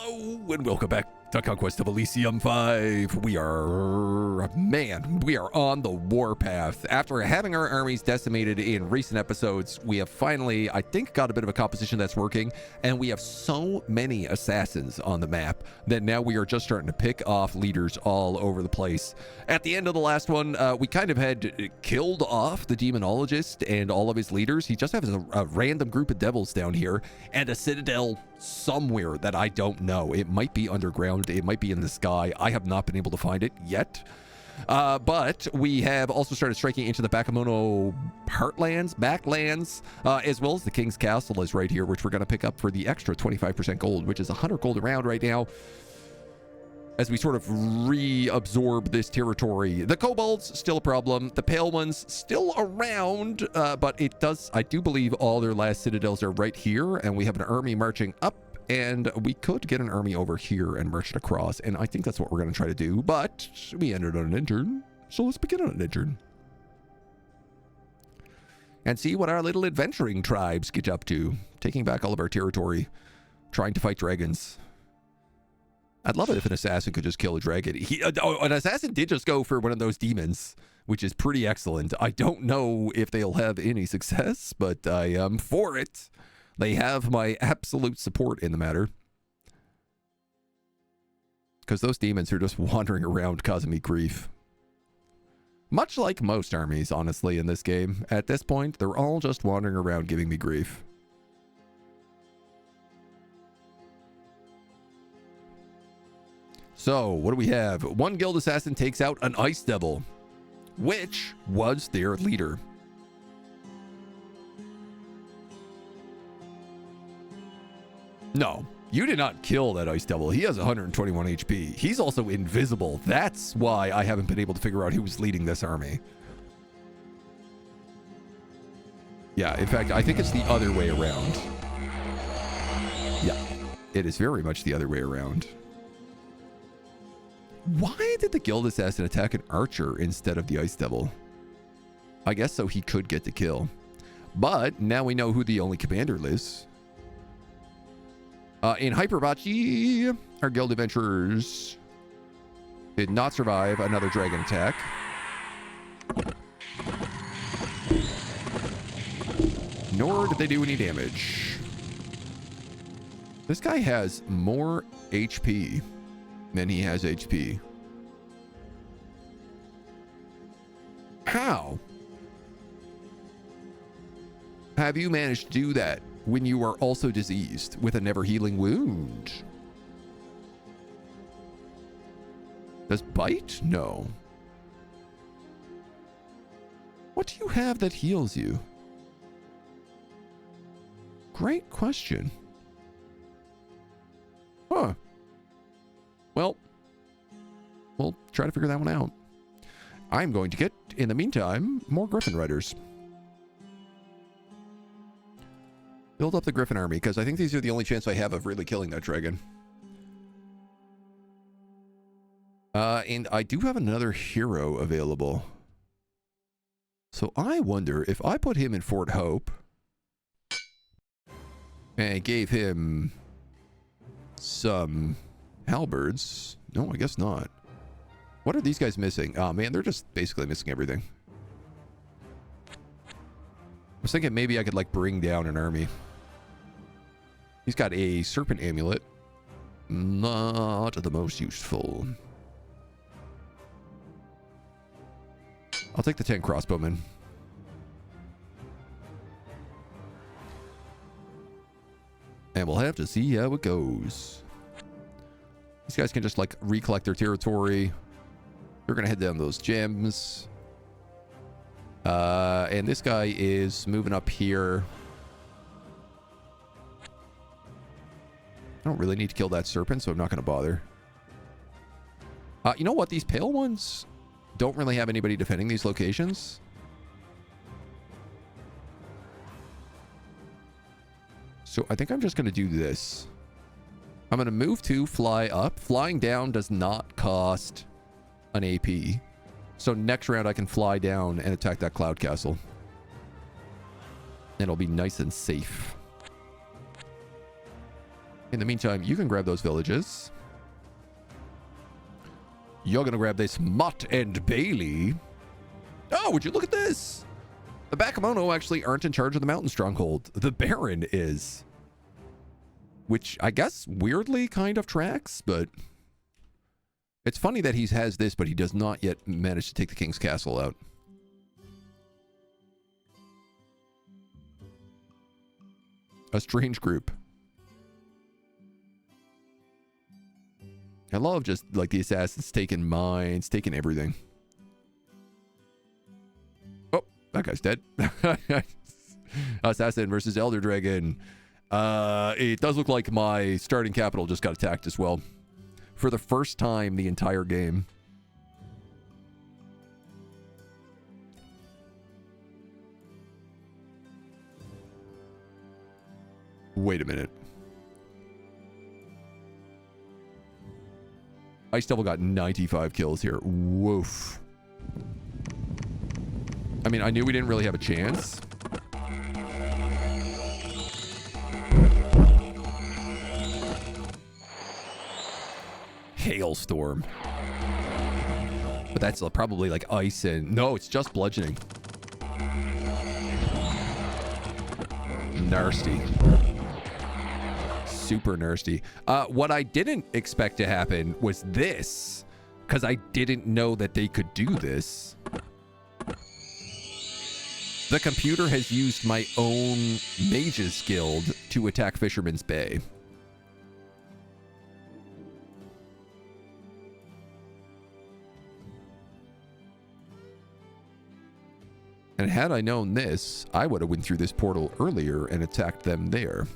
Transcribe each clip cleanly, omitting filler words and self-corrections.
Hello and welcome back to Conquest of Elysium 5. We are on the warpath. After having our armies decimated in recent episodes, we have finally, I think, got a bit of a composition that's working, and we have so many assassins on the map that now we are just starting to pick off leaders all over the place. At the end of the last one, we kind of had killed off the demonologist and all of his leaders. He just has a random group of devils down here and a citadel somewhere that I don't know. It might be underground, it might be in the sky. I have not been able to find it yet. But we have also started striking into the Bakemono backlands, as well as the King's Castle is right here, which we're going to pick up for the extra 25% gold, which is 100 gold a round right now, as we sort of reabsorb this territory. The kobolds, still a problem. The pale ones, still around, but I do believe all their last citadels are right here, and we have an army marching up, and we could get an army over here and march it across, and I think that's what we're going to try to do, but we ended on an intern, so let's begin on an intern. And see what our little adventuring tribes get up to, taking back all of our territory, trying to fight dragons. I'd love it if an assassin could just kill a dragon. An assassin did just go for one of those demons, which is pretty excellent. I don't know if they'll have any success, but I am for it. They have my absolute support in the matter. Because those demons are just wandering around causing me grief. Much like most armies, honestly, in this game. At this point, they're all just wandering around giving me grief. So, what do we have? One guild assassin takes out an ice devil, which was their leader. No, you did not kill that ice devil. He has 121 HP. He's also invisible. That's why I haven't been able to figure out who's leading this army. Yeah, in fact, I think it's the other way around. Yeah, it is very much the other way around. Why did the guild assassin attack an archer instead of the ice devil? I guess so he could get the kill. But now we know who the only commander is. In Hyperbachi, our guild adventurers did not survive another dragon attack. Nor did they do any damage. This guy has more HP than he has HP. How have you managed to do that when you are also diseased with a never healing wound? Does bite? No. What do you have that heals you? Great question. Huh. Well, we'll try to figure that one out. I'm going to get, in the meantime, more Griffin Riders. Build up the Griffin army, because I think these are the only chance I have of really killing that dragon. And I do have another hero available. So I wonder if I put him in Fort Hope and gave him some halberds. No, I guess not. What are these guys missing? Oh man, they're just basically missing everything. I was thinking maybe I could like bring down an army. He's got a serpent amulet. Not the most useful. I'll take the 10 crossbowmen. And we'll have to see how it goes. These guys can just like recollect their territory. They're gonna head down those gems. And this guy is moving up here. I don't really need to kill that serpent, so I'm not gonna bother. You know what? These pale ones don't really have anybody defending these locations. So I think I'm just gonna do this. I'm going to move to fly up. Flying down does not cost an AP. So next round I can fly down and attack that cloud castle. And it'll be nice and safe. In the meantime, you can grab those villages. You're going to grab this Mott and Bailey. Oh, would you look at this? The Bakemono actually aren't in charge of the mountain stronghold. The Baron is. Which I guess weirdly kind of tracks, but it's funny that he has this, but he does not yet manage to take the King's Castle out. A strange group. I love just like the assassins taking mines, taking everything. Oh, that guy's dead. Assassin versus Elder Dragon. It does look like my starting capital just got attacked as well. For the first time the entire game. Wait a minute. Ice Devil got 95 kills here. Woof. I mean, I knew we didn't really have a chance. Hailstorm. But that's probably like ice and... No, it's just bludgeoning. Nasty. Super nasty. What I didn't expect to happen was this, because I didn't know that they could do this. The computer has used my own Mages Guild to attack Fisherman's Bay. And had I known this, I would have went through this portal earlier and attacked them there.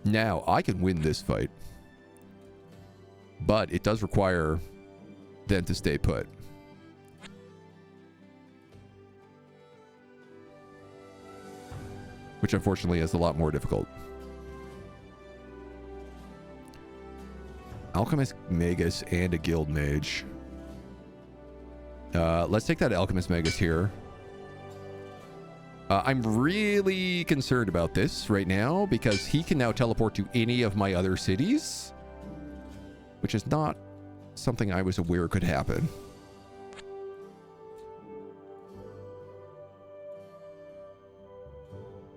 Now, I can win this fight. But it does require them to stay put. Which unfortunately is a lot more difficult. Alchemist Magus and a Guild Mage. Let's take that Alchemist Magus here. I'm really concerned about this right now because he can now teleport to any of my other cities, which is not something I was aware could happen.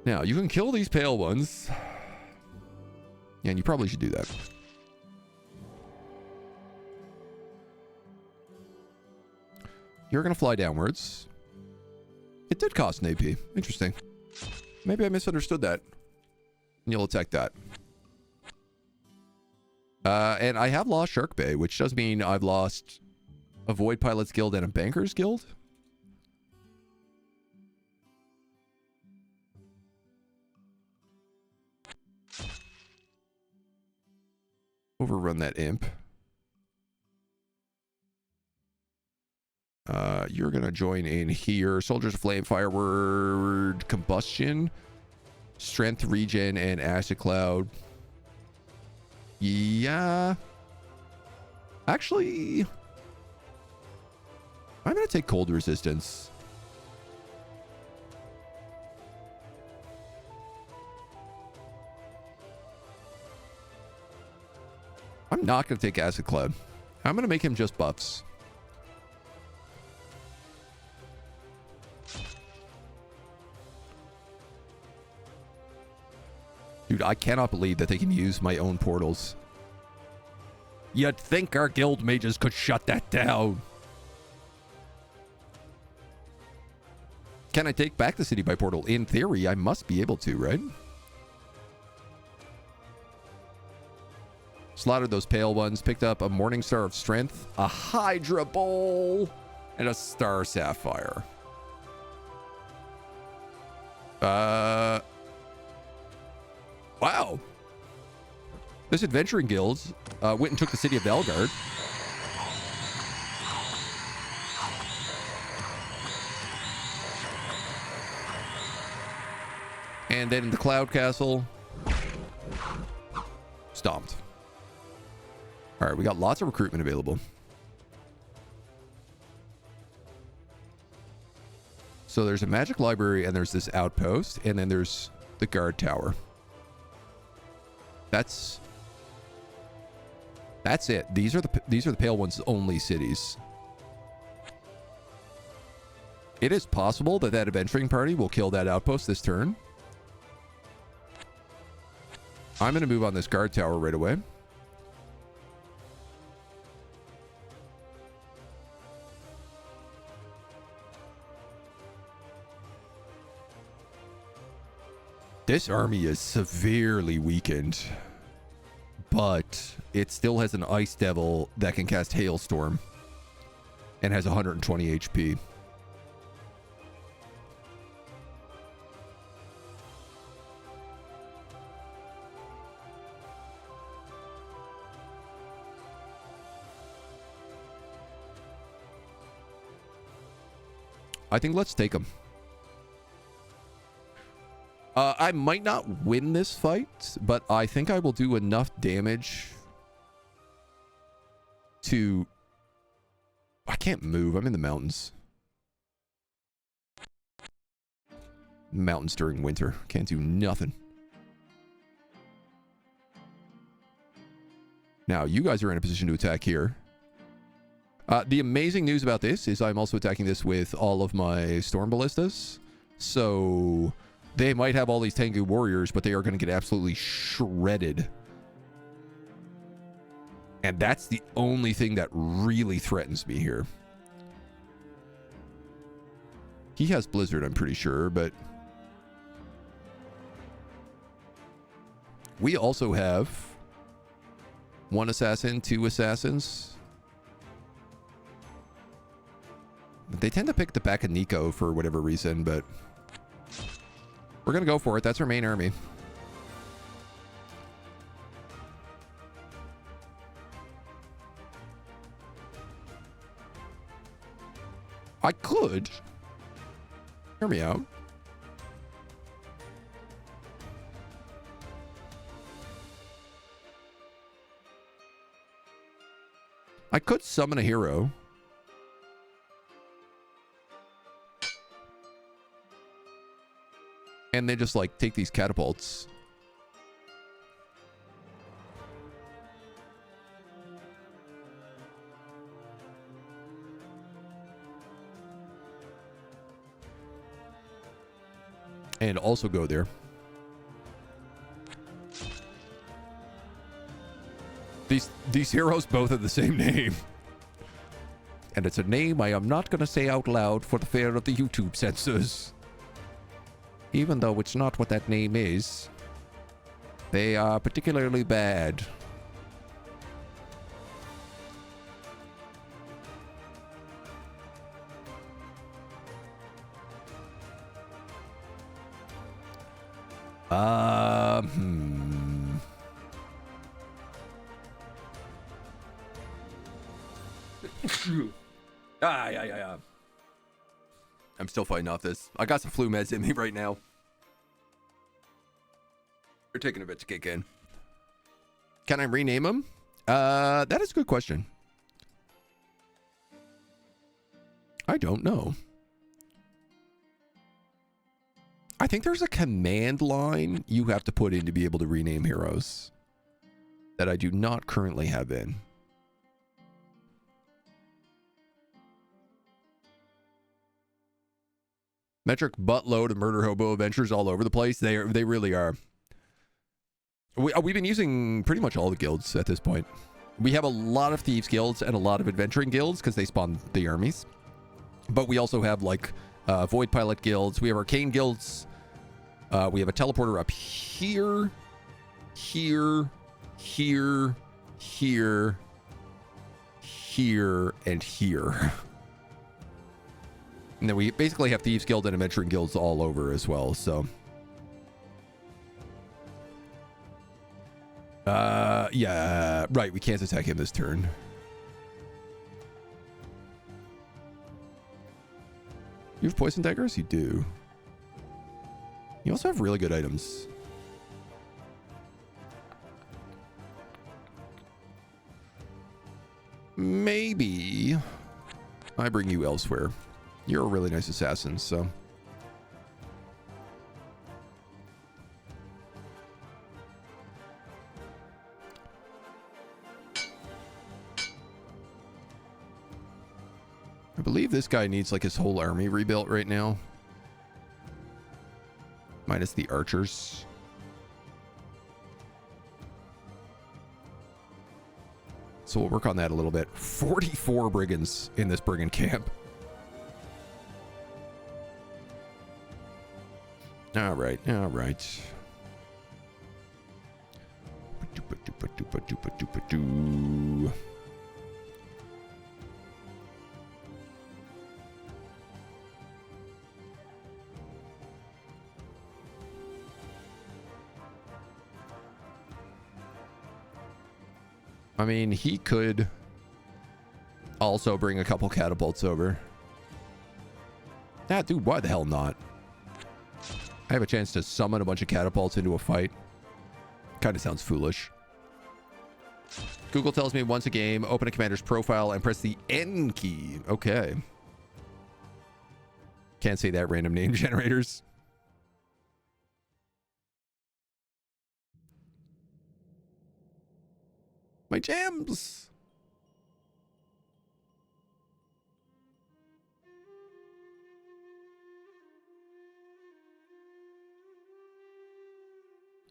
Now, you can kill these pale ones. Yeah, and you probably should do that. You're going to fly downwards. It did cost an AP. Interesting. Maybe I misunderstood that. And you'll attack that. And I have lost Shark Bay, which does mean I've lost a Void Pilots Guild and a Bankers Guild. Overrun that imp. You're going to join in here. Soldiers of Flame, Fireward, Combustion, Strength, Regen, and Acid Cloud. Yeah. Actually, I'm going to take Cold Resistance. I'm not going to take Acid Cloud. I'm going to make him just buffs. Dude, I cannot believe that they can use my own portals. You'd think our guild mages could shut that down. Can I take back the city by portal? In theory, I must be able to, right? Slaughtered those pale ones. Picked up a Morning Star of Strength, a Hydra Bowl, and a Star Sapphire. Wow. This adventuring guild went and took the city of Belgard. And then in the Cloud Castle, stomped. All right, we got lots of recruitment available. So there's a magic library, and there's this outpost, and then there's the guard tower. That's it. These are the Pale One's only cities. It is possible that adventuring party will kill that outpost this turn. I'm going to move on this guard tower right away. This army is severely weakened, but it still has an Ice Devil that can cast Hailstorm and has 120 HP. I think let's take him. I might not win this fight, but I think I will do enough damage to... I can't move. I'm in the mountains. Mountains during winter. Can't do nothing. Now, you guys are in a position to attack here. The amazing news about this is I'm also attacking this with all of my Storm Ballistas. So... they might have all these Tengu warriors, but they are going to get absolutely shredded. And that's the only thing that really threatens me here. He has Blizzard, I'm pretty sure, but... we also have... 1 assassin, 2 assassins. They tend to pick the back of Nico for whatever reason, but... we're going to go for it. That's our main army. I could. Hear me out. I could summon a hero. And they just, like, take these catapults. And also go there. These heroes both have the same name. And it's a name I am not going to say out loud for the fear of the YouTube censors. Even though it's not what that name is. They are particularly bad. Yeah. I'm still fighting off this. I got some flu meds in me right now. They're taking a bit to kick in. Can I rename them? That is a good question. I don't know. I think there's a command line you have to put in to be able to rename heroes that I do not currently have in. Metric buttload of murder hobo adventures all over the place. They really are. We've been using pretty much all the guilds at this point. We have a lot of thieves guilds and a lot of adventuring guilds because they spawn the armies. But we also have like void pilot guilds. We have arcane guilds. We have a teleporter up here, here, and here. And then we basically have thieves guild and adventuring guilds all over as well, so. Yeah, right, we can't attack him this turn. You have poison daggers? You do. You also have really good items. Maybe I bring you elsewhere. You're a really nice assassin, so believe this guy needs like his whole army rebuilt right now. Minus the archers. So we'll work on that a little bit. 44 brigands in this brigand camp. All right, all right. I mean, he could also bring a couple catapults over. Ah, dude, why the hell not? I have a chance to summon a bunch of catapults into a fight. Kind of sounds foolish. Google tells me once a game, open a commander's profile and press the N key. Okay. Can't say that, random name generators. My jams.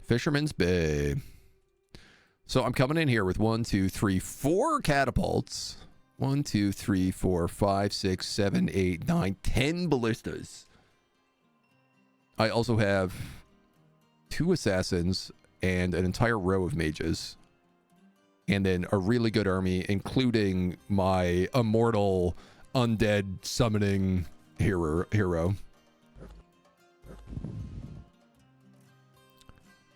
Fisherman's Bay. So I'm coming in here with 1, 2, 3, 4 catapults. 1, 2, 3, 4, 5, 6, 7, 8, 9, 10 ballistas. I also have 2 assassins and an entire row of mages. And then a really good army, including my immortal undead summoning hero.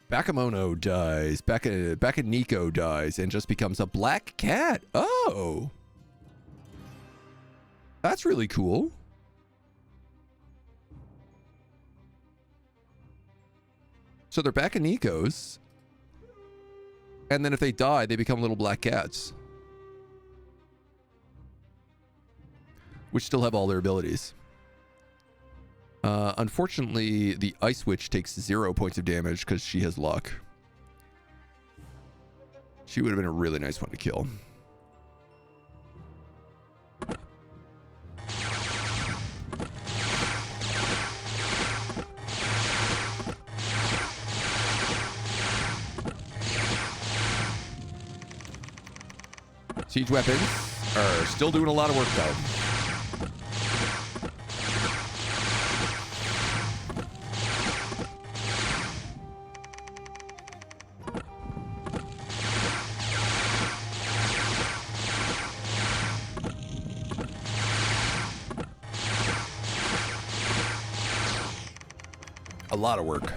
Bakemono dies. Bakeniko dies and just becomes a black cat. Oh. That's really cool. So they're Bakenikos. And then if they die, they become little black cats. Which still have all their abilities. Unfortunately, the Ice Witch takes 0 points of damage because she has luck. She would have been a really nice one to kill. Siege weapons are still doing a lot of work, though. A lot of work.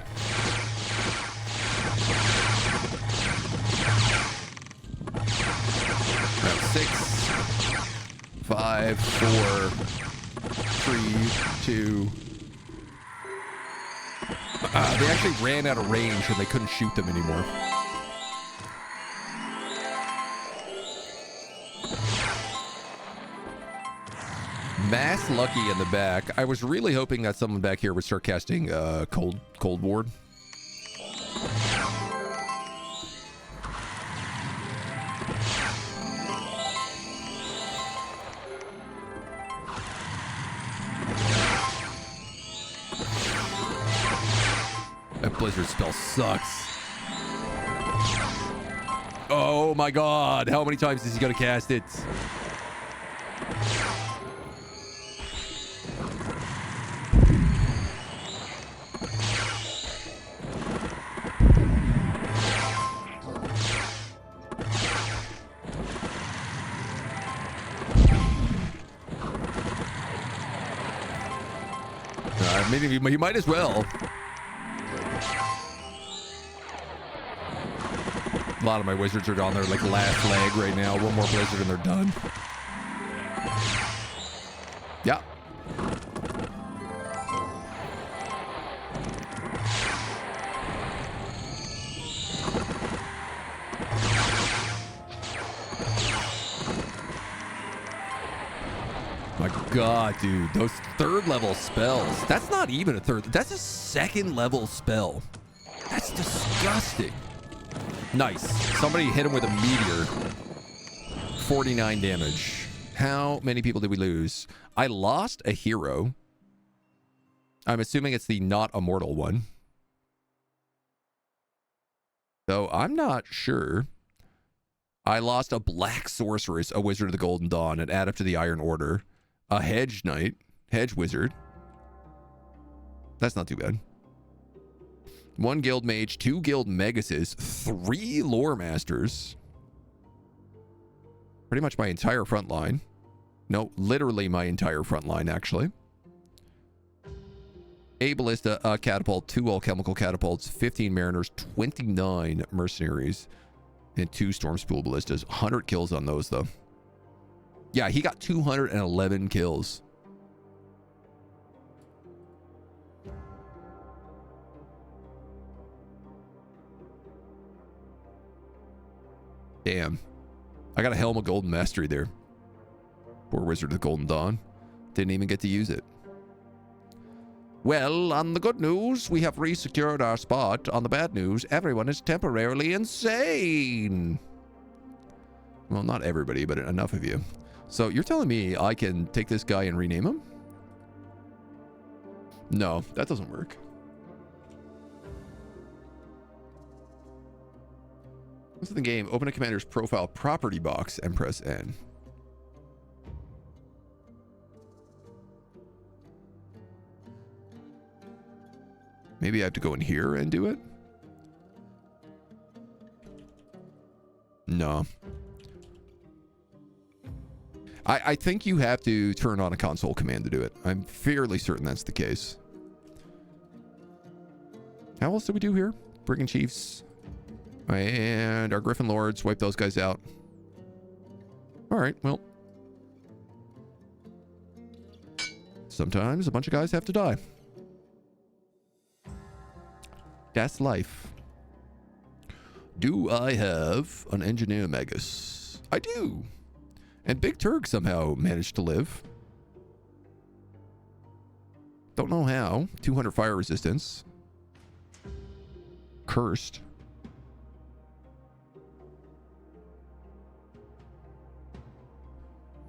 Round 6, 5, 4, 3, 2. They actually ran out of range and they couldn't shoot them anymore. Mass Lucky in the back. I was really hoping that someone back here would start casting Cold Ward. That Blizzard spell sucks. Oh my god, how many times is he gonna cast it? Maybe you might as well. A lot of my wizards are on their like last leg right now. One more blizzard and they're done. Yeah. My god, dude, those 3rd level spells. That's not even a 3rd. That's a 2nd level spell. That's disgusting. Nice. Somebody hit him with a meteor. 49 damage. How many people did we lose? I lost a hero. I'm assuming it's the not immortal one. So I'm not sure. I lost a black sorceress, a wizard of the Golden Dawn, an adept to the Iron Order, a hedge knight, hedge wizard. That's not too bad. 1 guild mage, 2 guild megases, 3 lore masters. Pretty much my entire front line. No, literally my entire front line, actually. A ballista, a catapult, 2 alchemical catapults, 15 mariners, 29 mercenaries, and 2 storm spool ballistas. 100 kills on those, though. Yeah, he got 211 kills. Damn. I got a Helm of Golden Mastery there. Poor Wizard of the Golden Dawn. Didn't even get to use it. Well, on the good news, we have re-secured our spot. On the bad news, everyone is temporarily insane. Well, not everybody, but enough of you. So you're telling me I can take this guy and rename him? No, that doesn't work. This is the game. Open a commander's profile property box and press N. Maybe I have to go in here and do it? No. I think you have to turn on a console command to do it. I'm fairly certain that's the case. How else do we do here? Brigand Chiefs. And our Griffin Lords. Wipe those guys out. Alright, well. Sometimes a bunch of guys have to die. That's life. Do I have an Engineer Magus? I do. And Big Turk somehow managed to live. Don't know how. 200 fire resistance. Cursed.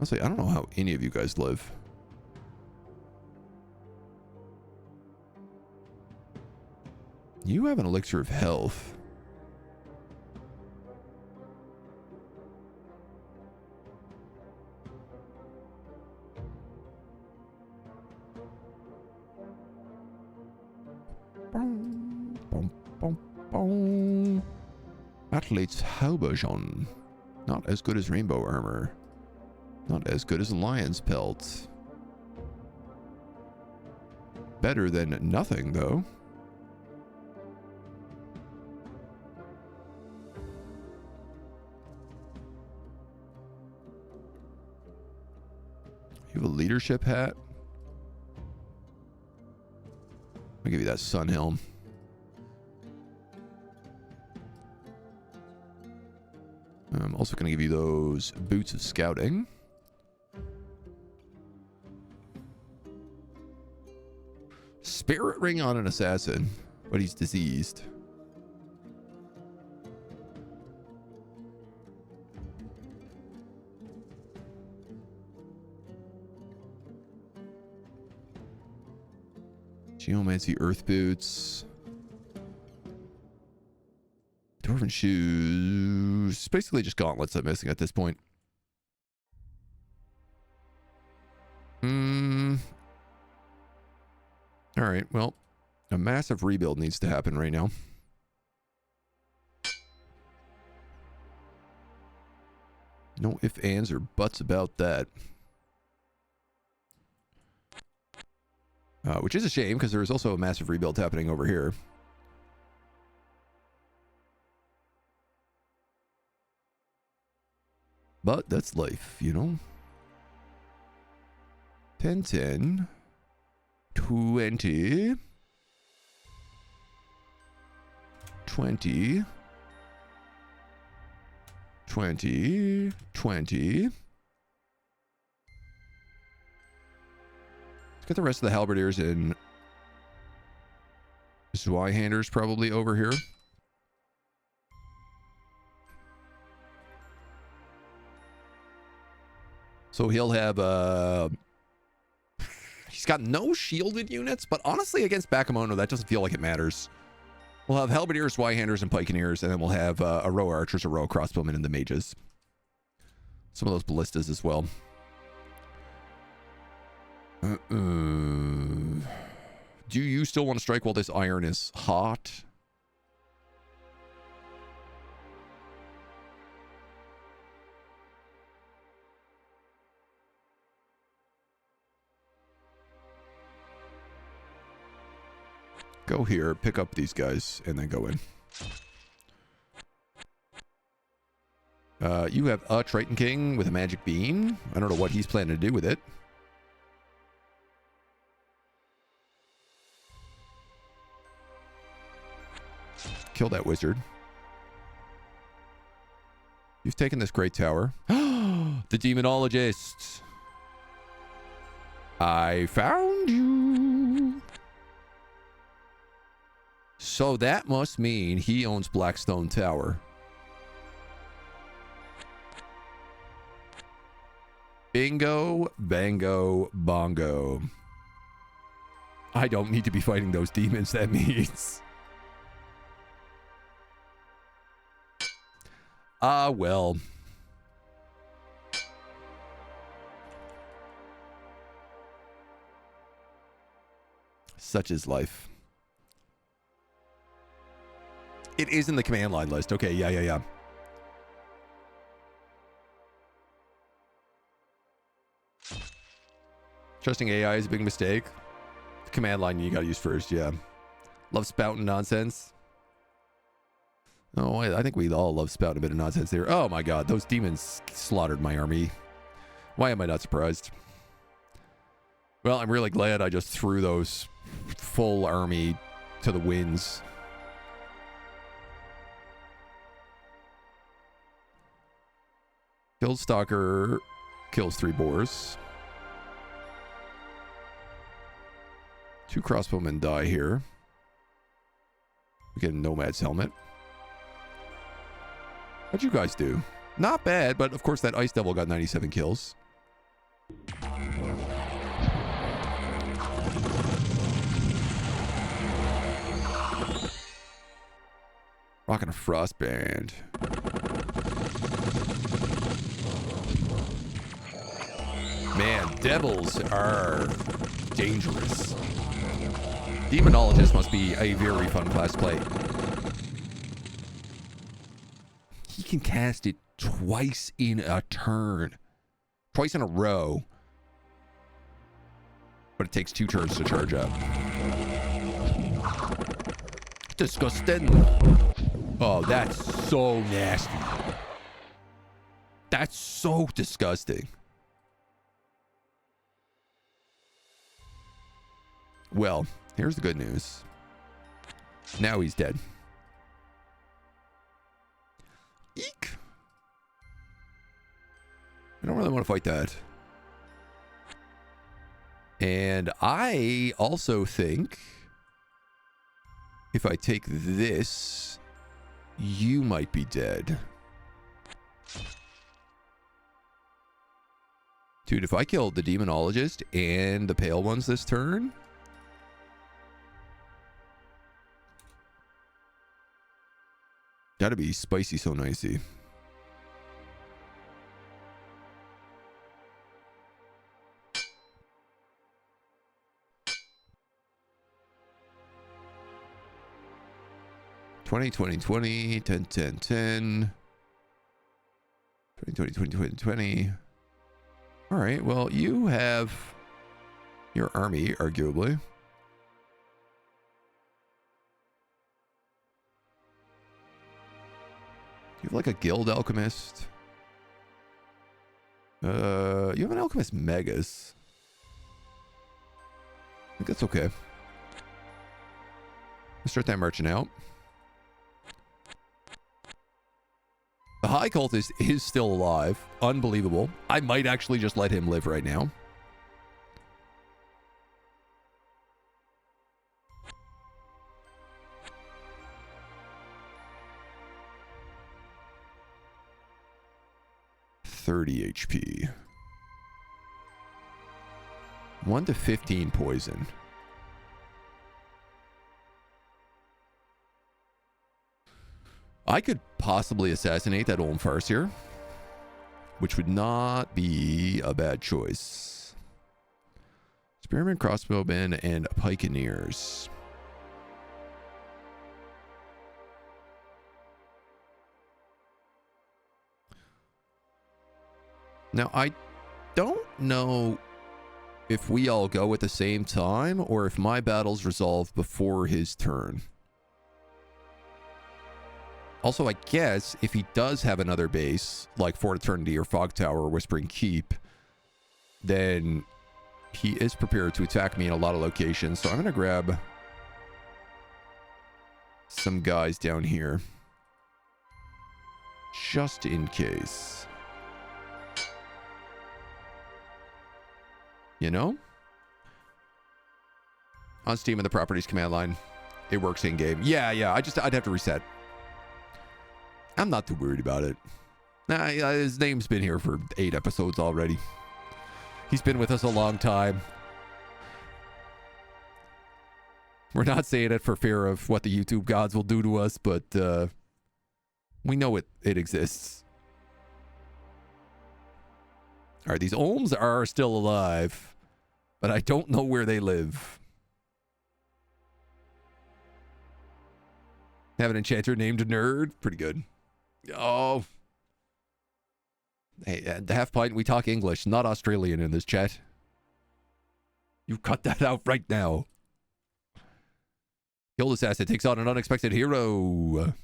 I'll say, I don't know how any of you guys live. You have an elixir of health. Athlete's Haubergeon. Not as good as Rainbow Armor. Not as good as Lion's Pelt. Better than nothing, though. You have a leadership hat? I'll give you that sun helm. I'm also going to give you those boots of scouting. Spirit ring on an assassin, but he's diseased. Geomancy earth boots. Dwarven shoes. It's basically just gauntlets I'm missing at this point. Alright, well, a massive rebuild needs to happen right now. No ifs, ands, or buts about that. Which is a shame, because there is also a massive rebuild happening over here. But that's life, you know? 10, 10, 20, 20, 20, 20. Let's get the rest of the halberdiers in. Zweihander's probably over here. So he'll have he's got no shielded units, but honestly against Bakemono that doesn't feel like it matters. We'll have Halberdiers, Zweihanders, and Pikeneers, and then we'll have a row of archers, a row of crossbowmen, and the mages. Some of those ballistas as well. Do you still want to strike while this iron is hot? Go here, pick up these guys, and then go in. You have a Triton King with a magic beam. I don't know what he's planning to do with it. Kill that wizard. You've taken this great tower. The Demonologist. I found you. So that must mean he owns Blackstone Tower. Bingo, bango, bongo. I don't need to be fighting those demons, that means. Ah, well. Such is life. It is in the command line list. Okay, yeah. Trusting AI is a big mistake. The command line you gotta use first, yeah. Love spouting nonsense. Oh, I think we all love spouting a bit of nonsense there. Oh my god, those demons slaughtered my army. Why am I not surprised? Well, I'm really glad I just threw those full army to the winds. Guild Stalker kills 3 boars. 2 crossbowmen die here. We get a Nomad's helmet. How'd you guys do? Not bad, but of course that Ice Devil got 97 kills. Rocking a Frostband. Man, devils are dangerous. Demonologist must be a very fun class to play. He can cast it twice in a turn. Twice in a row. But it takes 2 turns to charge up. Disgusting. Oh, that's so nasty. That's so disgusting. Well, here's the good news. Now he's dead. Eek. I don't really want to fight that. And I also think if I take this, you might be dead. Dude, if I killed the Demonologist and the Pale Ones this turn, gotta be spicy so nicey. Twenty 10 10 10 20. All right, well, you have your army, arguably. You have like a guild alchemist. You have an alchemist Megas. I think that's okay. Let's start that merchant out. The High Cultist is still alive. Unbelievable. I might actually just let him live right now. $30 HP. 1 to 15 poison. I could possibly assassinate that old Farseer, which would not be a bad choice. Spearmen, crossbowmen, and pikeneers. Now, I don't know if we all go at the same time or if my battle's resolved before his turn. Also, I guess if he does have another base, like Fort Eternity or Fog Tower or Whispering Keep, then he is prepared to attack me in a lot of locations. So I'm going to grab some guys down here, just in case. You know? On Steam in the properties command line. It works in game. Yeah, I'd have to reset. I'm not too worried about it. Nah, his name's been here for 8 episodes already. He's been with us a long time. We're not saying it for fear of what the YouTube gods will do to us, but we know it exists. All right, these Olms are still alive, but I don't know where they live. Have an enchanter named Nerd. Pretty good. Oh. Hey, at the half pint, we talk English, not Australian in this chat. You cut that out right now. Guild Assassin takes on an unexpected hero.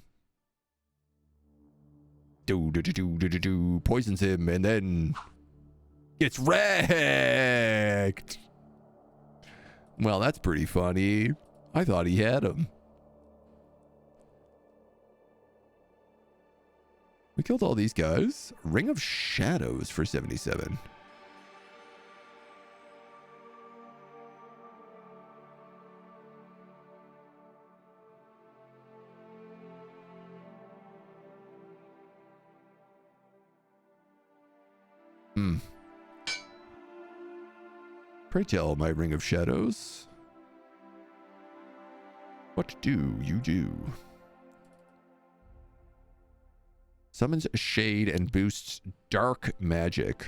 Poisons him and then gets wrecked. Well, that's pretty funny. I thought he had him. We killed all these guys. Ring of Shadows for 77. Pray tell, my Ring of Shadows. What do you do? Summons Shade and boosts Dark Magic.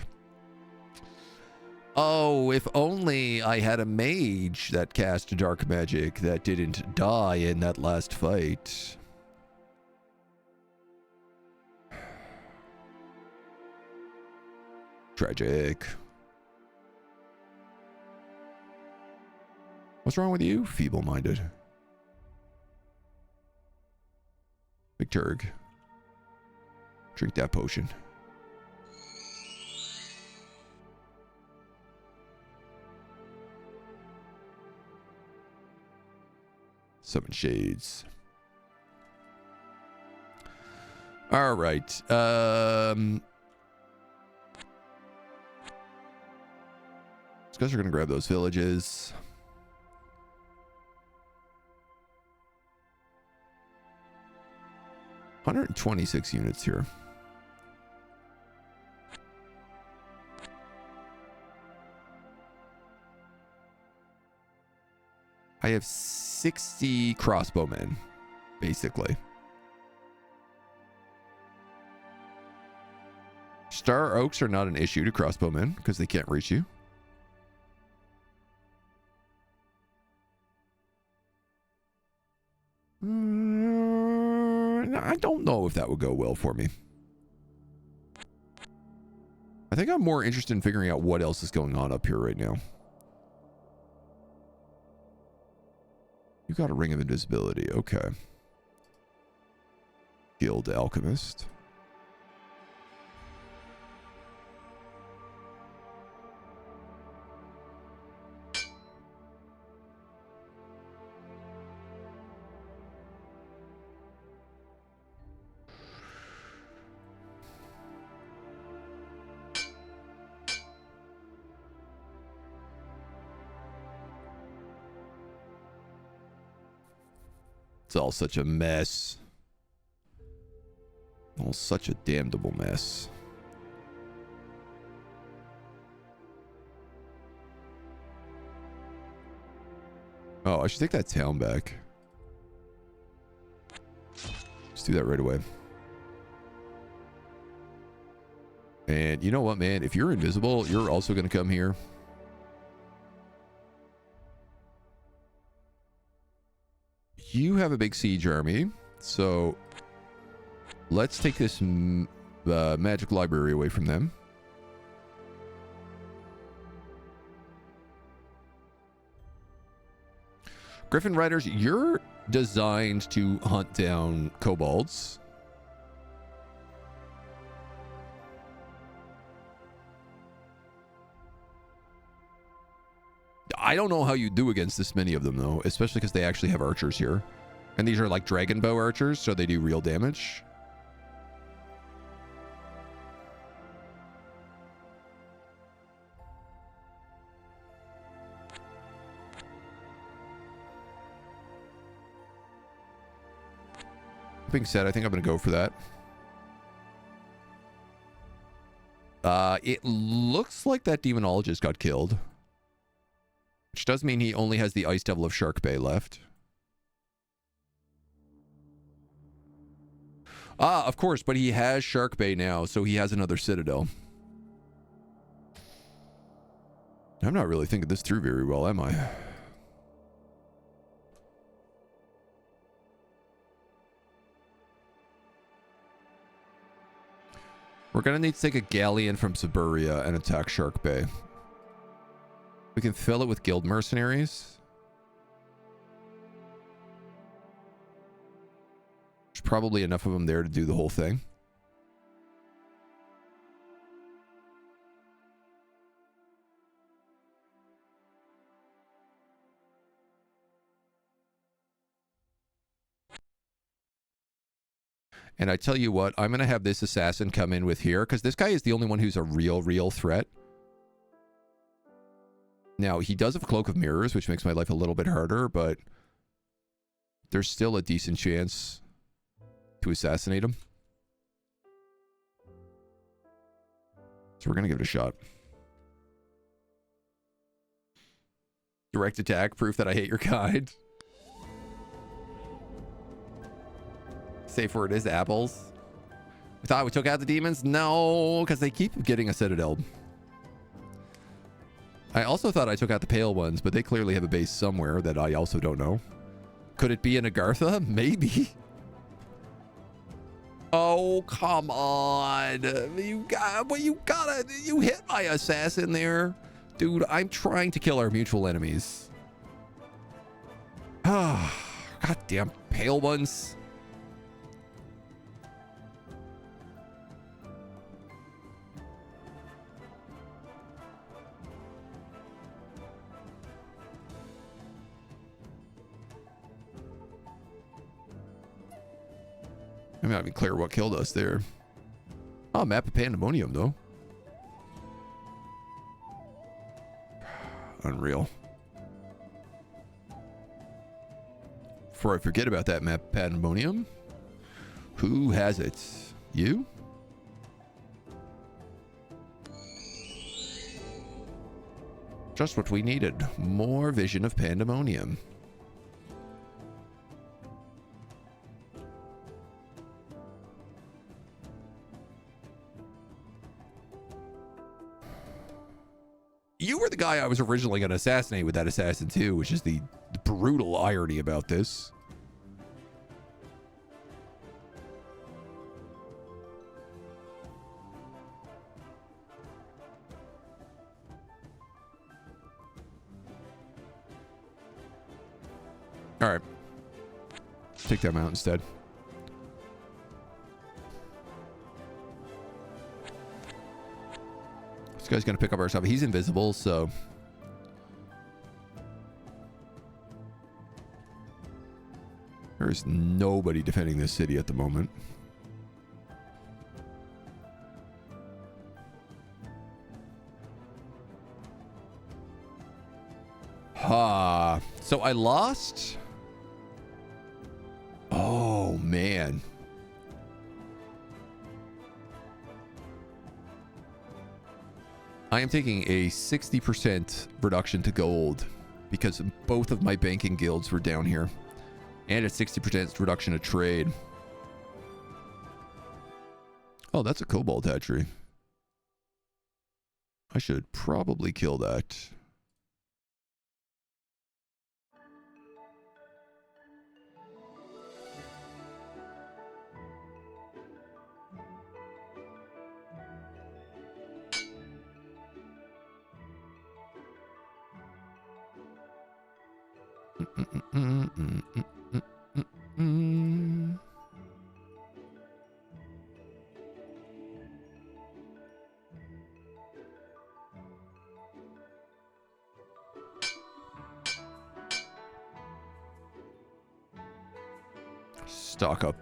Oh, if only I had a mage that cast Dark Magic that didn't die in that last fight. Tragic. What's wrong with you? Feeble-minded. Big Turg. Drink that potion. Summon Shades. All right. These guys are going to grab those villages. $126 units here. I have 60 crossbowmen, basically. Star Oaks are not an issue to crossbowmen because they can't reach you. I don't know if that would go well for me. I think I'm more interested in figuring out what else is going on up here right now. You got a Ring of Invisibility. Okay. Guild Alchemist. It's all such a mess. All such a damnable mess. Oh, I should take that town back. Let's do that right away. And you know what, man? If you're invisible, you're also going to come here. You have a big siege army. So let's take this magic library away from them. Griffin Riders, you're designed to hunt down kobolds. I don't know how you do against this many of them, though, especially because they actually have archers here. And these are like dragon bow archers, so they do real damage. That being said, I think I'm going to go for that. It looks like that demonologist got killed. Which does mean he only has the Ice Devil of Shark Bay left. Ah, of course, but he has Shark Bay now, so he has another citadel. I'm not really thinking this through very well, am I? We're going to need to take a galleon from Siberia and attack Shark Bay. We can fill it with guild mercenaries. There's probably enough of them there to do the whole thing. And I tell you what, I'm going to have this assassin come in with here, because this guy is the only one who's a real threat. Now, he does have a Cloak of Mirrors, which makes my life a little bit harder, but there's still a decent chance to assassinate him. So we're going to give it a shot. Direct attack, proof that I hate your kind. Safe word is apples. We thought we took out the demons? No, because they keep getting a citadel. I also thought I took out the pale ones, but they clearly have a base somewhere that I also don't know. Could it be in Agartha? Maybe. Oh, come on. You hit my assassin there. Dude, I'm trying to kill our mutual enemies. Ah, goddamn pale ones. I'm not even clear what killed us there. Oh, map of Pandemonium, though. Unreal. Before I forget about that map of Pandemonium, who has it? You? Just what we needed. More vision of Pandemonium. You were the guy I was originally going to assassinate with that assassin too, which is the brutal irony about this. All right. Take them out instead. This guy's going to pick up our stuff. He's invisible, so... There's nobody defending this city at the moment. Ha. So I lost... Oh, man. I am taking a 60% reduction to gold because both of my banking guilds were down here. And a 60% reduction of trade. Oh, that's a cobalt hatchery. I should probably kill that. Stock up.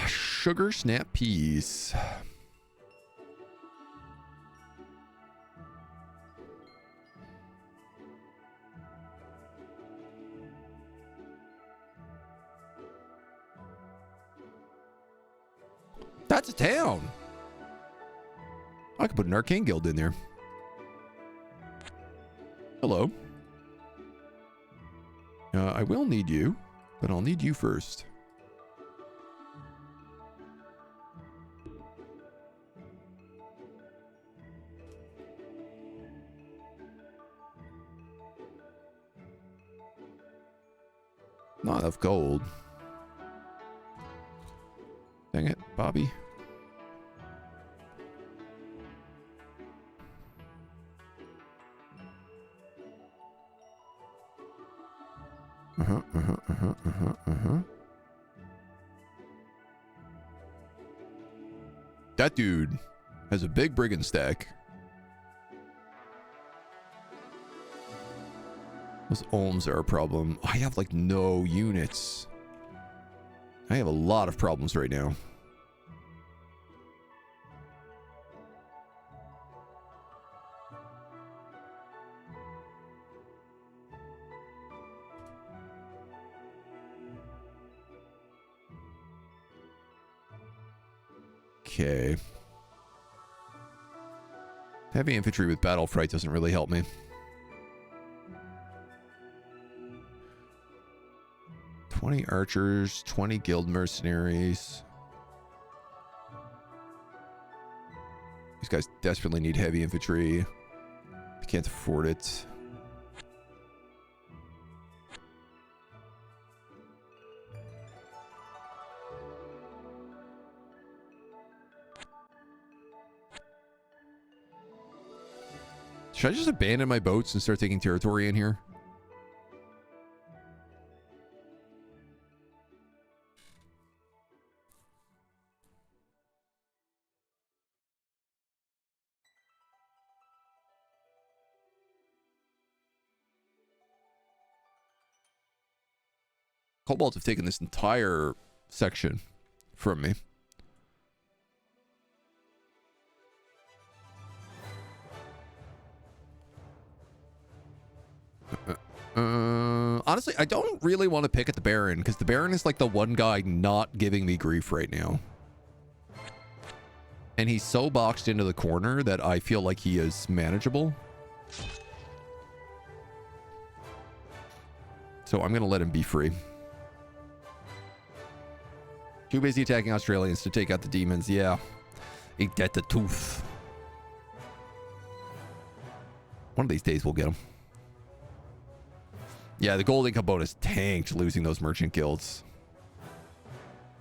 Sugar snap peas. That's a town. I could put an arcane guild in there. Hello. I will need you, but I'll need you first. Not enough gold. Dang it, Bobby. That dude has a big brigand stack. Those ohms are a problem. I have like no units. I have a lot of problems right now. Okay. Heavy infantry with battle fright doesn't really help me. 20 archers, 20 guild mercenaries. These guys desperately need heavy infantry. I can't afford it. Should I just abandon my boats and start taking territory in here? Kobolds have taken this entire section from me. Honestly, I don't really want to pick at the Baron because the Baron is like the one guy not giving me grief right now. And he's so boxed into the corner that I feel like he is manageable. So I'm going to let him be free. Too busy attacking Australians to take out the demons. Yeah. Eat that the tooth. One of these days we'll get them. Yeah, the gold income bonus tanked losing those merchant guilds.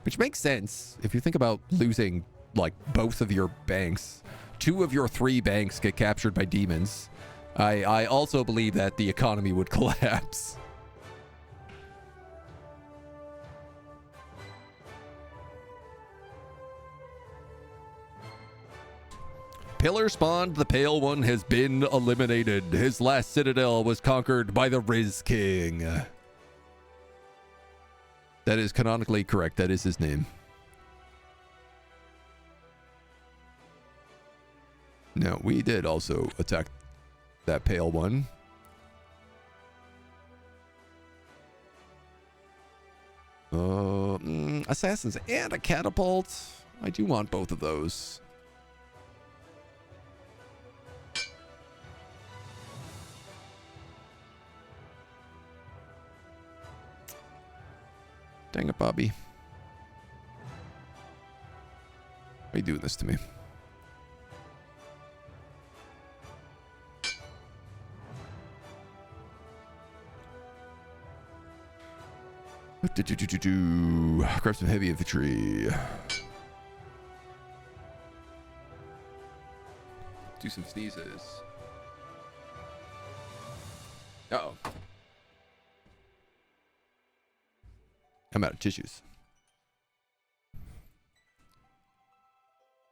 Which makes sense if you think about losing, like, both of your banks. 2 of your 3 banks get captured by demons. I also believe that the economy would collapse. Pillar spawned, the Pale One has been eliminated. His last citadel was conquered by the Riz King. That is canonically correct. That is his name. Now, we did also attack that Pale One. Assassins and a catapult. I do want both of those. Dang it, Bobby. Why are you doing this to me? Grab some heavy infantry. Do some sneezes. Uh-oh. I'm out of tissues.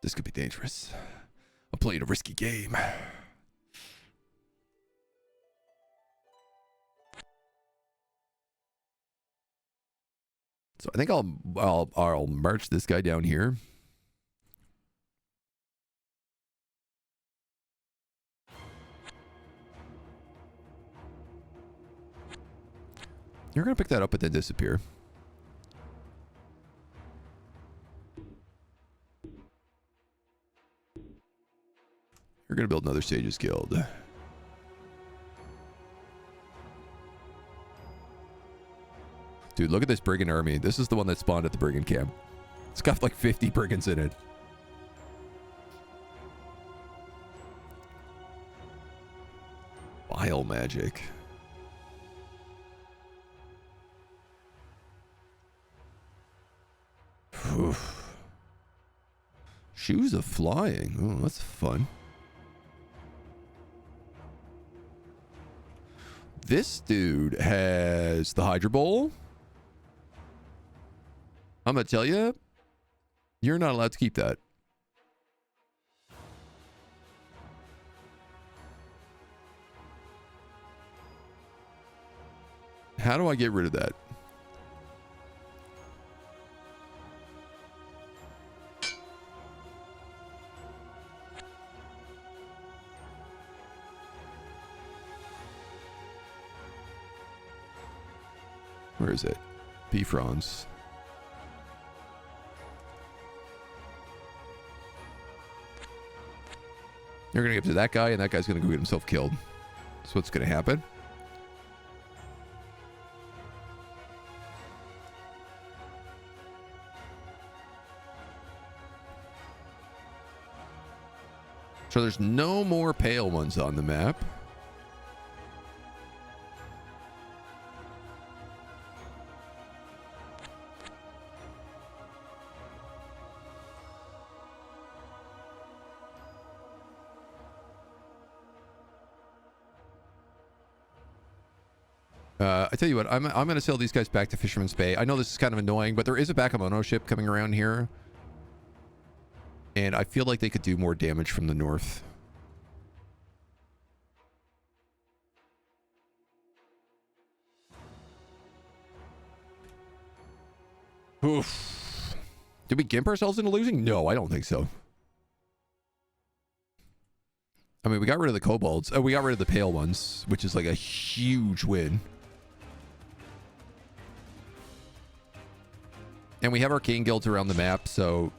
This could be dangerous. I'm playing a risky game. So I think I'll march this guy down here. You're gonna pick that up and then disappear. You're gonna build another Sage's Guild. Dude, look at this brigand army. This is the one that spawned at the brigand camp. It's got like 50 brigands in it. Vile magic. Oof. Shoes of flying. Oh, that's fun. This dude has the Hydra Bowl. I'm gonna tell you, you're not allowed to keep that. How do I get rid of that? Where is it? P-Franz. You're going to get to that guy, and that guy's going to go get himself killed. That's what's going to happen. So there's no more pale ones on the map. I tell you what, I'm going to sell these guys back to Fisherman's Bay. I know this is kind of annoying, but there is a Bakemono ship coming around here. And I feel like they could do more damage from the north. Oof. Did we gimp ourselves into losing? No, I don't think so. I mean, we got rid of the kobolds. Oh, we got rid of the pale ones, which is like a huge win. And we have arcane guilds around the map, so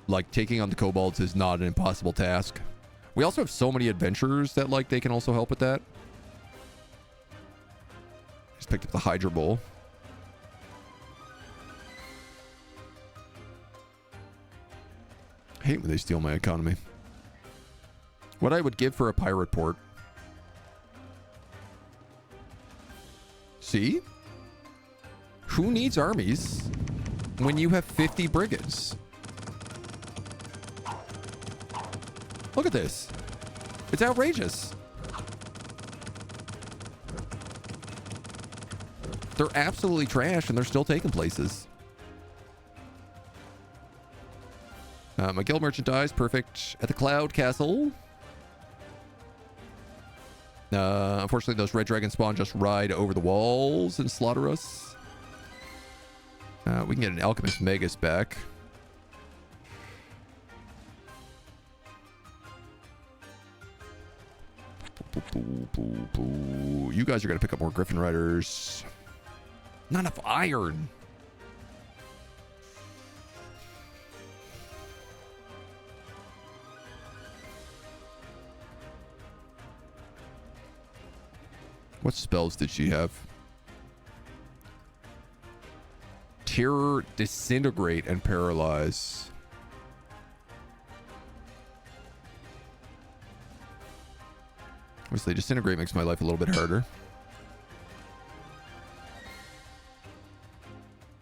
like taking on the kobolds is not an impossible task. We also have so many adventurers that like they can also help with that. Just picked up the Hydra Bowl. I hate when they steal my economy. What I would give for a pirate port. See? Who needs armies when you have 50 brigands? Look at this. It's outrageous. They're absolutely trash and they're still taking places. My guild merchant dies. Perfect. At the Cloud Castle. Unfortunately, those red dragon spawn just ride over the walls and slaughter us. We can get an Alchemist Magus back. You guys are going to pick up more Griffin Riders. Not enough iron. What spells did she have? Terror, Disintegrate, and Paralyze. Obviously, Disintegrate makes my life a little bit harder.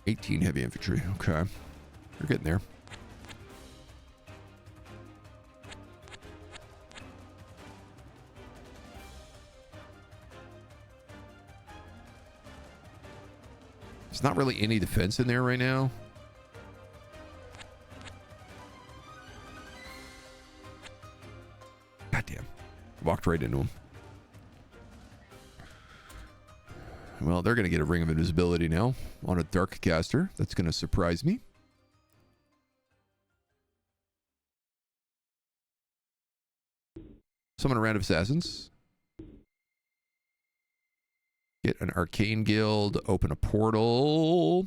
18 heavy infantry. Okay. You're getting there. There's not really any defense in there right now. Goddamn. Walked right into him. Well, they're going to get a Ring of Invisibility now on a Dark Caster. That's going to surprise me. Summon a round of Assassins. Get an Arcane Guild. Open a portal.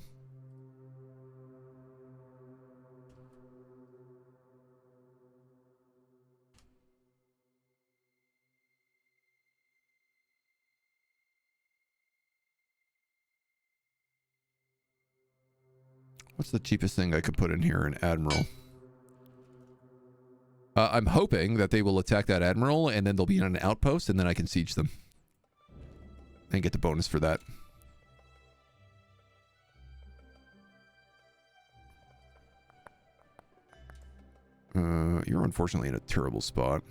What's the cheapest thing I could put in here? An Admiral. I'm hoping that they will attack that Admiral and then they'll be on an outpost and then I can siege them. And get the bonus for that. You're unfortunately in a terrible spot.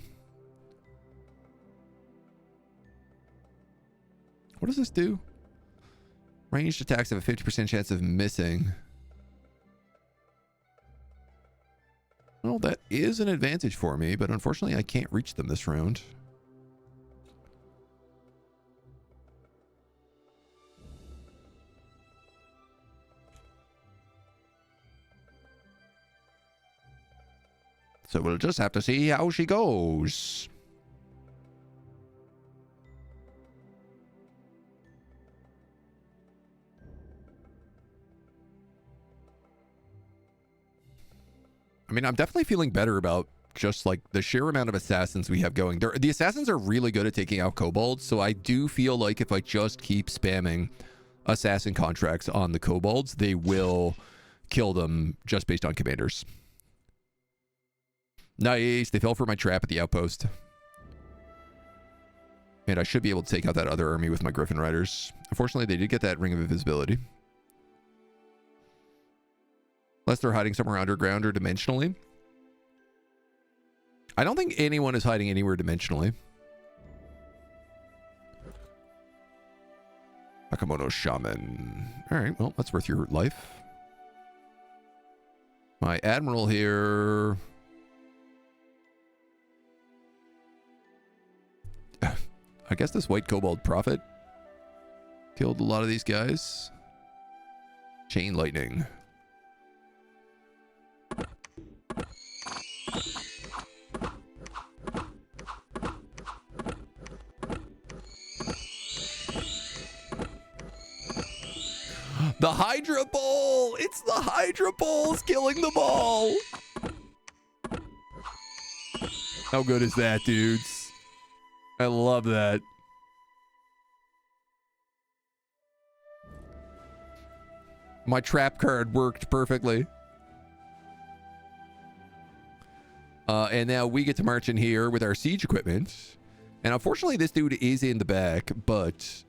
What does this do? Ranged attacks have a 50% chance of missing. Well, that is an advantage for me, but unfortunately I can't reach them this round. So we'll just have to see how she goes. I mean, I'm definitely feeling better about just like the sheer amount of assassins we have going. The assassins are really good at taking out kobolds, so I do feel like if I just keep spamming assassin contracts on the kobolds, they will kill them just based on commanders. Nice. They fell for my trap at the outpost. And I should be able to take out that other army with my Griffin Riders. Unfortunately, they did get that Ring of Invisibility. Unless they're hiding somewhere underground or dimensionally. I don't think anyone is hiding anywhere dimensionally. Akamoto Shaman. Alright, well, that's worth your life. My Admiral here... I guess this White Kobold Prophet killed a lot of these guys. Chain Lightning. The Hydra Bowl! It's the Hydra Bowls killing them all! How good is that, dudes? I love that. My trap card worked perfectly. And now we get to march in here with our siege equipment. And unfortunately, this dude is in the back, but...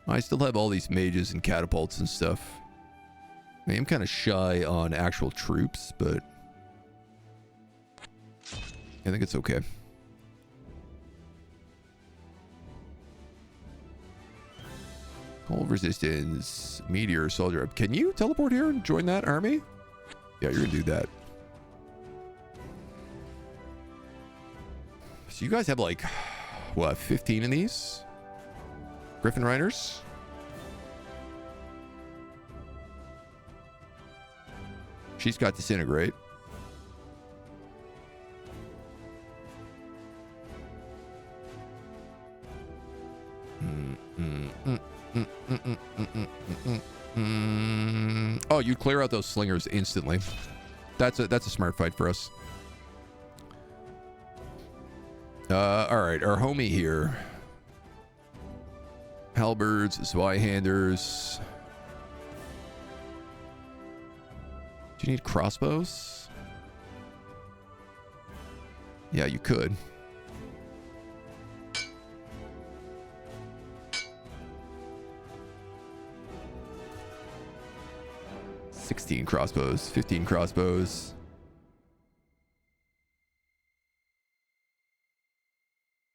I still have all these mages and catapults and stuff. I am kind of shy on actual troops, but... I think it's okay. Cold resistance, meteor, soldier. Can you teleport here and join that army? Yeah, you're gonna do that. So you guys have like, what, 15 of these? Griffin Riders? She's got Disintegrate. Oh, you clear out those slingers instantly. That's a smart fight for us. All right, our homie here. Halberds, Zweihanders. Do you need crossbows? Yeah, you could. $16 crossbows, 15 crossbows.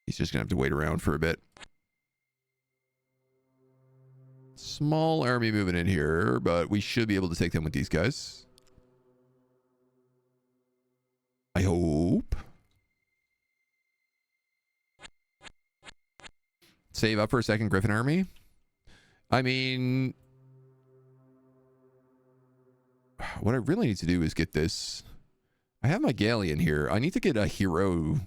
He's just gonna have to wait around for a bit. Small army moving in here, but we should be able to take them with these guys. I hope. Save up for a second Griffin army. I mean, what I really need to do is get this. I have my galleon here. I need to get a hero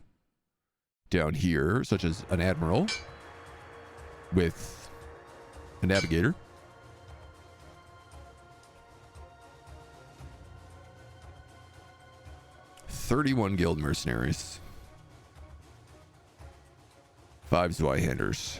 down here, such as an admiral with a navigator. $31 guild mercenaries. 5 Zweihanders.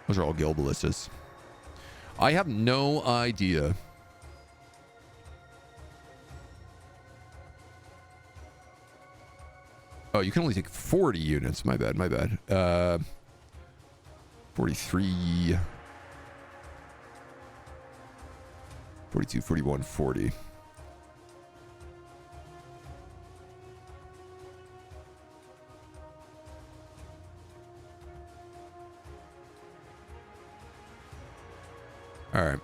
Those are all guild ballistas. I have no idea. Oh, you can only take 40 units. My bad, my bad. 43. 42, 41, 40. All right.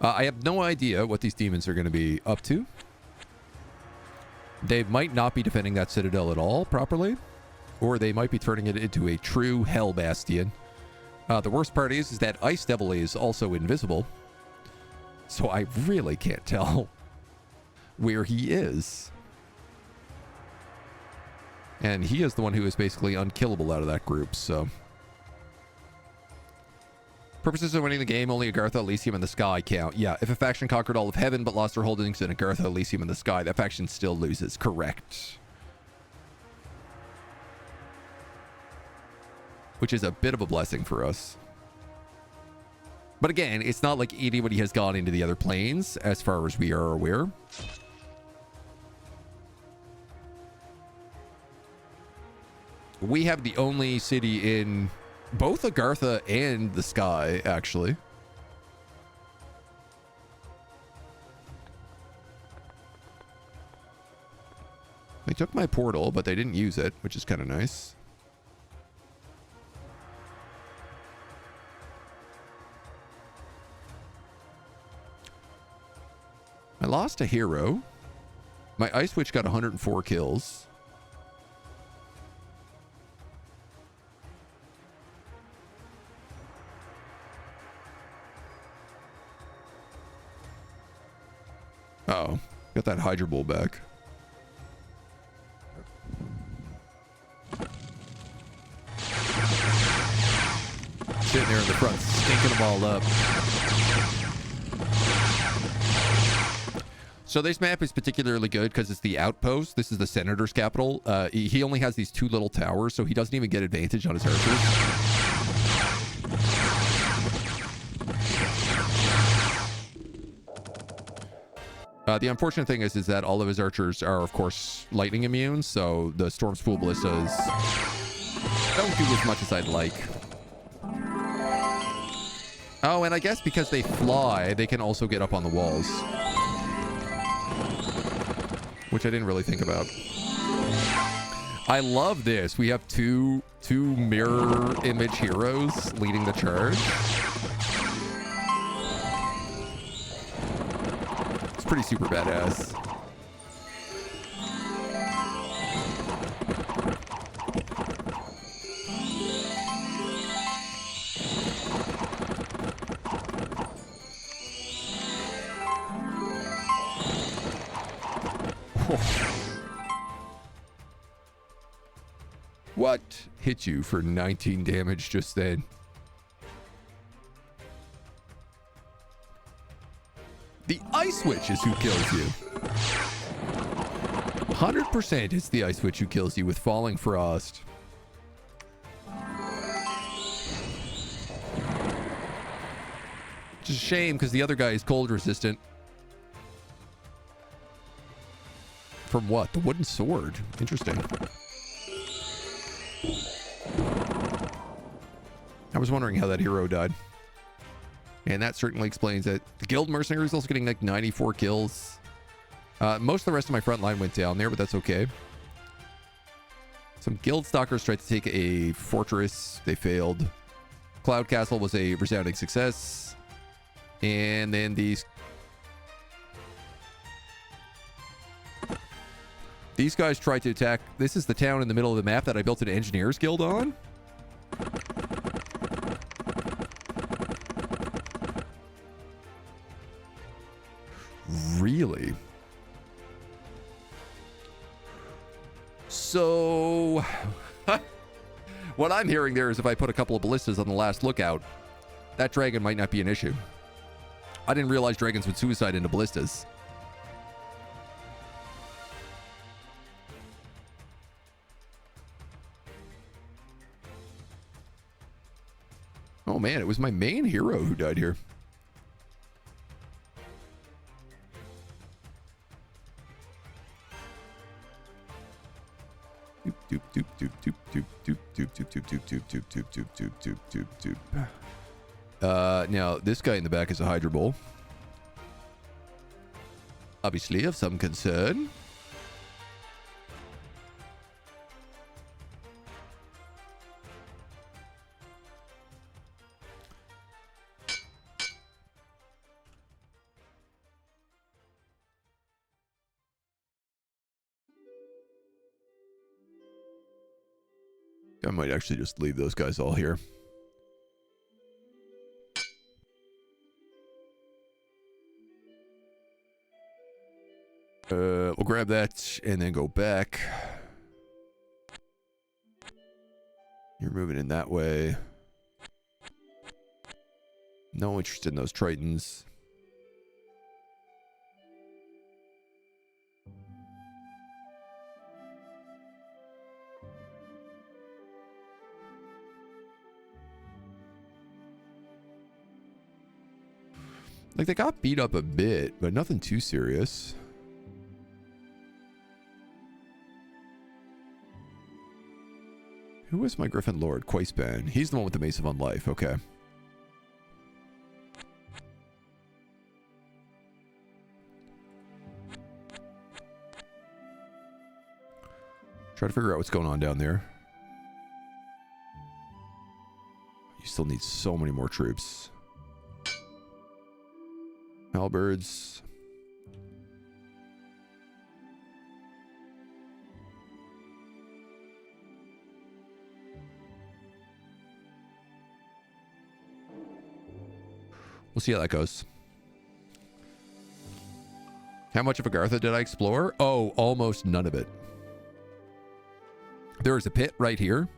I have no idea what these demons are going to be up to. They might not be defending that citadel at all properly, or they might be turning it into a true hell bastion. The worst part is that Ice Devil is also invisible, so I really can't tell where he is. And he is the one who is basically unkillable out of that group, so... Purposes of winning the game, only Agartha, Elysium, and the Sky count. Yeah, if a faction conquered all of heaven but lost their holdings in Agartha, Elysium, and the Sky, that faction still loses. Correct. Which is a bit of a blessing for us. But again, it's not like anybody has gone into the other planes, as far as we are aware. We have the only city in... both Agartha and the Sky, actually. They took my portal, but they didn't use it, which is kind of nice. I lost a hero. My Ice Witch got 104 kills. Uh-oh. Got that Hydra Bull back. Sitting there in the front, stinking them all up. So this map is particularly good because it's the outpost. This is the Senator's capital. He only has these 2 little towers, so he doesn't even get advantage on his archers. The unfortunate thing is that all of his archers are, of course, lightning immune, so the Storm Spool Ballistas don't do as much as I'd like. Oh, and I guess because they fly, they can also get up on the walls. Which I didn't really think about. I love this. We have two mirror image heroes leading the charge. Pretty super badass. hit you for 19 damage just then. The Ice Witch is who kills you. 100% it's the Ice Witch who kills you with Falling Frost. Which is a shame because the other guy is cold resistant. From what? The wooden sword. Interesting. I was wondering how that hero died. And that certainly explains it. The Guild Mercenary is also getting like 94 kills. Most of the rest of my front line went down there, but that's okay. Some Guild Stalkers tried to take a fortress. They failed. Cloud Castle was a resounding success. And then these guys tried to attack. This is the town in the middle of the map that I built an Engineers Guild on. Really? So, what I'm hearing there is if I put a couple of ballistas on the last lookout, that dragon might not be an issue. I didn't realize dragons would suicide into ballistas. Oh man, it was my main hero who died here. Now this guy in the back is a Hydra Bull. Obviously of some concern. I might actually just leave those guys all here. We'll grab that and then go back. You're moving in that way. No interest in those Tritons. Like, they got beat up a bit, but nothing too serious. Who was my Griffin Lord? Quayspan. He's the one with the Mace of Unlife. Okay. Try to figure out what's going on down there. You still need so many more troops. Halberds. We'll see how that goes. How much of Agartha did I explore? Oh, almost none of it. There was a pit right here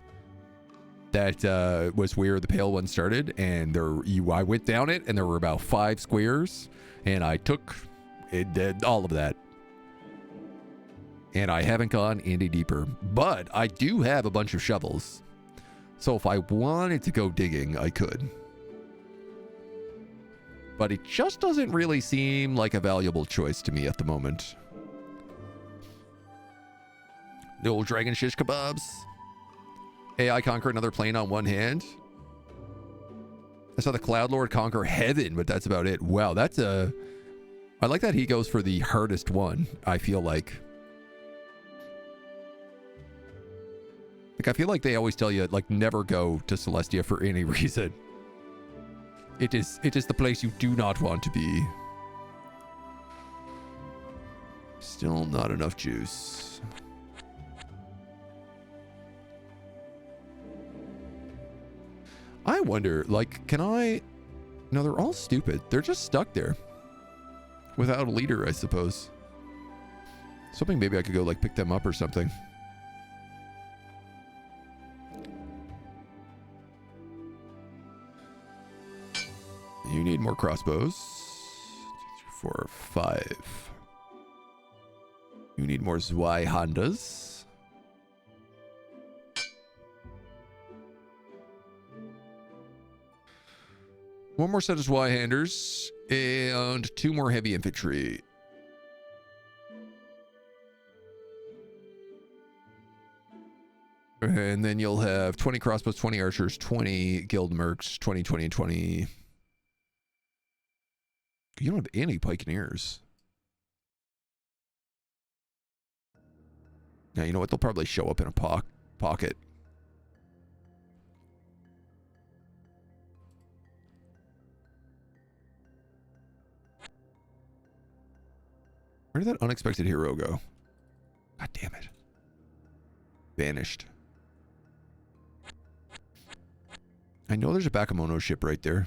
that was where the Pale One started, and I went down it, and there were about 5 squares, and I took it, all of that. And I haven't gone any deeper, but I do have a bunch of shovels. So if I wanted to go digging, I could. But it just doesn't really seem like a valuable choice to me at the moment. The old dragon shish kebabs. AI conquer another plane on one hand. I saw the Cloud Lord conquer heaven, but that's about it. Wow, that's a... I like that he goes for the hardest one, I feel like. Like, I feel like they always tell you, like, never go to Celestia for any reason. It is the place you do not want to be. Still not enough juice. I wonder, like, can I... No, they're all stupid. They're just stuck there. Without a leader, I suppose. Something maybe I could go, like, pick them up or something. You need more crossbows. 2, 3, 4, 5. You need more Zweihandas. One more set of Zweihanders and 2 more heavy infantry. And then you'll have 20 crossbows, 20 archers, 20 guild mercs, 20, 20, and 20. You don't have any pikeneers. Now, you know what? They'll probably show up in a pocket. Where did that unexpected hero go? God damn it. Vanished. I know there's a Bakemono ship right there.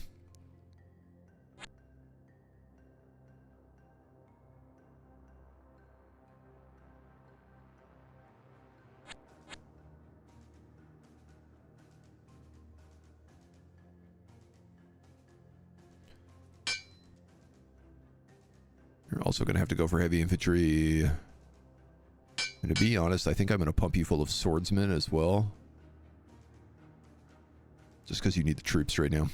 You're also going to have to go for heavy infantry. And to be honest, I think I'm going to pump you full of swordsmen as well. Just because you need the troops right now.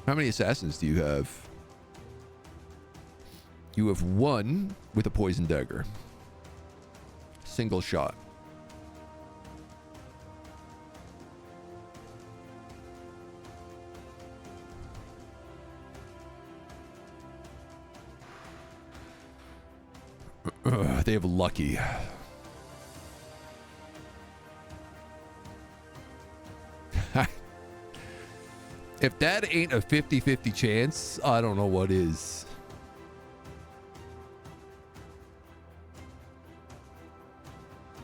How many assassins do you have? You have 1 with a poison dagger. Single shot. They have lucky. If that ain't a 50-50 chance, I don't know what is.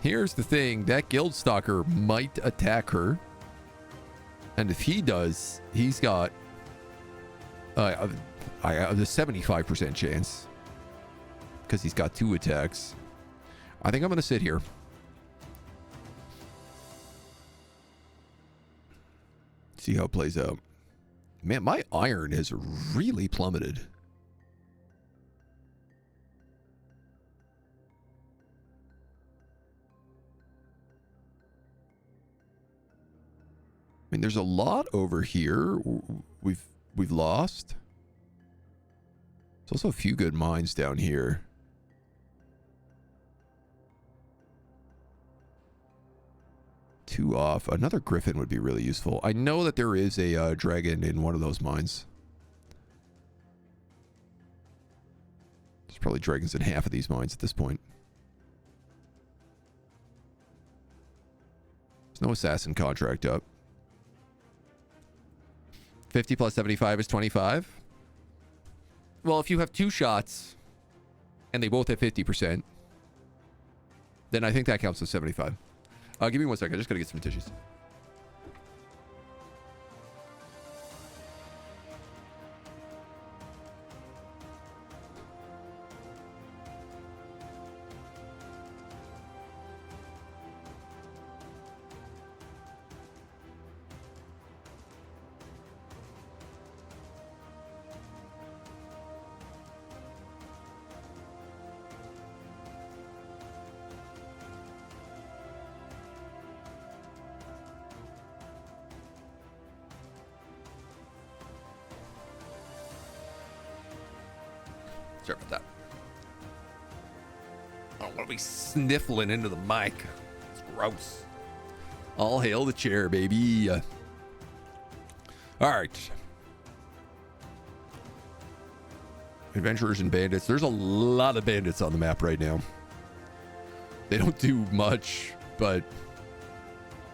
Here's the thing, that guild stalker might attack her. And if he does, he's got I have a 75% chance. Because he's got 2 attacks. I think I'm going to sit here. See how it plays out. Man, my iron has really plummeted. I mean, there's a lot over here we've lost. There's also a few good mines down here. Two off. Another griffin would be really useful. I know that there is a dragon in one of those mines. There's probably dragons in half of these mines at this point. There's no assassin contract up. 50 plus 75 is 25. Well, if you have 2 shots and they both have 50%, then I think that counts as 75. Give me 1 second. I just gotta get some tissues. Sorry about that. I don't want to be sniffling into the mic. It's gross. All hail the chair, baby. All right. Adventurers and bandits. There's a lot of bandits on the map right now. They don't do much, but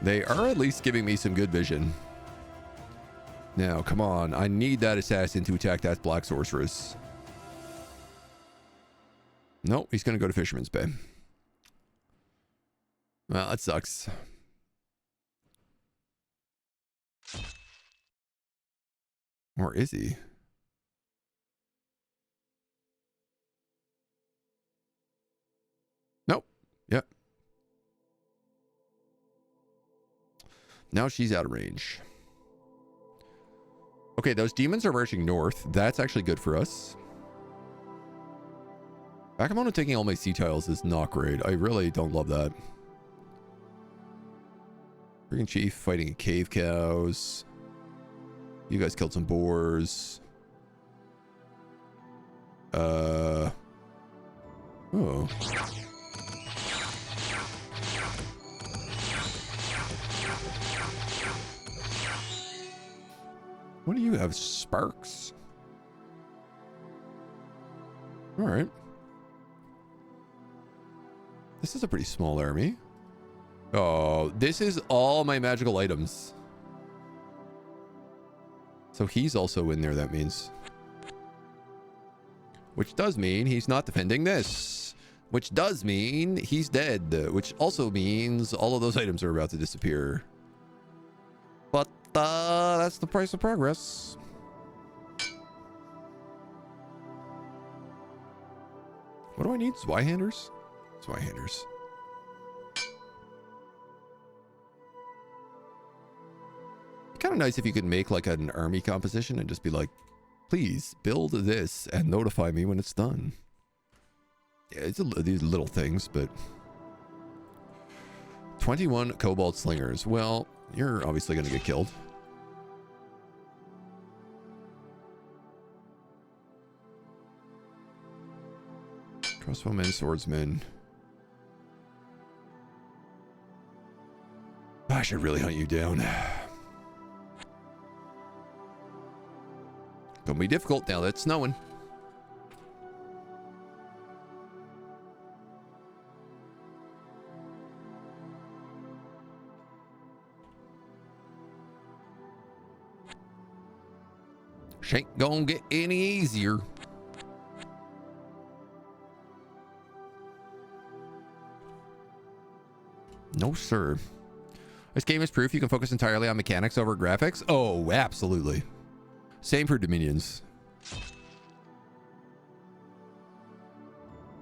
they are at least giving me some good vision. Now, come on. I need that assassin to attack that black sorceress. Nope, he's going to go to Fisherman's Bay. Well, that sucks. Or is he? Nope. Yep. Now she's out of range. Okay, those demons are marching north. That's actually good for us. Backbone and taking all my sea tiles is not great. I really don't love that. Freaking chief fighting cave cows. You guys killed some boars. Oh. What do you have? Sparks? All right. This is a pretty small army. Oh, this is all my magical items. So he's also in there, that means. Which does mean he's not defending this. Which does mean he's dead. Which also means all of those items are about to disappear. But that's the price of progress. What do I need? Zweihanders? Zweihanders. Kind of nice if you could make like an army composition and just be like, please build this and notify me when it's done. Yeah, it's these little things, but 21 cobalt slingers. Well, you're obviously going to get killed. Crossbowmen, swordsmen. I should really hunt you down. Gonna be difficult now that it's snowing. Ain't gonna get any easier. No, sir. This game is proof you can focus entirely on mechanics over graphics. Oh, absolutely. Same for Dominions.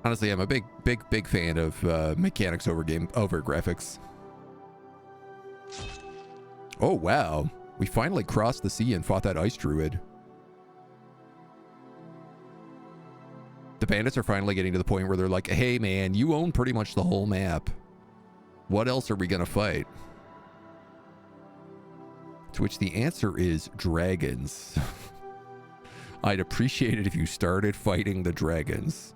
Honestly, I'm a big fan of mechanics over graphics. Oh, wow. We finally crossed the sea and fought that ice druid. The bandits are finally getting to the point where they're like, hey, man, you own pretty much the whole map. What else are we going to fight? To which the answer is dragons. I'd appreciate it if you started fighting the dragons.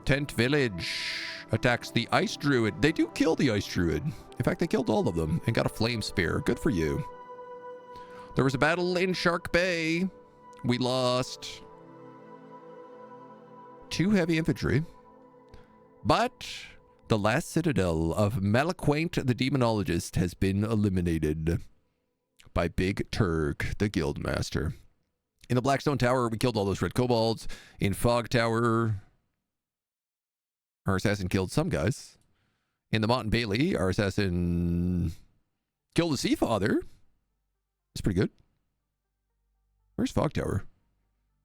Tent Village attacks the Ice Druid. They do kill the Ice Druid. In fact, they killed all of them and got a flame spear. Good for you. There was a battle in Shark Bay. We lost 2 heavy infantry. But the last citadel of Malaquaint the Demonologist has been eliminated by Big Turg, the Guildmaster. In the Blackstone Tower, we killed all those red kobolds. In Fog Tower, our assassin killed some guys. In the Mott and Bailey, our assassin killed the Sea Father. That's pretty good. Where's Fog Tower?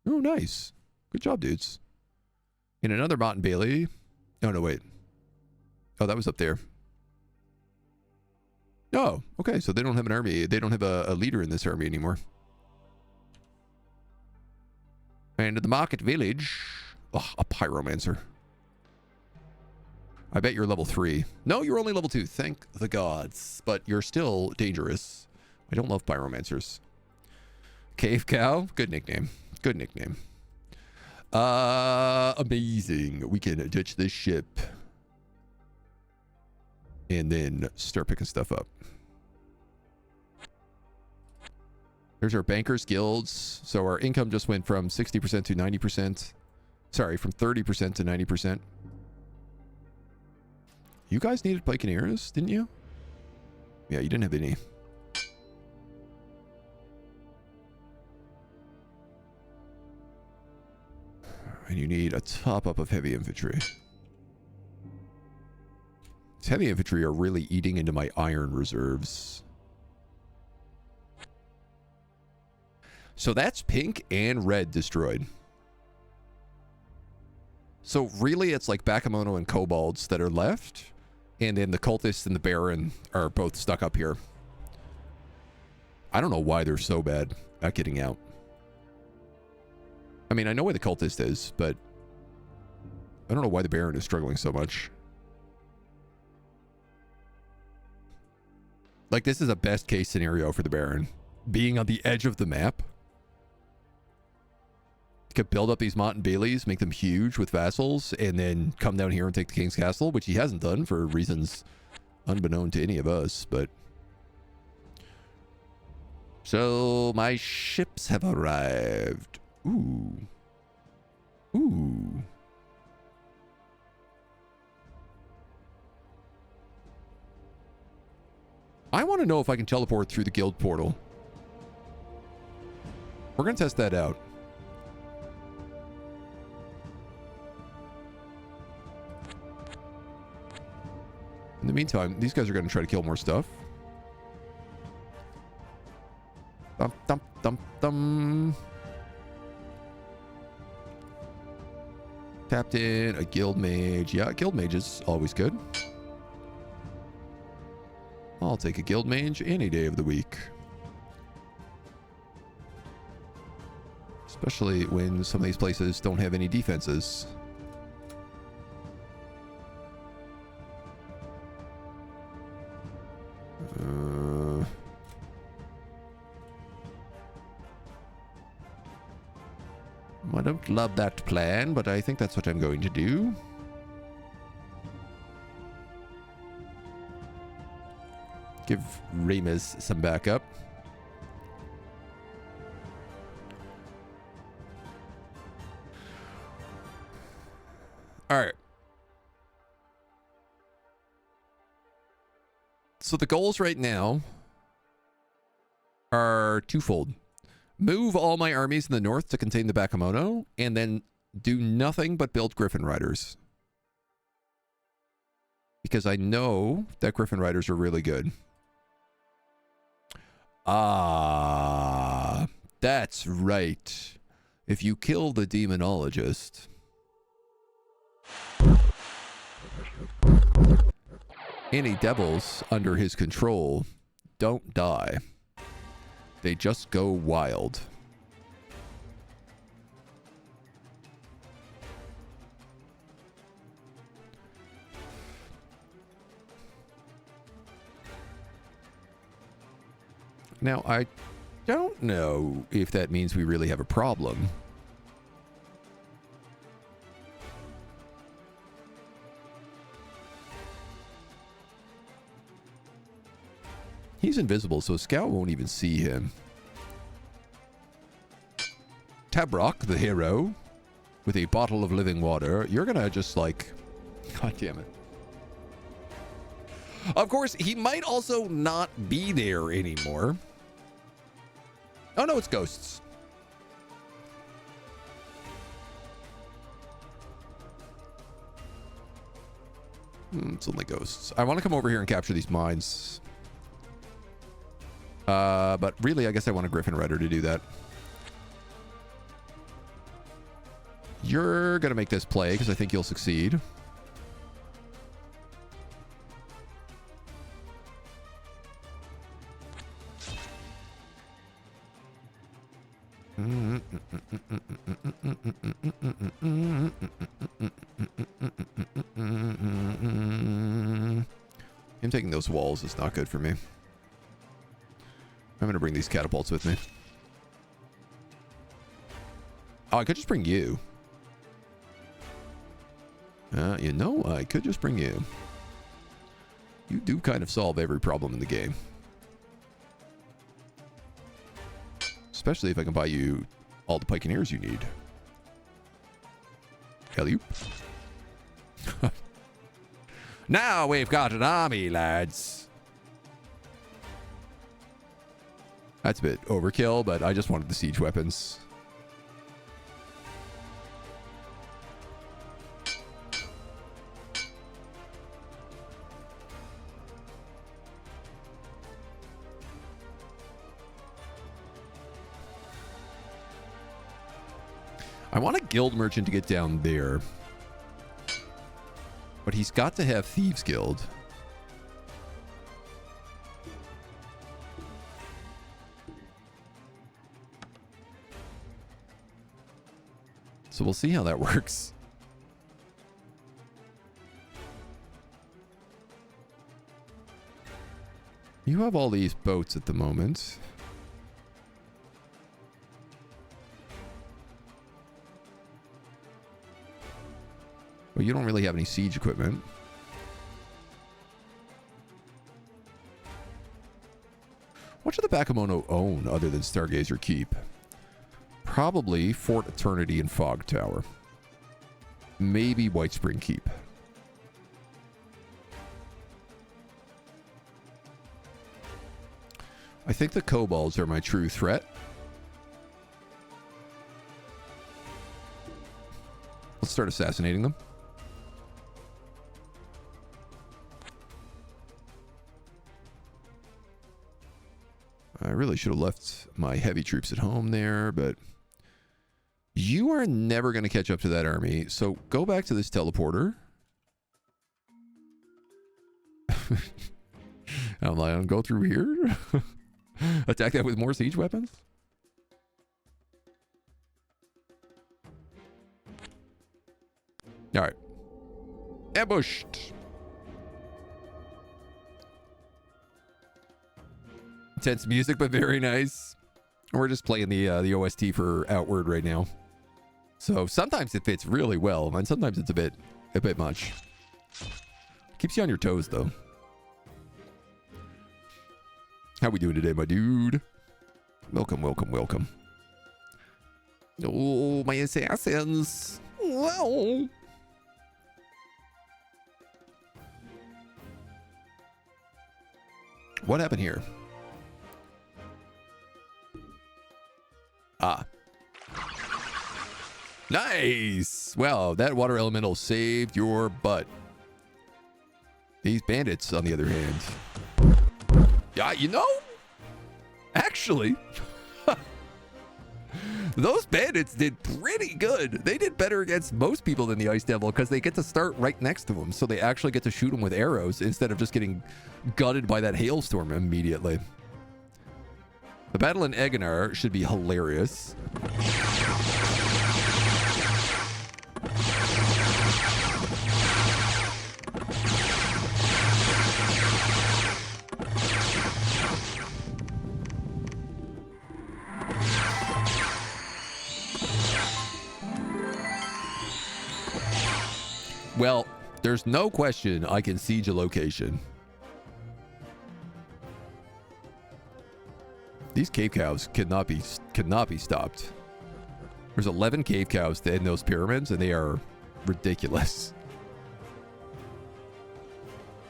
Oh, nice. Good job, dudes. In another Mott and Bailey. Oh, no, wait. Oh, that was up there. Oh, okay. So they don't have an army. They don't have a leader in this army anymore. And in the Market Village. Oh, a Pyromancer. I bet you're level 3. No, you're only level 2. Thank the gods. But you're still dangerous. I don't love Pyromancers. Cave Cow. Good nickname. Good nickname. Amazing. We can ditch this ship. And then start picking stuff up. There's our bankers guilds. So our income just went from 60% to 90%. Sorry, from 30% to 90%. You guys needed Pikeneers, didn't you? Yeah, you didn't have any. And you need a top-up of heavy infantry. These heavy infantry are really eating into my iron reserves. So that's pink and red destroyed. So really it's like Bakemono and Kobolds that are left. And then the Cultists and the Baron are both stuck up here. I don't know why they're so bad at getting out. I mean, I know where the Cultist is, but I don't know why the Baron is struggling so much. Like, this is a best case scenario for the Baron. Being on the edge of the map. You could build up these Mont and Baileys, make them huge with vassals, and then come down here and take the King's Castle, which he hasn't done for reasons unbeknown to any of us, but... So, my ships have arrived. Ooh. Ooh. I want to know if I can teleport through the guild portal. We're going to test that out. In the meantime, these guys are going to try to kill more stuff. Dum, dum, dum, dum. Tapped in a guild mage. Yeah, guild mage is always good. I'll take a guild mage any day of the week. Especially when some of these places don't have any defenses. I don't love that plan, but I think that's what I'm going to do. Give Remus some backup. All right. So the goals right now are twofold. Move all my armies in the north to contain the Bakemono, and then do nothing but build Griffin Riders. Because I know that Griffin Riders are really good. Ah, that's right. If you kill the Demonologist, any devils under his control don't die. They just go wild. Now, I don't know if that means we really have a problem. He's invisible, so a scout won't even see him. Tabrock, the hero, with a bottle of living water. You're gonna just like... God damn it. Of course, he might also not be there anymore. Oh no, it's ghosts. It's only ghosts. I want to come over here and capture these mines. But really, I guess I want a Griffin Rider to do that. You're going to make this play because I think you'll succeed. Him taking those walls is not good for me. I'm going to bring these catapults with me. Oh, I could just bring you. You know, I could just bring you. You do kind of solve every problem in the game. Especially if I can buy you all the Pikeneers you need. Alley-oop. Now we've got an army, lads. That's a bit overkill, but I just wanted the siege weapons. I want a guild merchant to get down there. But he's got to have Thieves Guild. So we'll see how that works. You have all these boats at the moment. Well, you don't really have any siege equipment. What should the Bakemono own other than Stargazer Keep? Probably Fort Eternity and Fog Tower. Maybe White Spring Keep. I think the kobolds are my true threat. Let's start assassinating them. I really should have left my heavy troops at home there, but you are never going to catch up to that army. So go back to this teleporter. I'm like, go through here. Attack that with more siege weapons. All right. Ambushed. Intense music, but very nice. We're just playing the OST for Outward right now. So sometimes it fits really well, and sometimes it's a bit much. Keeps you on your toes, though. How we doing today, my dude? Welcome, welcome, welcome. Oh, my assassins. Wow. What happened here? Ah. Nice! Wow, that water elemental saved your butt. These bandits, on the other hand. Yeah, you know, actually, those bandits did pretty good. They did better against most people than the Ice Devil because they get to start right next to them. So they actually get to shoot them with arrows instead of just getting gutted by that hailstorm immediately. The battle in Egenar should be hilarious. Well, there's no question I can siege a location. These cave cows cannot be stopped. There's 11 cave cows in those pyramids, and they are ridiculous.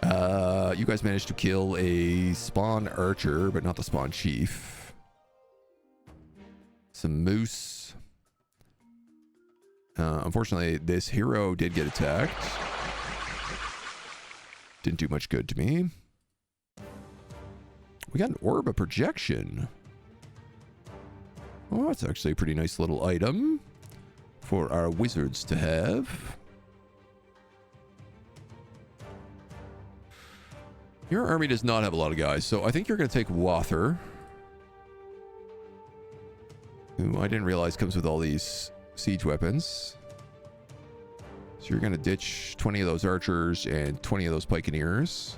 You guys managed to kill a spawn archer, but not the spawn chief. Some moose. Unfortunately, this hero did get attacked. Didn't do much good to me. We got an orb of projection. Oh, that's actually a pretty nice little item for our wizards to have. Your army does not have a lot of guys, so I think you're going to take Wather, who I didn't realize comes with all these siege weapons. So you're going to ditch 20 of those archers and 20 of those pikeneers.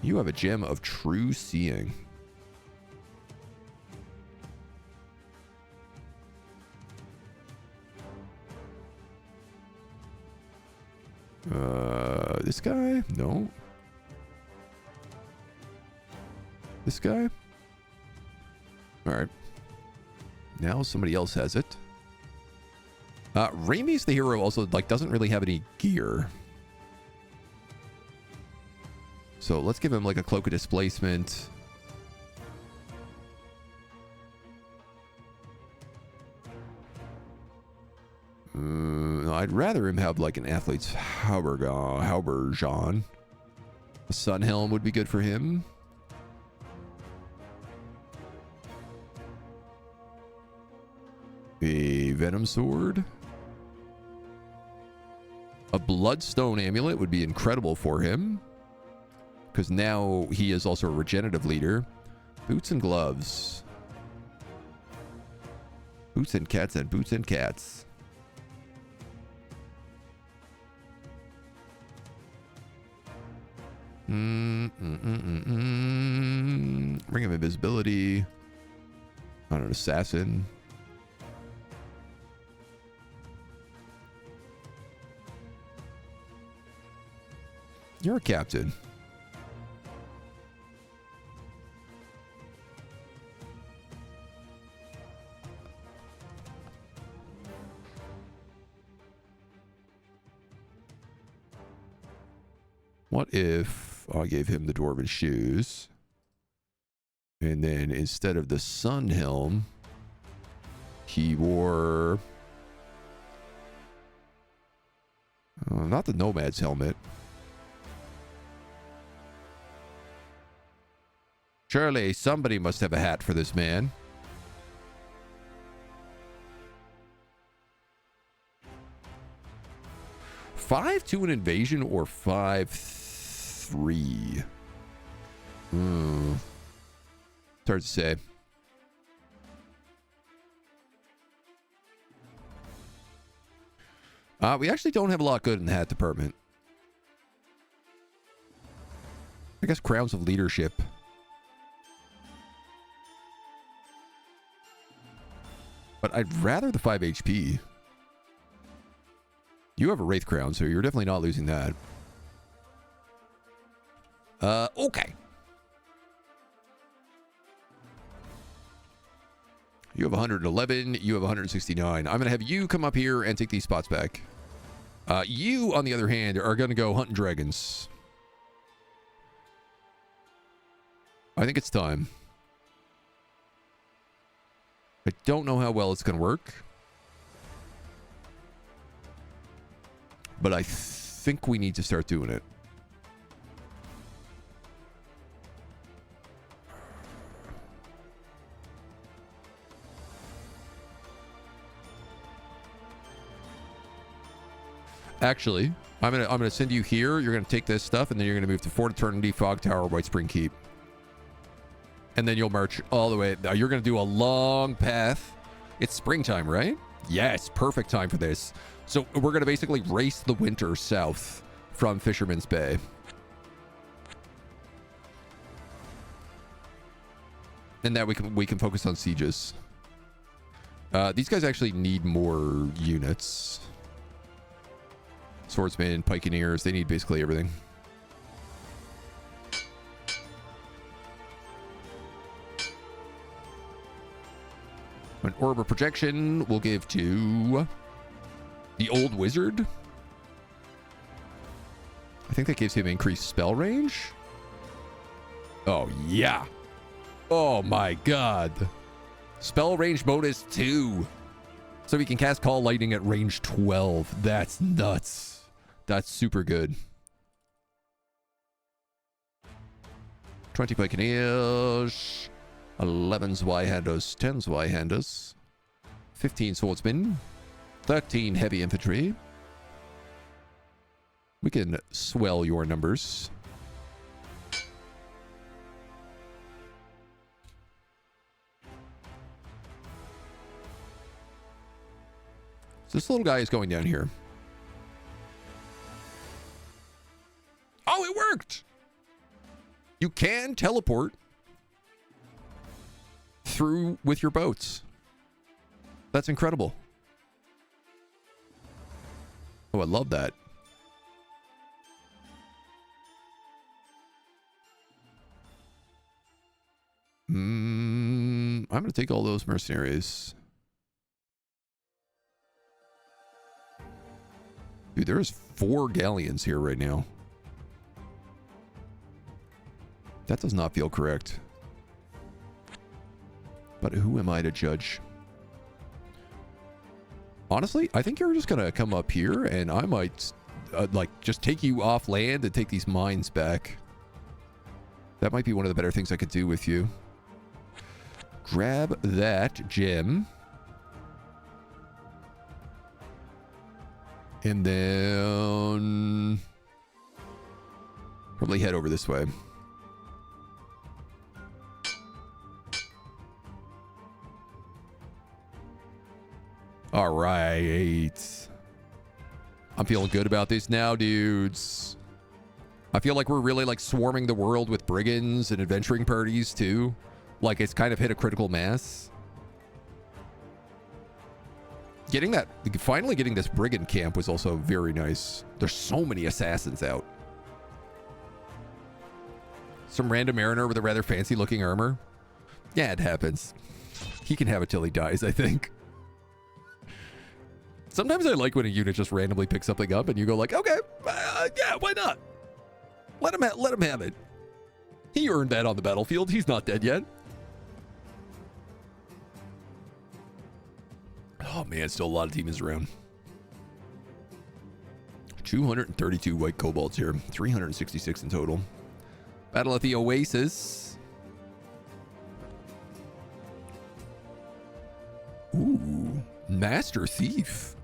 You have a gem of true seeing. This guy? No. This guy? Alright. Now somebody else has it. Raimi's the hero also, like, doesn't really have any gear. So let's give him, like, a Cloak of Displacement. I'd rather him have, like, an Athlete's Haubergeon. A Sun Helm would be good for him. A venom sword. A bloodstone amulet would be incredible for him, because now he is also a regenerative leader. Boots and gloves. Boots and cats and boots and cats. Ring of invisibility. On an assassin. You're a captain. What if I gave him the dwarven shoes, and then instead of the sun helm, he wore not the nomad's helmet. Surely somebody must have a hat for this man. Five to an invasion or 5-3? It's hard to say. We actually don't have a lot good in the hat department. I guess crowns of leadership. But I'd rather the 5 HP. You have a Wraith Crown, so you're definitely not losing that. Okay. You have 111. You have 169. I'm going to have you come up here and take these spots back. You, on the other hand, are going to go hunting dragons. I think it's time. I don't know how well it's going to work. But I think we need to start doing it. Actually, I'm gonna send you here. You're gonna take this stuff, and then you're gonna move to Fort Eternity, Fog Tower, White Spring Keep, and then you'll march all the way. Now you're gonna do a long path. It's springtime, right? Yes, perfect time for this. So we're gonna basically race the winter south from Fisherman's Bay. And now we can focus on sieges. These guys actually need more units. Swordsmen, pikeneers, they need basically everything. An orb of projection we'll give to the old wizard. I think that gives him increased spell range. Oh, yeah. Oh, my God. Spell range bonus 2. So he can cast Call Lightning at range 12. That's nuts. That's super good. 20 Pikeneers. 11 Zweihanders. 10 Zweihanders. 15 Swordsmen. 13 Heavy Infantry. We can swell your numbers. So this little guy is going down here. Oh, it worked! You can teleport through with your boats. That's incredible. Oh, I love that. I'm going to take all those mercenaries. Dude, there's 4 galleons here right now. That does not feel correct. But who am I to judge? Honestly, I think you're just going to come up here and I might like just take you off land and take these mines back. That might be one of the better things I could do with you. Grab that gem. And then probably head over this way. All right. I'm feeling good about this now, dudes. I feel like we're really like swarming the world with brigands and adventuring parties too. Like it's kind of hit a critical mass. Finally getting this brigand camp was also very nice. There's so many assassins out. Some random mariner with a rather fancy looking armor. Yeah, it happens. He can have it till he dies, I think. Sometimes I like when a unit just randomly picks something up and you go like, okay, yeah, why not? Let him have it. He earned that on the battlefield. He's not dead yet. Oh man, still a lot of demons around. 232 white kobolds here. 366 in total. Battle at the Oasis. Ooh, Master Thief.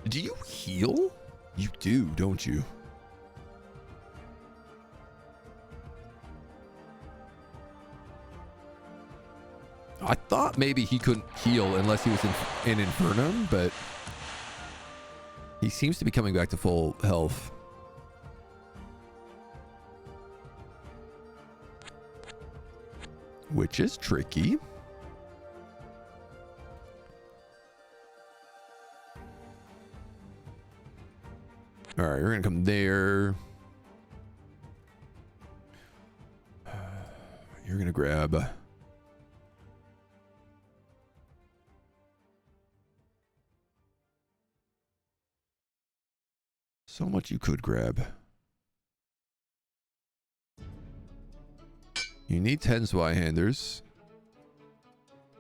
Do you heal? You do, don't you? I thought maybe he couldn't heal unless he was in Infernum, but he seems to be coming back to full health. Which is tricky. All right, we're going to come there. You're going to grab... So much you could grab. You need 10 Zweihanders.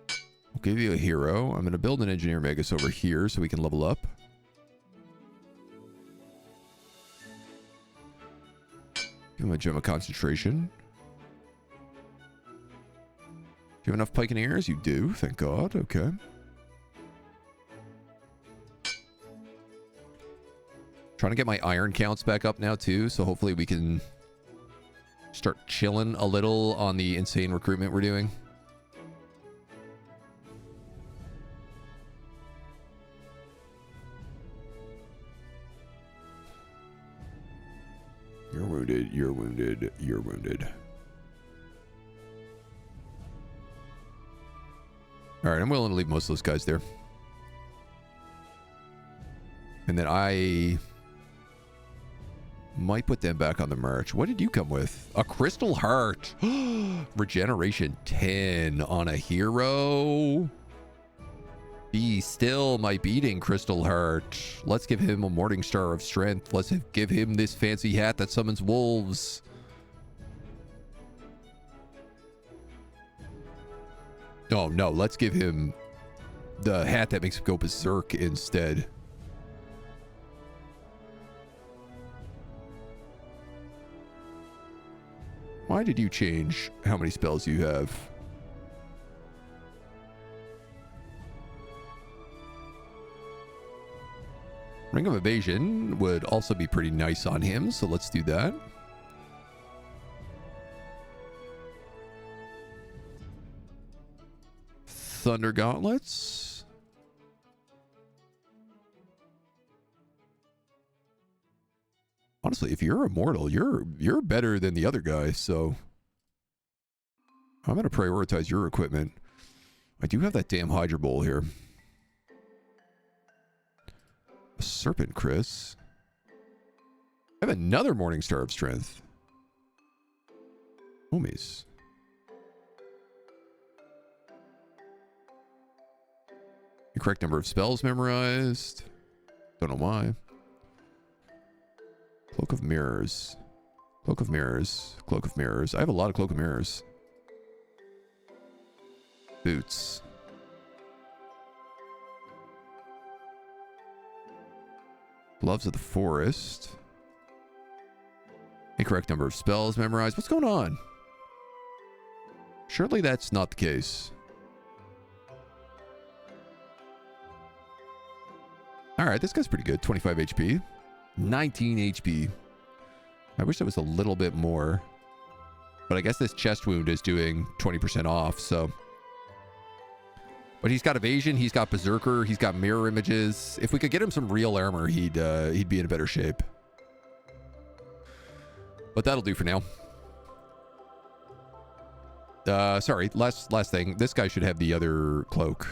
I'll give you a hero. I'm going to build an Engineer Magus over here so we can level up. Give him a Gem of Concentration. Do you have enough Pikeneers? You do, thank God. Okay. Trying to get my iron counts back up now too, so hopefully we can start chilling a little on the insane recruitment we're doing. You're wounded, you're wounded, you're wounded. Alright, I'm willing to leave most of those guys there. And then I might put them back on the march. What did you come with? A Crystal Heart. Regeneration 10 on a hero. Be still my beating Crystal Heart. Let's give him a Morning Star of Strength. Let's give him this fancy hat that summons wolves. Oh, no. Let's give him the hat that makes him go berserk instead. Why did you change how many spells you have? Ring of Evasion would also be pretty nice on him, so let's do that. Thunder Gauntlets. Honestly, if you're immortal, you're better than the other guy, so I'm going to prioritize your equipment. I do have that damn Hydra Bowl here. A Serpent Chris. I have another Morning Star of Strength. Homies. The correct number of spells memorized. Don't know why. Cloak of Mirrors. Cloak of Mirrors. Cloak of Mirrors. I have a lot of Cloak of Mirrors. Boots. Gloves of the Forest. Incorrect number of spells memorized. What's going on? Surely that's not the case. All right, this guy's pretty good. 25 HP. 19 HP. I wish it was a little bit more. But I guess this chest wound is doing 20% off, so. But he's got evasion, he's got berserker, he's got mirror images. If we could get him some real armor, he'd be in a better shape. But that'll do for now. Sorry, last thing. This guy should have the other cloak.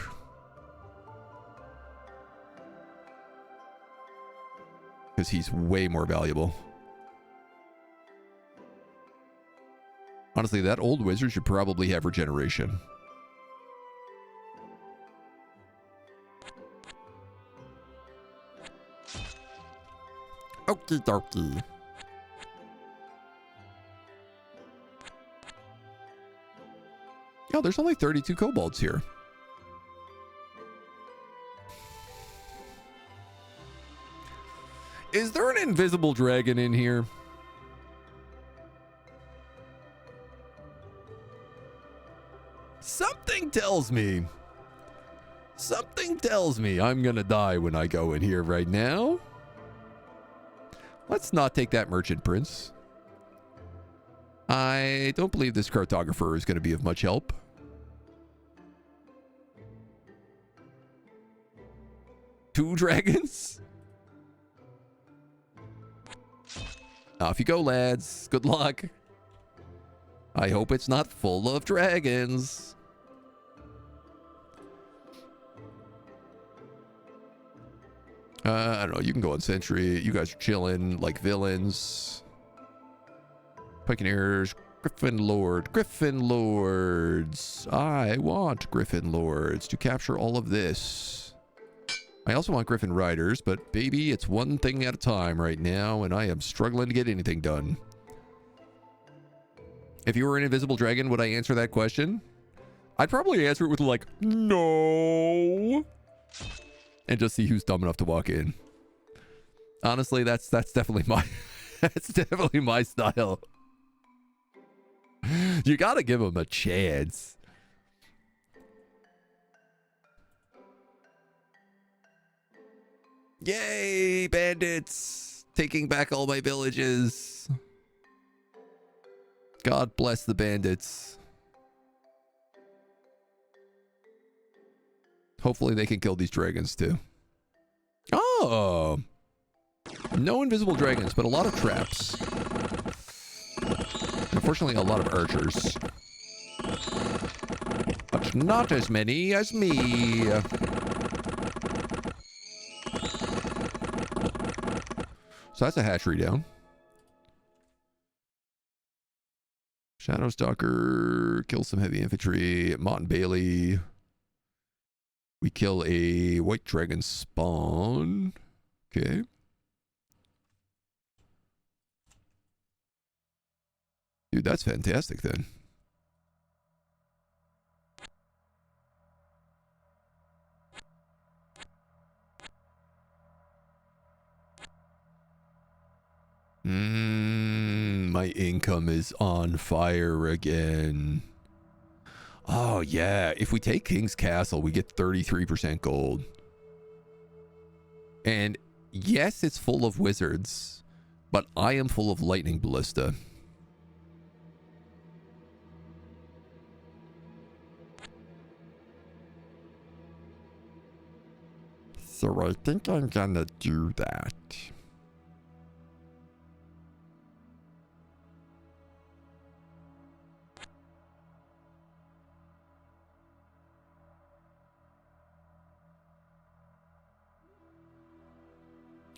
Because he's way more valuable. Honestly, that old wizard should probably have regeneration. Okie dokie. Oh, there's only 32 kobolds here. Is there an invisible dragon in here? Something tells me I'm gonna die when I go in here right now. Let's not take that merchant prince. I don't believe this cartographer is going to be of much help. Two dragons? Off you go, lads. Good luck. I hope it's not full of dragons. I don't know. You can go on sentry. You guys are chilling like villains. Pikeneers, Griffin Lord, Griffin Lords. I want Griffin Lords to capture all of this. I also want Griffin Riders, but baby, it's one thing at a time right now, and I am struggling to get anything done. If you were an invisible dragon, would I answer that question? I'd probably answer it with like, no. And just see who's dumb enough to walk in. Honestly, that's definitely my that's definitely my style. You gotta give him a chance. Yay, bandits! Taking back all my villages. God bless the bandits. Hopefully they can kill these dragons too. Oh! No invisible dragons, but a lot of traps. Unfortunately, a lot of archers. But not as many as me. So that's a hatchery down. Shadowstalker kills some heavy infantry. Mott and Bailey. We kill a white dragon spawn. Okay. Dude, that's fantastic then. My income is on fire again. Oh, yeah. If we take King's Castle, we get 33% gold. And yes, it's full of wizards, but I am full of lightning ballista. So I think I'm gonna do that.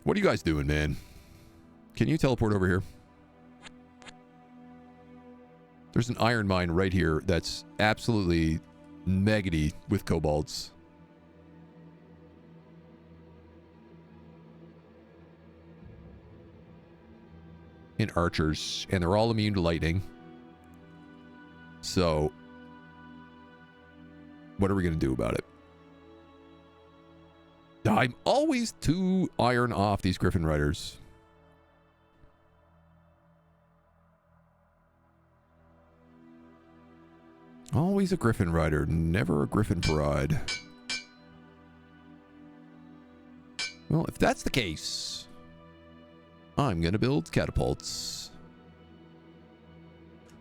What are you guys doing, man? Can you teleport over here? There's an iron mine right here that's absolutely meggy with kobolds. And archers, and they're all immune to lightning. So, what are we going to do about it? I'm always too iron off these Griffin Riders. Always a Griffin Rider, never a Griffin Bride. Well, if that's the case, I'm going to build catapults.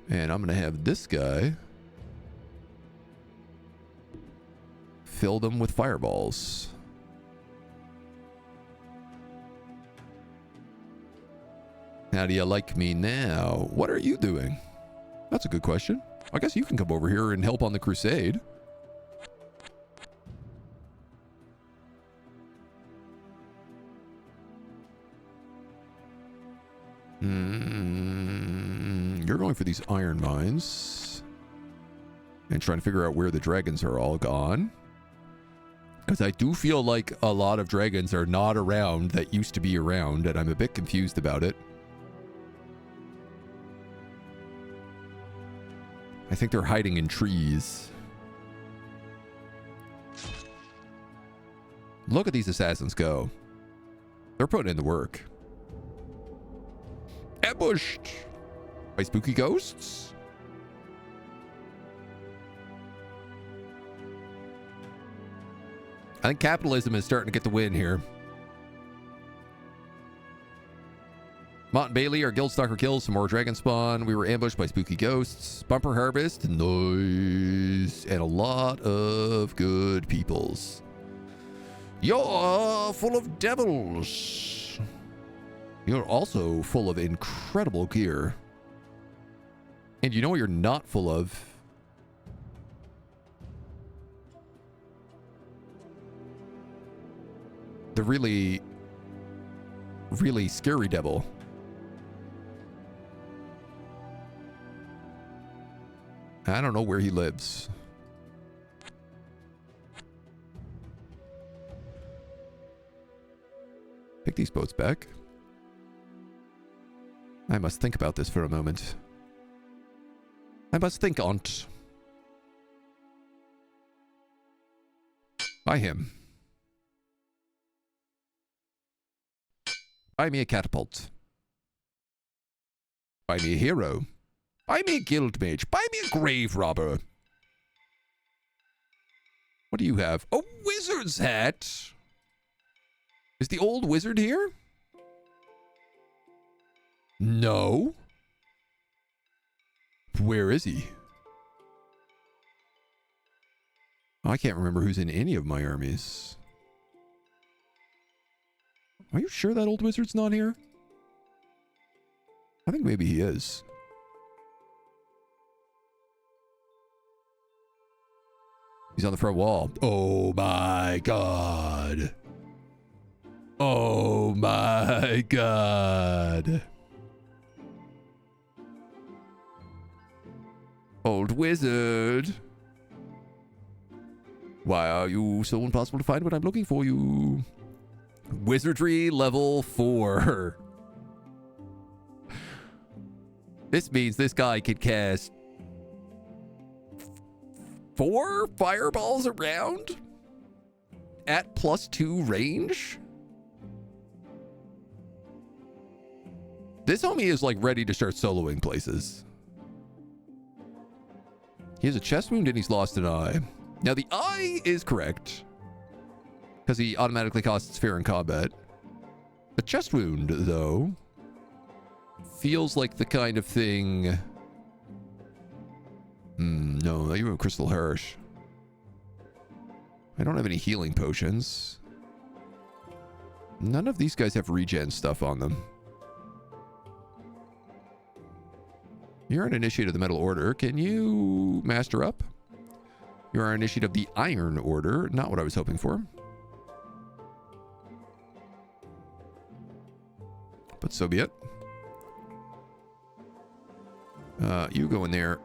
And I'm going to have this guy fill them with fireballs. How do you like me now? What are you doing? That's a good question. I guess you can come over here and help on the crusade. You're going for these iron mines and trying to figure out where the dragons are all gone. Because I do feel like a lot of dragons are not around that used to be around, and I'm a bit confused about it. I think they're hiding in trees. Look at these assassins go. They're putting in the work. Ambushed by spooky ghosts. I think capitalism is starting to get the win here. Mott and Bailey, our guild stalker kills some more dragon spawn. We were ambushed by spooky ghosts. Bumper harvest, nice, and a lot of good peoples. You're full of devils. You're also full of incredible gear. And you know what you're not full of? The really, really scary devil. I don't know where he lives. Pick these boats back. I must think about this for a moment. I must think on't. Buy him. Buy me a catapult. Buy me a hero. Buy me a guild mage. Buy me a grave robber. What do you have? A wizard's hat. Is the old wizard here? No. Where is he? I can't remember who's in any of my armies. Are you sure that old wizard's not here? I think maybe he is. He's on the front wall. Oh my god. Oh my god. Old wizard. Why are you so impossible to find when I'm looking for you? Wizardry level 4. This means this guy can cast 4 fireballs around at +2 range. This homie is like ready to start soloing places. He has a chest wound and he's lost an eye. Now the eye is correct because he automatically costs fear in combat. The chest wound, though, feels like the kind of thing... no, you have Crystal Heart. I don't have any healing potions. None of these guys have regen stuff on them. You're an initiate of the Metal Order. Can you master up? You are an initiate of the Iron Order. Not what I was hoping for. But so be it. You go in there.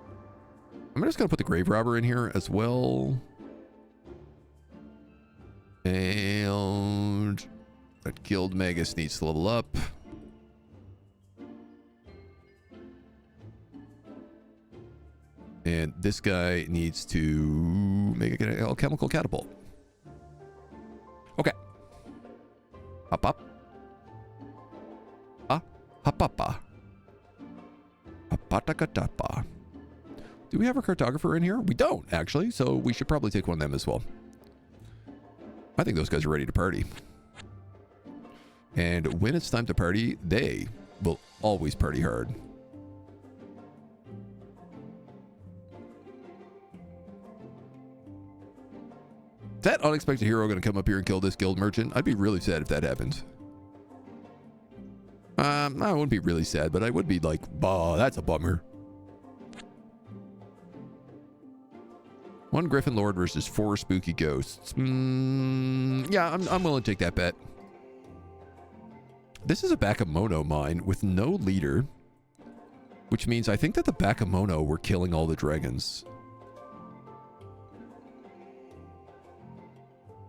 I'm just going to put the Grave Robber in here as well. And that Guild Magus needs to level up. And this guy needs to make an alchemical catapult. Okay. Hop up. Ah, hop up. Apatakatapa. Do we have a cartographer in here? We don't, actually, so we should probably take one of them as well. I think those guys are ready to party. And when it's time to party, they will always party hard. Is that unexpected hero going to come up here and kill this guild merchant? I'd be really sad if that happened. I wouldn't be really sad, but I would be like, oh, that's a bummer. 1 Griffin Lord versus 4 spooky ghosts. Yeah, I'm willing to take that bet. This is a Bakemono mine with no leader, which means I think that the Bakemono were killing all the dragons.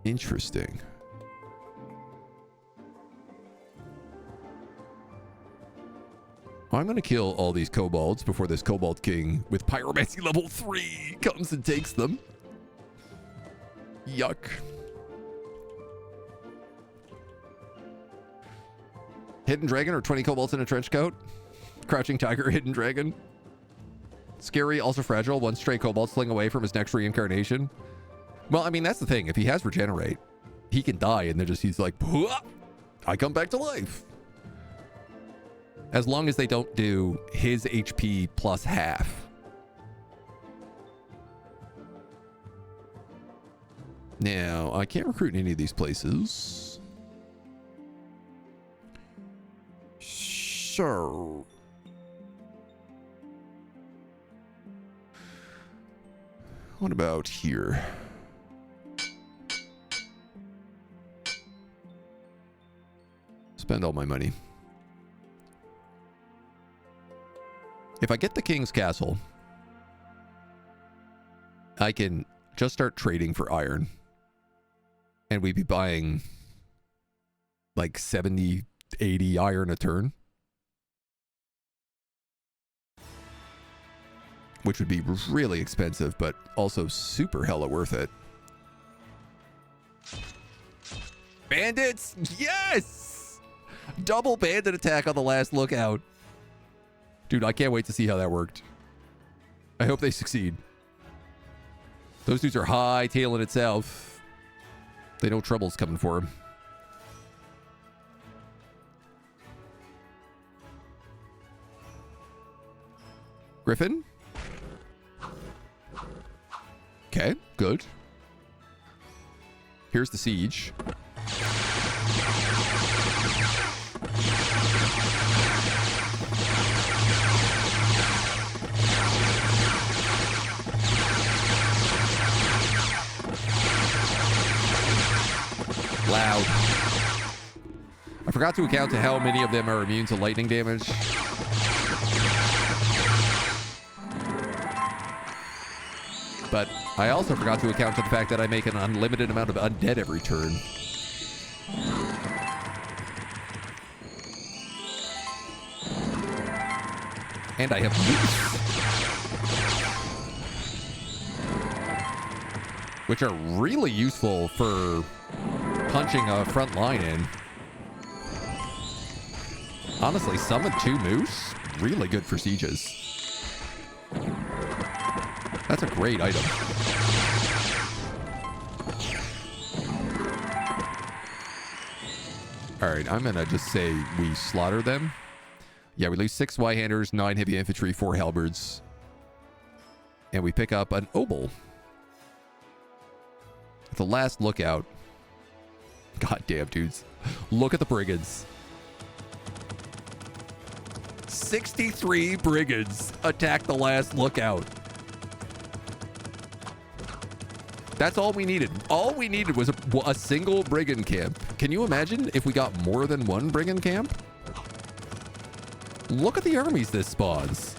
Interesting. I'm going to kill all these kobolds before this kobold king with pyromancy level 3 comes and takes them. Yuck. Hidden dragon or 20 kobolds in a trench coat? Crouching tiger, hidden dragon. Scary, also fragile. 1 stray kobold sling away from his next reincarnation. Well, I mean, that's the thing. If he has regenerate, he can die and then he's like, I come back to life. As long as they don't do his HP plus half. Now, I can't recruit in any of these places. Sure. What about here? Spend all my money. If I get the king's castle, I can just start trading for iron. And we'd be buying like 70, 80 iron a turn. Which would be really expensive, but also super hella worth it. Bandits! Yes! Double bandit attack on the last lookout. Dude, I can't wait to see how that worked. I hope they succeed. Those dudes are high-tailing it south. They know trouble's coming for them. Griffin? Okay, good. Here's the siege. Loud. I forgot to account to how many of them are immune to lightning damage. But I also forgot to account to the fact that I make an unlimited amount of undead every turn. And I have moose, which are really useful for punching a front line in. Honestly, summon 2 moose, really good for sieges. That's a great item. Alright, I'm gonna just say we slaughter them. Yeah, we lose 6 Y-handers, 9 heavy infantry, 4 halberds. And we pick up an obol. At the last lookout. God damn, dudes. Look at the brigands. 63 brigands attack the last lookout. That's all we needed. All we needed was a single brigand camp. Can you imagine if we got more than 1 brigand camp? Look at the armies this spawns.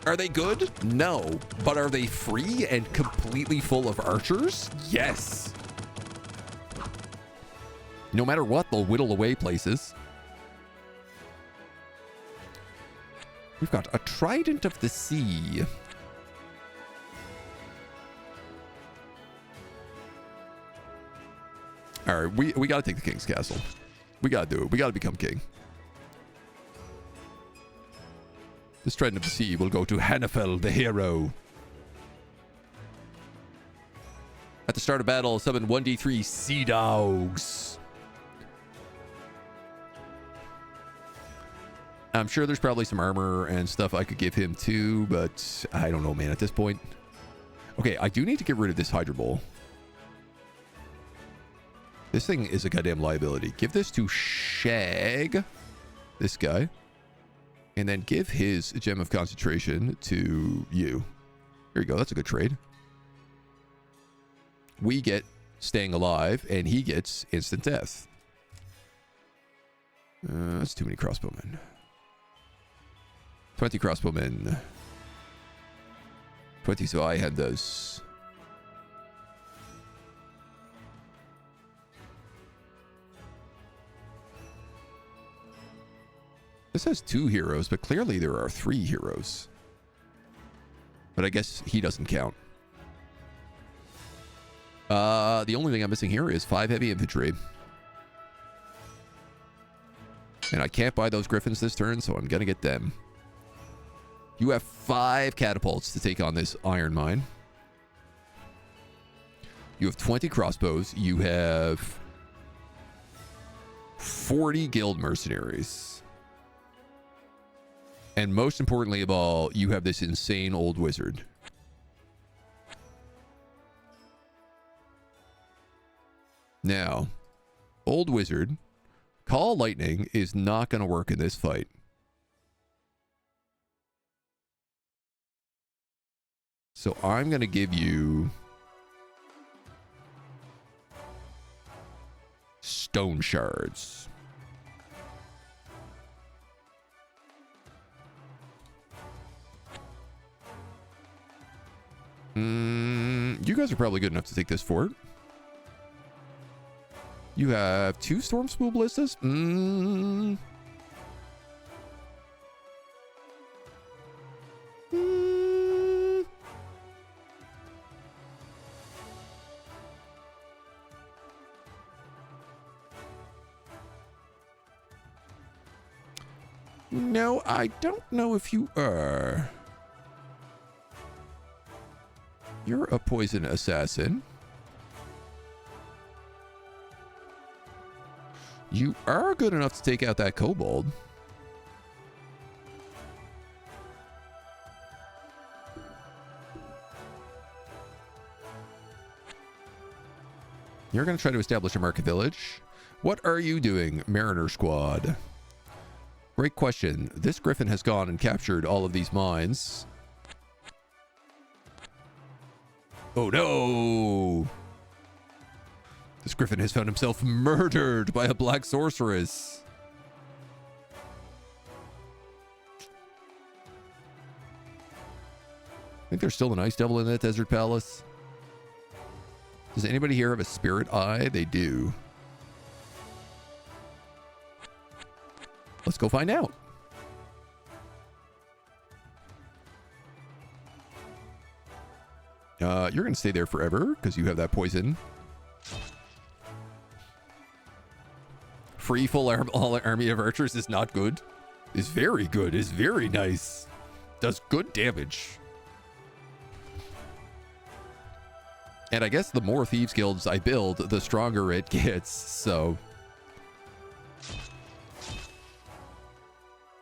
Are they good? No. But are they free and completely full of archers? Yes. No matter what, they'll whittle away places. We've got a Trident of the Sea. All right, we got to take the king's castle. We got to do it. We got to become king. This Trident of the Sea will go to Hanafel, the hero. At the start of battle, summon 1d3 sea dogs. I'm sure there's probably some armor and stuff I could give him too, but I don't know, man, at this point. Okay, I do need to get rid of this Hydra Bowl. This thing is a goddamn liability. Give this to Shag, this guy, and then give his Gem of Concentration to you. Here you go. That's a good trade. We get staying alive, and he gets instant death. That's too many crossbowmen. 20 crossbowmen. 20 Zweihanders. This has 2 heroes, but clearly there are 3 heroes. But I guess he doesn't count. The only thing I'm missing here is 5 heavy infantry. And I can't buy those griffins this turn, so I'm going to get them. You have 5 catapults to take on this iron mine. You have 20 crossbows. You have 40 guild mercenaries. And most importantly of all, you have this insane old wizard. Now, old wizard, Call Lightning is not going to work in this fight. So I'm going to give you stone shards. You guys are probably good enough to take this fort. You have 2 storm spool ballistas. No, I don't know if you are. You're a poison assassin. You are good enough to take out that kobold. You're going to try to establish a market village. What are you doing, Mariner Squad? Great question. This griffin has gone and captured all of these mines. Oh no! This griffin has found himself murdered by a black sorceress. I think there's still an ice devil in that desert palace. Does anybody here have a spirit eye? They do. Let's go find out. You're going to stay there forever because you have that poison. Free full army of archers is not good. Is very good. Is very nice. Does good damage. And I guess the more thieves guilds I build, the stronger it gets. So,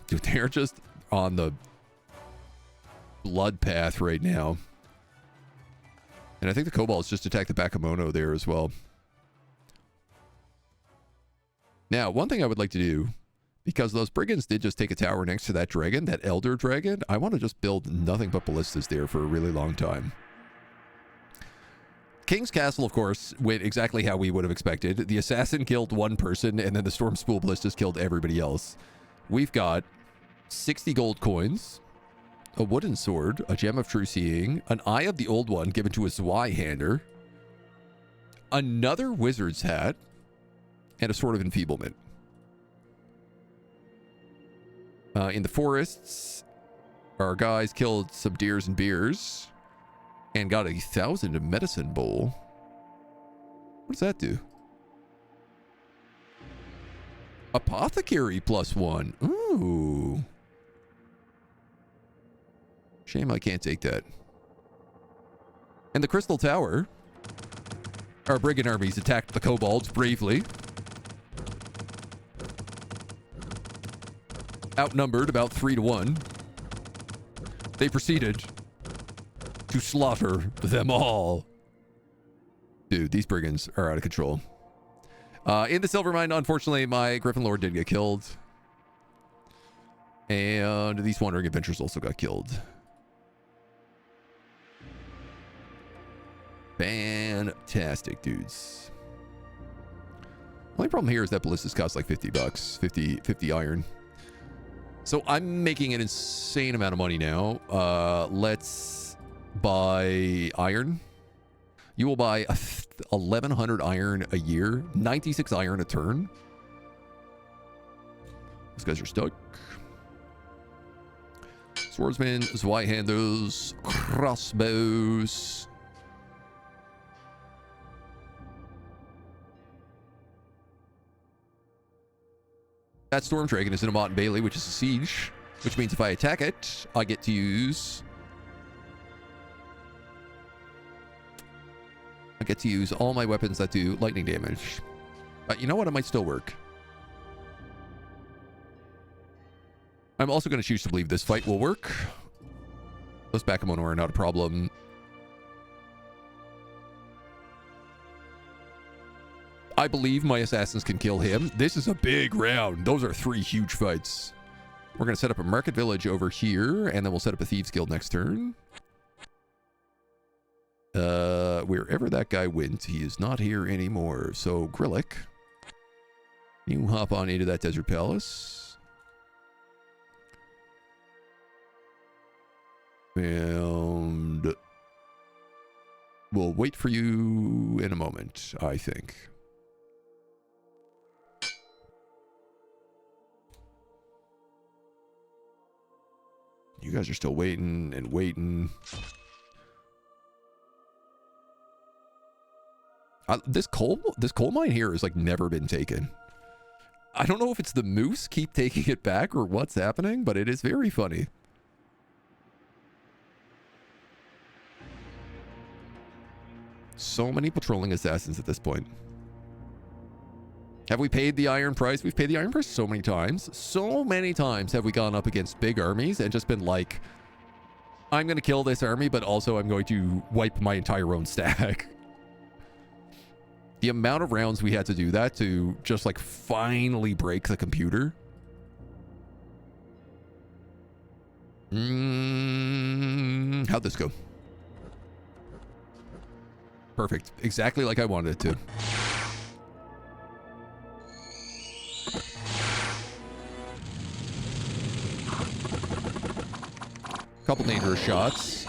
dude, they're just on the blood path right now. And I think the kobolds just attacked the Bakemono there as well. Now, one thing I would like to do, because those brigands did just take a tower next to that dragon, that elder dragon, I want to just build nothing but ballistas there for a really long time. King's Castle, of course, went exactly how we would have expected. The assassin killed one person, and then the storm spool ballistas killed everybody else. We've got 60 gold coins, a wooden sword, a gem of true seeing, an eye of the old one given to a Zweihander, another wizard's hat, and a sword of enfeeblement. In the forests, our guys killed some deers and bears and got 1,000 medicine bowl. What does that do? Apothecary +1. Ooh. Shame I can't take that. And the Crystal Tower. Our brigand armies attacked the kobolds bravely. outnumbered about 3 to 1, they proceeded to slaughter them all. Dude, these brigands are out of control. In the silver mine, unfortunately, my Griffin Lord did get killed. And these wandering adventurers also got killed. Fantastic, dudes. Only problem here is that ballistas cost like 50 bucks, 50 iron. So I'm making an insane amount of money now. Let's buy iron. You will buy 1,100 iron a year, 96 iron a turn. These guys are stuck. Swordsmen, Zweihanders, crossbows. That Storm Dragon is in a Mott and Bailey, which is a siege, which means if I attack it, I get to use... all my weapons that do lightning damage. But you know what? It might still work. I'm also going to choose to believe this fight will work. Those Bakamon are not a problem. I believe my assassins can kill him. This is a big round. Those are 3 huge fights. We're going to set up a market village over here, and then we'll set up a thieves guild next turn. Wherever that guy went, he is not here anymore. So, Grillick, you hop on into that desert palace. And we'll wait for you in a moment, I think. You guys are still waiting and waiting. This coal mine here has like never been taken. I don't know if it's the moose keep taking it back or what's happening, but it is very funny. So many patrolling assassins at this point. Have we paid the iron price? We've paid the iron price so many times. So many times have we gone up against big armies and just been like, I'm going to kill this army, but also I'm going to wipe my entire own stack. The amount of rounds we had to do that to just like finally break the computer. How'd this go? Perfect. Exactly like I wanted it to. Couple dangerous shots.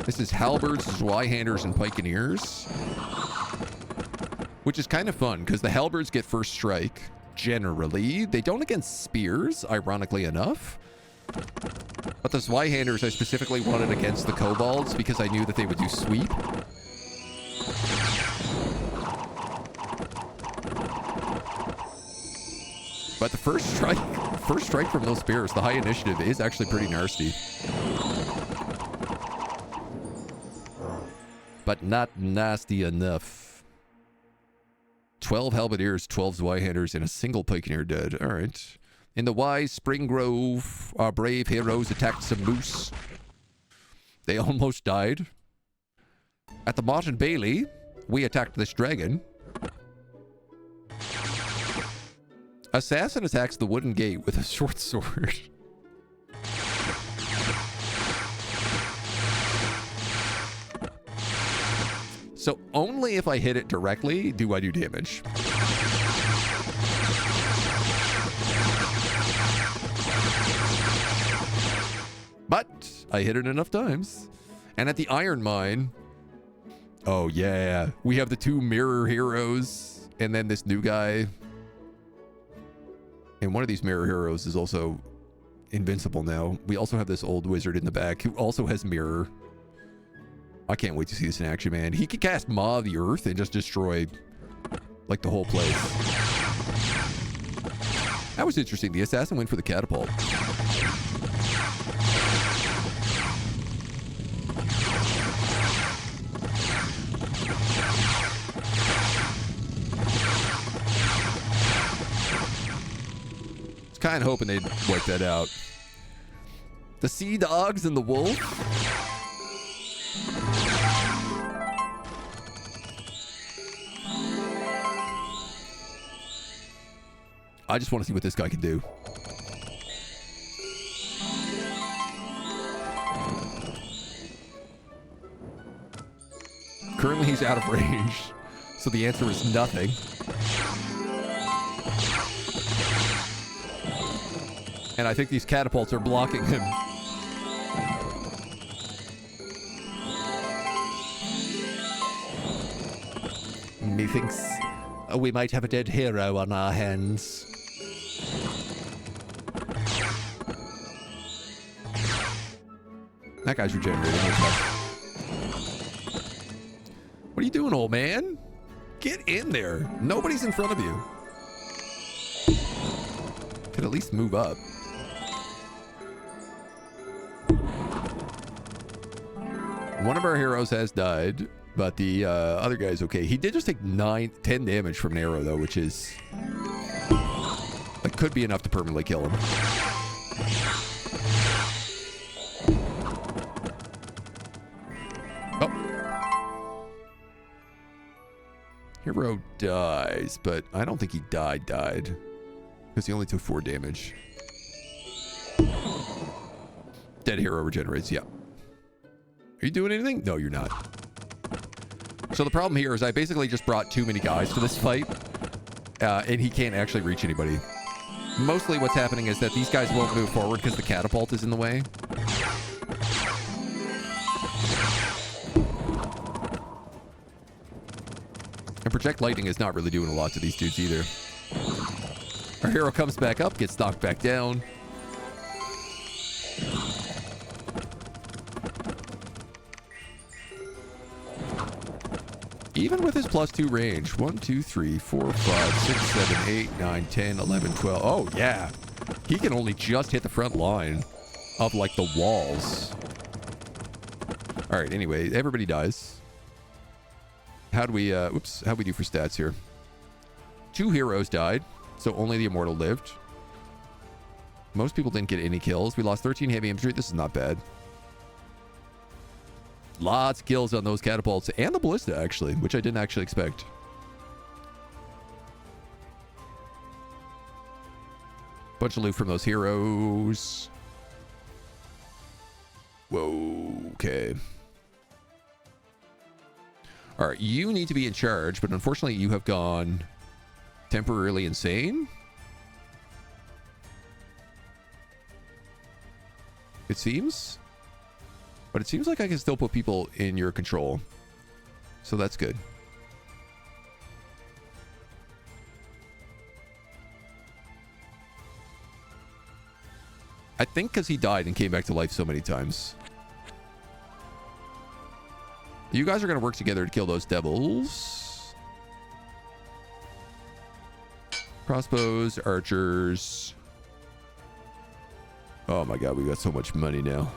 This is halberds, Zweihanders, and pikeneers. Which is kind of fun, because the halberds get first strike, generally. They don't against spears, ironically enough. But the Zweihanders I specifically wanted against the kobolds, because I knew that they would do sweep. But the first strike from those spears, the high initiative, is actually pretty nasty. But not nasty enough. 12 halberdiers, 12 Zweihanders, and a single pikeneer dead. All right. In the wise Spring Grove, our brave heroes attacked some moose. They almost died. At the Mott and Bailey, we attacked this dragon. Assassin attacks the wooden gate with a short sword. So only if I hit it directly do I do damage. But I hit it enough times. And at the iron mine, oh yeah, we have the 2 mirror heroes and then this new guy. And one of these mirror heroes is also invincible now. We also have this old wizard in the back who also has mirror. I can't wait to see this in action, man. He could cast Maw of the Earth and just destroy, like, the whole place. That was interesting. The assassin went for the catapult. kind of hoping they'd wipe that out. The sea dogs and the wolf. I just want to see what this guy can do. Currently, he's out of range, so the answer is nothing. And I think these catapults are blocking him. Methinks we might have a dead hero on our hands. That guy's regenerating. What are you doing, old man? Get in there. Nobody's in front of you. Could at least move up. One of our heroes has died, but the other guy's okay. He did just take 10 damage from an arrow, though, which is... that could be enough to permanently kill him. Oh. Hero dies, but I don't think he died. Because he only took 4 damage. Dead hero regenerates, yeah. Are you doing anything? No, you're not. So the problem here is I basically just brought too many guys to this fight. And he can't actually reach anybody. Mostly what's happening is that these guys won't move forward because the catapult is in the way. And project lightning is not really doing a lot to these dudes either. Our hero comes back up, gets knocked back down. Even with his +2 range, 1, 2, 3, 4, 5, 6, 7, 8, 9, 10, 11, 12. Oh, yeah. He can only just hit the front line of, like, the walls. All right, anyway, everybody dies. How do we, oops, how do we do for stats here? 2 heroes died, so only the immortal lived. Most people didn't get any kills. We lost 13 heavy infantry. This is not bad. Lots of kills on those catapults and the ballista, actually, which I didn't actually expect. Bunch of loot from those heroes. Whoa, okay. All right, you need to be in charge, but unfortunately you have gone temporarily insane. It seems. But it seems like I can still put people in your control. So that's good. I think because he died and came back to life so many times. You guys are going to work together to kill those devils. Crossbows, archers. Oh my god, we got so much money now.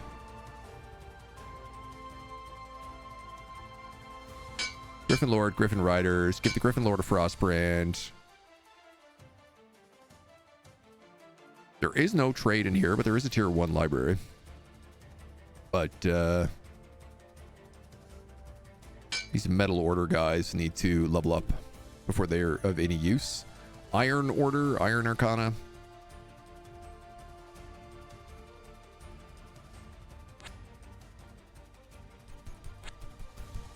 Griffin Lord, Griffin Riders. Give the Griffin Lord a Frostbrand. There is no trade in here, but there is a tier 1 library. But these Metal Order guys need to level up before they're of any use. Iron Order, Iron Arcana.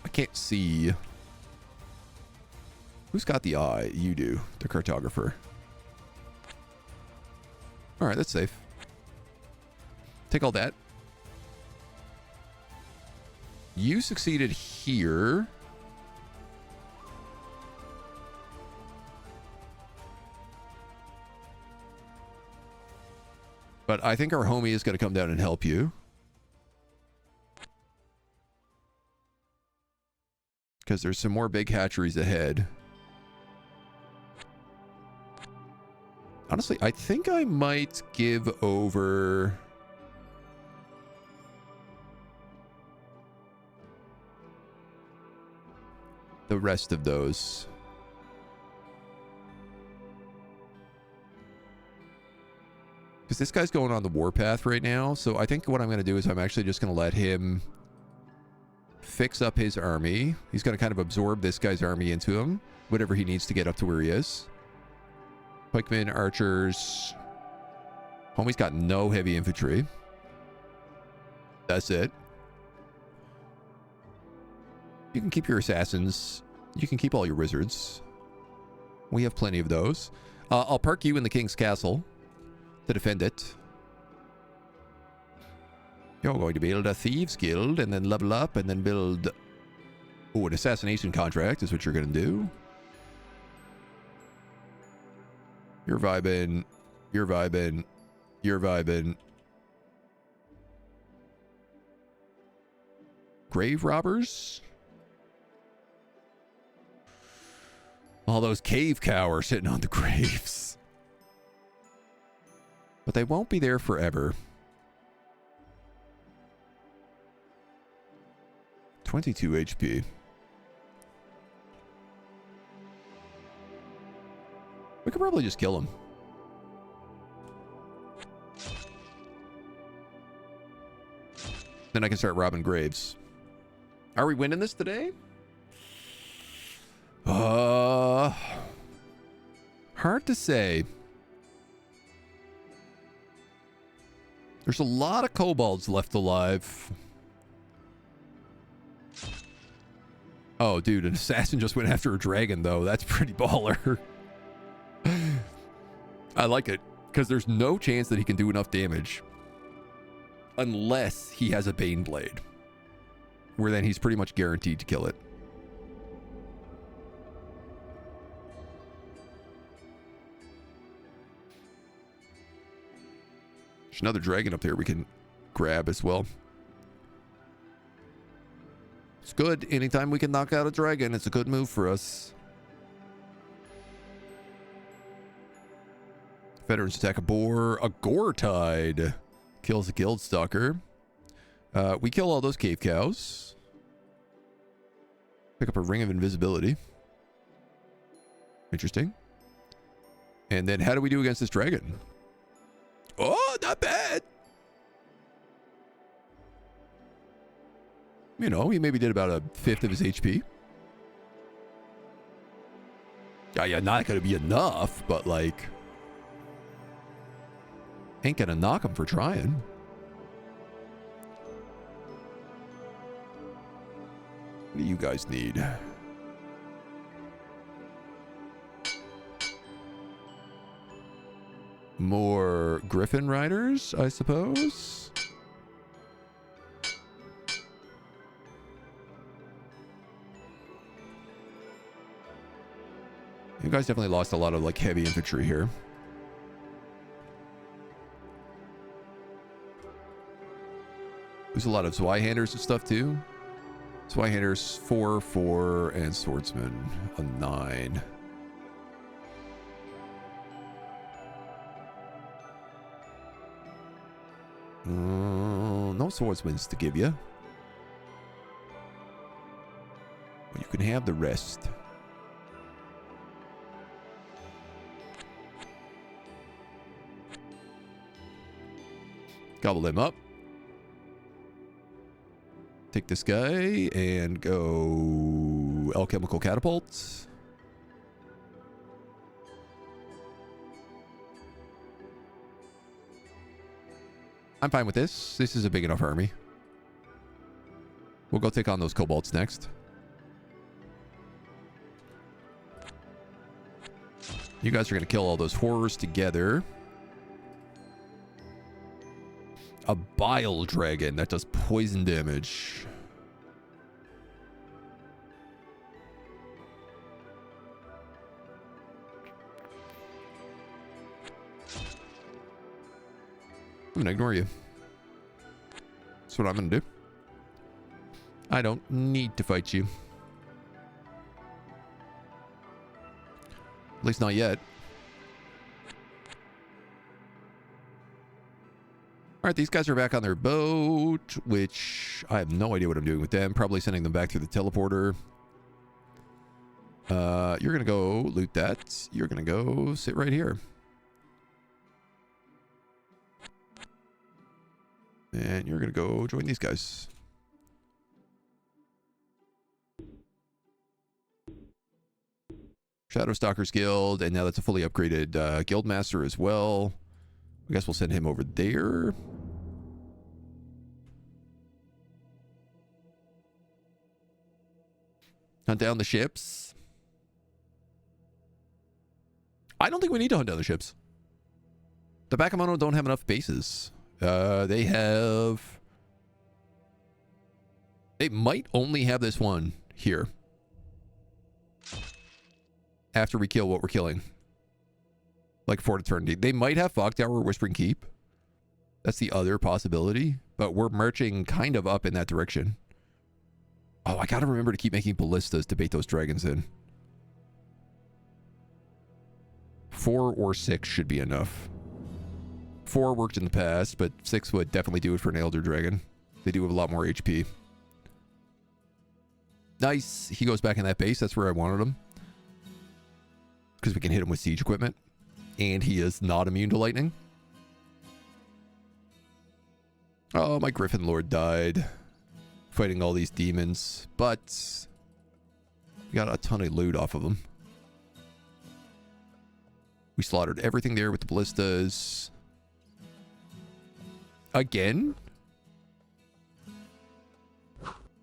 I can't see. Who's got the eye? You do. The cartographer. All right, that's safe. Take all that. You succeeded here. But I think our homie is going to come down and help you. Because there's some more big hatcheries ahead. Honestly, I think I might give over... the rest of those. Because this guy's going on the warpath right now. So I think what I'm going to do is I'm actually just going to let him fix up his army. He's going to kind of absorb this guy's army into him. Whatever he needs to get up to where he is. Pikemen, archers. Homie's got no heavy infantry. That's it. You can keep your assassins. You can keep all your wizards. We have plenty of those. I'll park you in the king's castle to defend it. You're going to build a thieves guild and then level up and then build... Oh, an assassination contract is what you're going to do. You're vibing. You're vibing. You're vibing. Grave robbers? All those cave cow are sitting on the graves. But they won't be there forever. 22 HP. We could probably just kill him. Then I can start robbing graves. Are we winning this today? Hard to say. There's a lot of kobolds left alive. Oh, dude, an assassin just went after a dragon, though. That's pretty baller. I like it, because there's no chance that he can do enough damage. Unless he has a Bane Blade. Where then he's pretty much guaranteed to kill it. There's another dragon up there we can grab as well. It's good. Anytime we can knock out a dragon, it's a good move for us. Veterans attack a boar. A gore tide kills a guild stalker. We kill all those cave cows. Pick up a ring of invisibility. Interesting. And then how do we do against this dragon? Oh, not bad. You know, he maybe did about a fifth of his HP. Yeah, not gonna be enough, but like... ain't gonna knock him for trying. What do you guys need? More Griffin Riders, I suppose. You guys definitely lost a lot of like heavy infantry here. There's a lot of Zweihanders and stuff too. Zweihanders 4, 4, and Swordsman a 9. No swordsmans to give you. But you can have the rest. Gobble them up. Take this guy and go alchemical catapults. I'm fine with this. This is a big enough army. We'll go take on those kobolds next. You guys are going to kill all those horrors together. A bile dragon that does poison damage. I'm gonna ignore you. That's what I'm gonna do. I don't need to fight you. At least not yet. Alright, these guys are back on their boat, which I have no idea what I'm doing with them. Probably sending them back through the teleporter. You're gonna go loot that. You're gonna go sit right here. And you're going to go join these guys. Shadowstalkers Guild, and now that's a fully upgraded Guildmaster as well. I guess we'll send him over there. Hunt down the ships. I don't think we need to hunt down the ships. The Bakemono don't have enough bases. They might only have this one here. After we kill what we're killing. Like Fort Eternity. They might have Fog Tower or Whispering Keep. That's the other possibility. But we're marching kind of up in that direction. Oh, I gotta remember to keep making ballistas to bait those dragons in. 4 or 6 should be enough. 4 worked in the past, but 6 would definitely do it for an Elder Dragon. They do have a lot more HP. Nice. He goes back in that base. That's where I wanted him. Because we can hit him with siege equipment. And he is not immune to lightning. Oh, my Griffin Lord died. Fighting all these demons. But we got a ton of loot off of them. We slaughtered everything there with the ballistas. Again?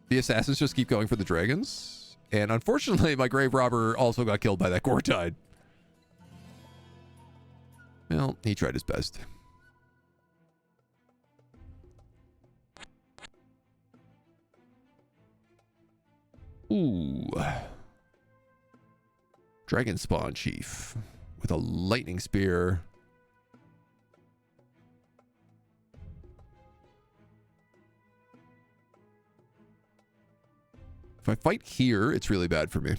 The assassins just keep going for the dragons. And unfortunately, my grave robber also got killed by that Gortide. Well, he tried his best. Ooh. Dragon Spawn Chief with a lightning spear. If I fight here, it's really bad for me.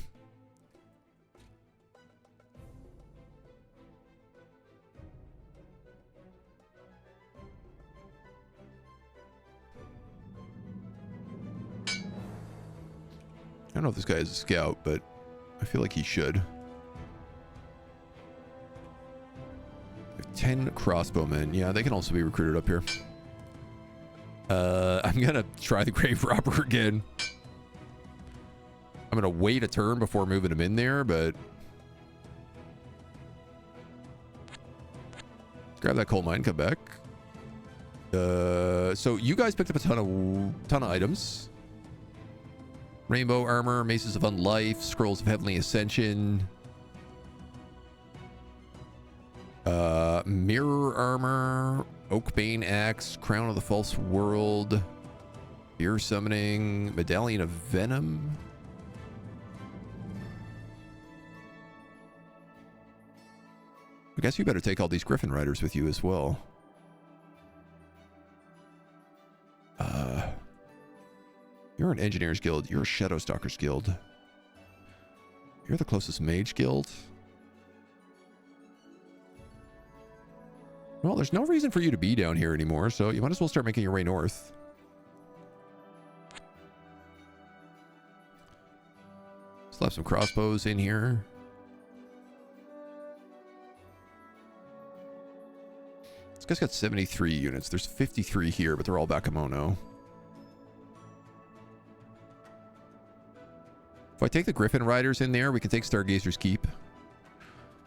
I don't know if this guy is a scout, but I feel like he should. 10 crossbowmen. Yeah, they can also be recruited up here. I'm gonna try the grave robber again. I'm gonna wait a turn before moving him in there, but grab that coal mine, come back. So you guys picked up a ton of items. Rainbow armor, maces of unlife, scrolls of heavenly ascension, mirror armor, oakbane axe, crown of the false world, beer summoning, medallion of venom. I guess you better take all these Griffin Riders with you as well. You're an Engineers Guild. You're a Shadowstalkers Guild. You're the closest Mage Guild. Well, there's no reason for you to be down here anymore, so you might as well start making your way north. Slap some crossbows in here. This guy's got 73 units. There's 53 here, but they're all Bakemono. If I take the Griffin Riders in there, we can take Stargazer's Keep.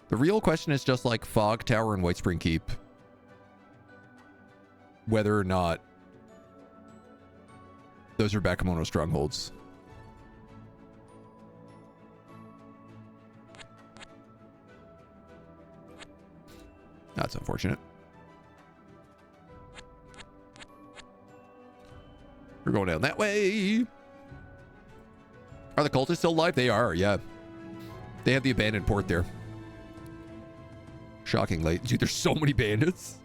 The real question is just like Fog Tower and Whitespring Keep. Whether or not those are Bakemono strongholds. That's unfortunate. We're going down that way. Are the cultists still alive? They are, yeah. They have the abandoned port there. Shockingly. Dude, there's so many bandits.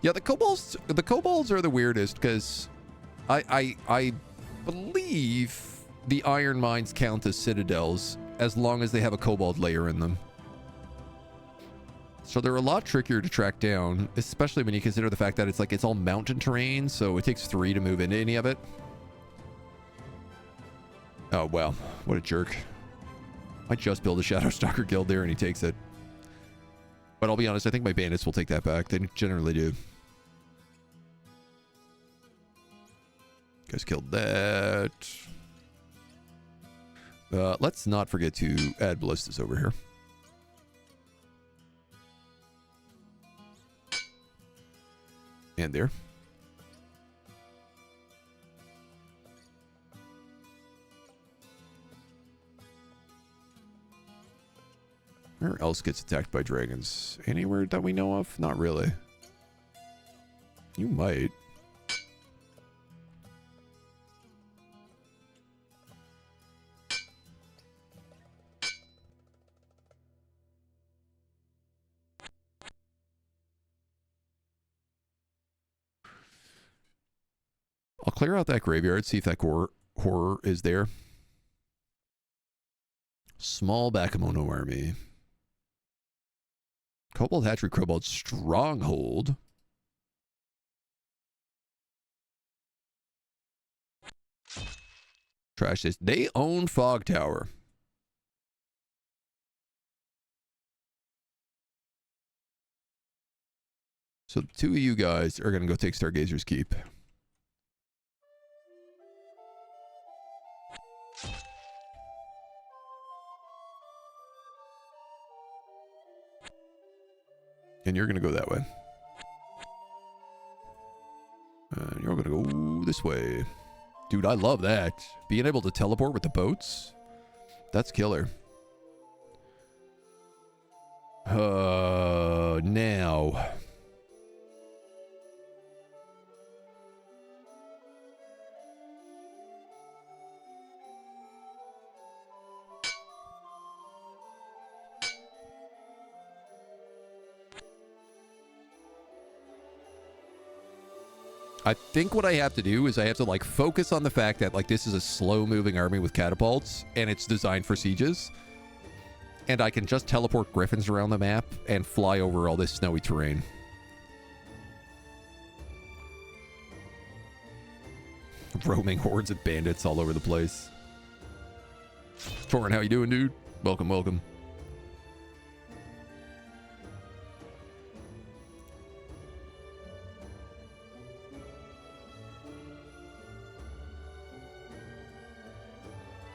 Yeah, the kobolds are the weirdest because I believe the iron mines count as citadels as long as they have a kobold layer in them. So they're a lot trickier to track down, especially when you consider the fact that it's all mountain terrain, so it takes 3 to move into any of it. Oh, wow. What a jerk. I just built a Shadow Stalker guild there and he takes it. But I'll be honest, I think my bandits will take that back. They generally do. Guys killed that. Let's not forget to add ballistas over here. And there. Where else gets attacked by dragons? Anywhere that we know of? Not really. You might. I'll clear out that graveyard, see if that horror is there. Small Bakemono army. Kobold Hatchery Kobold Stronghold. Trash this. They own Fog Tower. So the two of you guys are going to go take Stargazer's Keep. And you're going to go that way. And you're going to go this way. Dude, I love that. Being able to teleport with the boats. That's killer. Now. I think what I have to do is I have to like focus on the fact that like this is a slow moving army with catapults and it's designed for sieges. And I can just teleport griffins around the map and fly over all this snowy terrain. Roaming hordes of bandits all over the place. Torin, how you doing, dude? Welcome, welcome.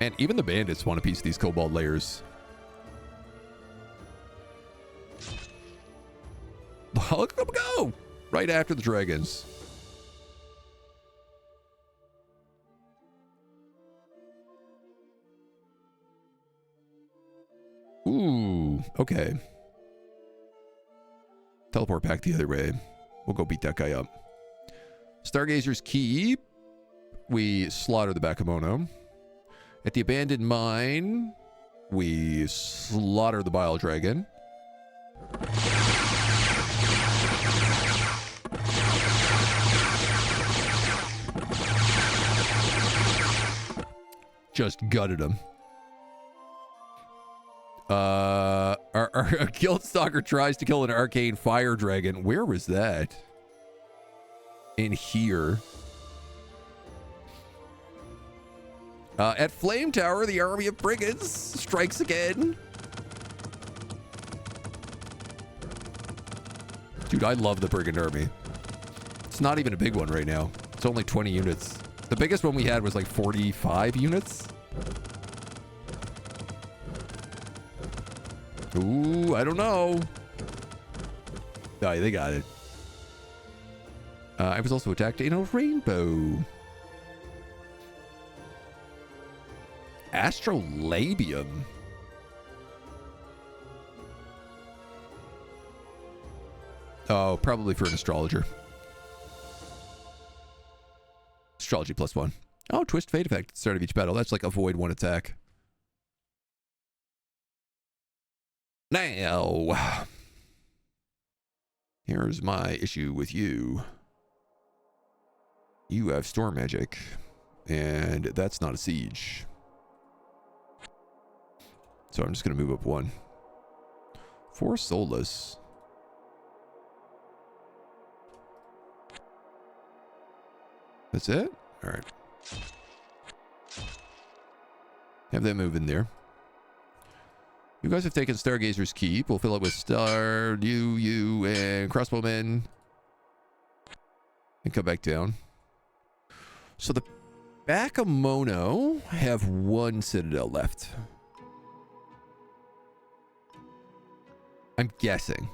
And even the bandits want a piece of these Kobold layers. Look at them go! Right after the dragons. Ooh, okay. Teleport back the other way. We'll go beat that guy up. Stargazer's Keep. We slaughter the Bakemono. At the abandoned mine, we slaughter the Bile Dragon. Just gutted him. Our Guild Stalker tries to kill an arcane fire dragon. Where was that? In here. At Flame Tower, the army of brigands strikes again. Dude, I love the brigand army. It's not even a big one right now. It's only 20 units. The biggest one we had was like 45 units. Ooh, I don't know. Oh, they got it. I was also attacked in a rainbow. Astrolabium. Oh, probably for an astrologer. Astrology +1. Oh, twist fate effect at the start of each battle. That's like avoid one attack. Now, here's my issue with you. You have storm magic, and that's not a siege. So I'm just going to move up 1. 4 soulless. That's it? All right. Have them move in there. You guys have taken Stargazer's Keep. We'll fill it with you, and crossbowmen. And come back down. So the Bakemono have one citadel left. I'm guessing.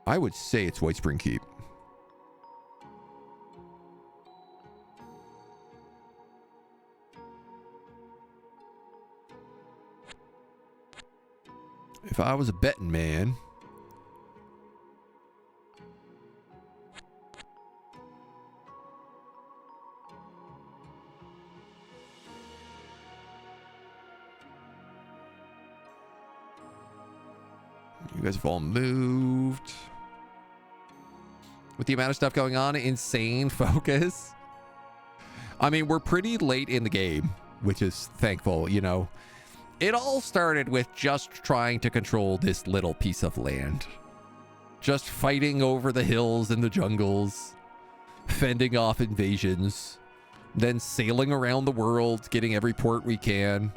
I would say it's White Spring Keep. If I was a betting man, you guys have all moved. With the amount of stuff going on, insane focus. I mean, we're pretty late in the game, which is thankful, you know. It all started with just trying to control this little piece of land. Just fighting over the hills and the jungles, fending off invasions, then sailing around the world, getting every port we can.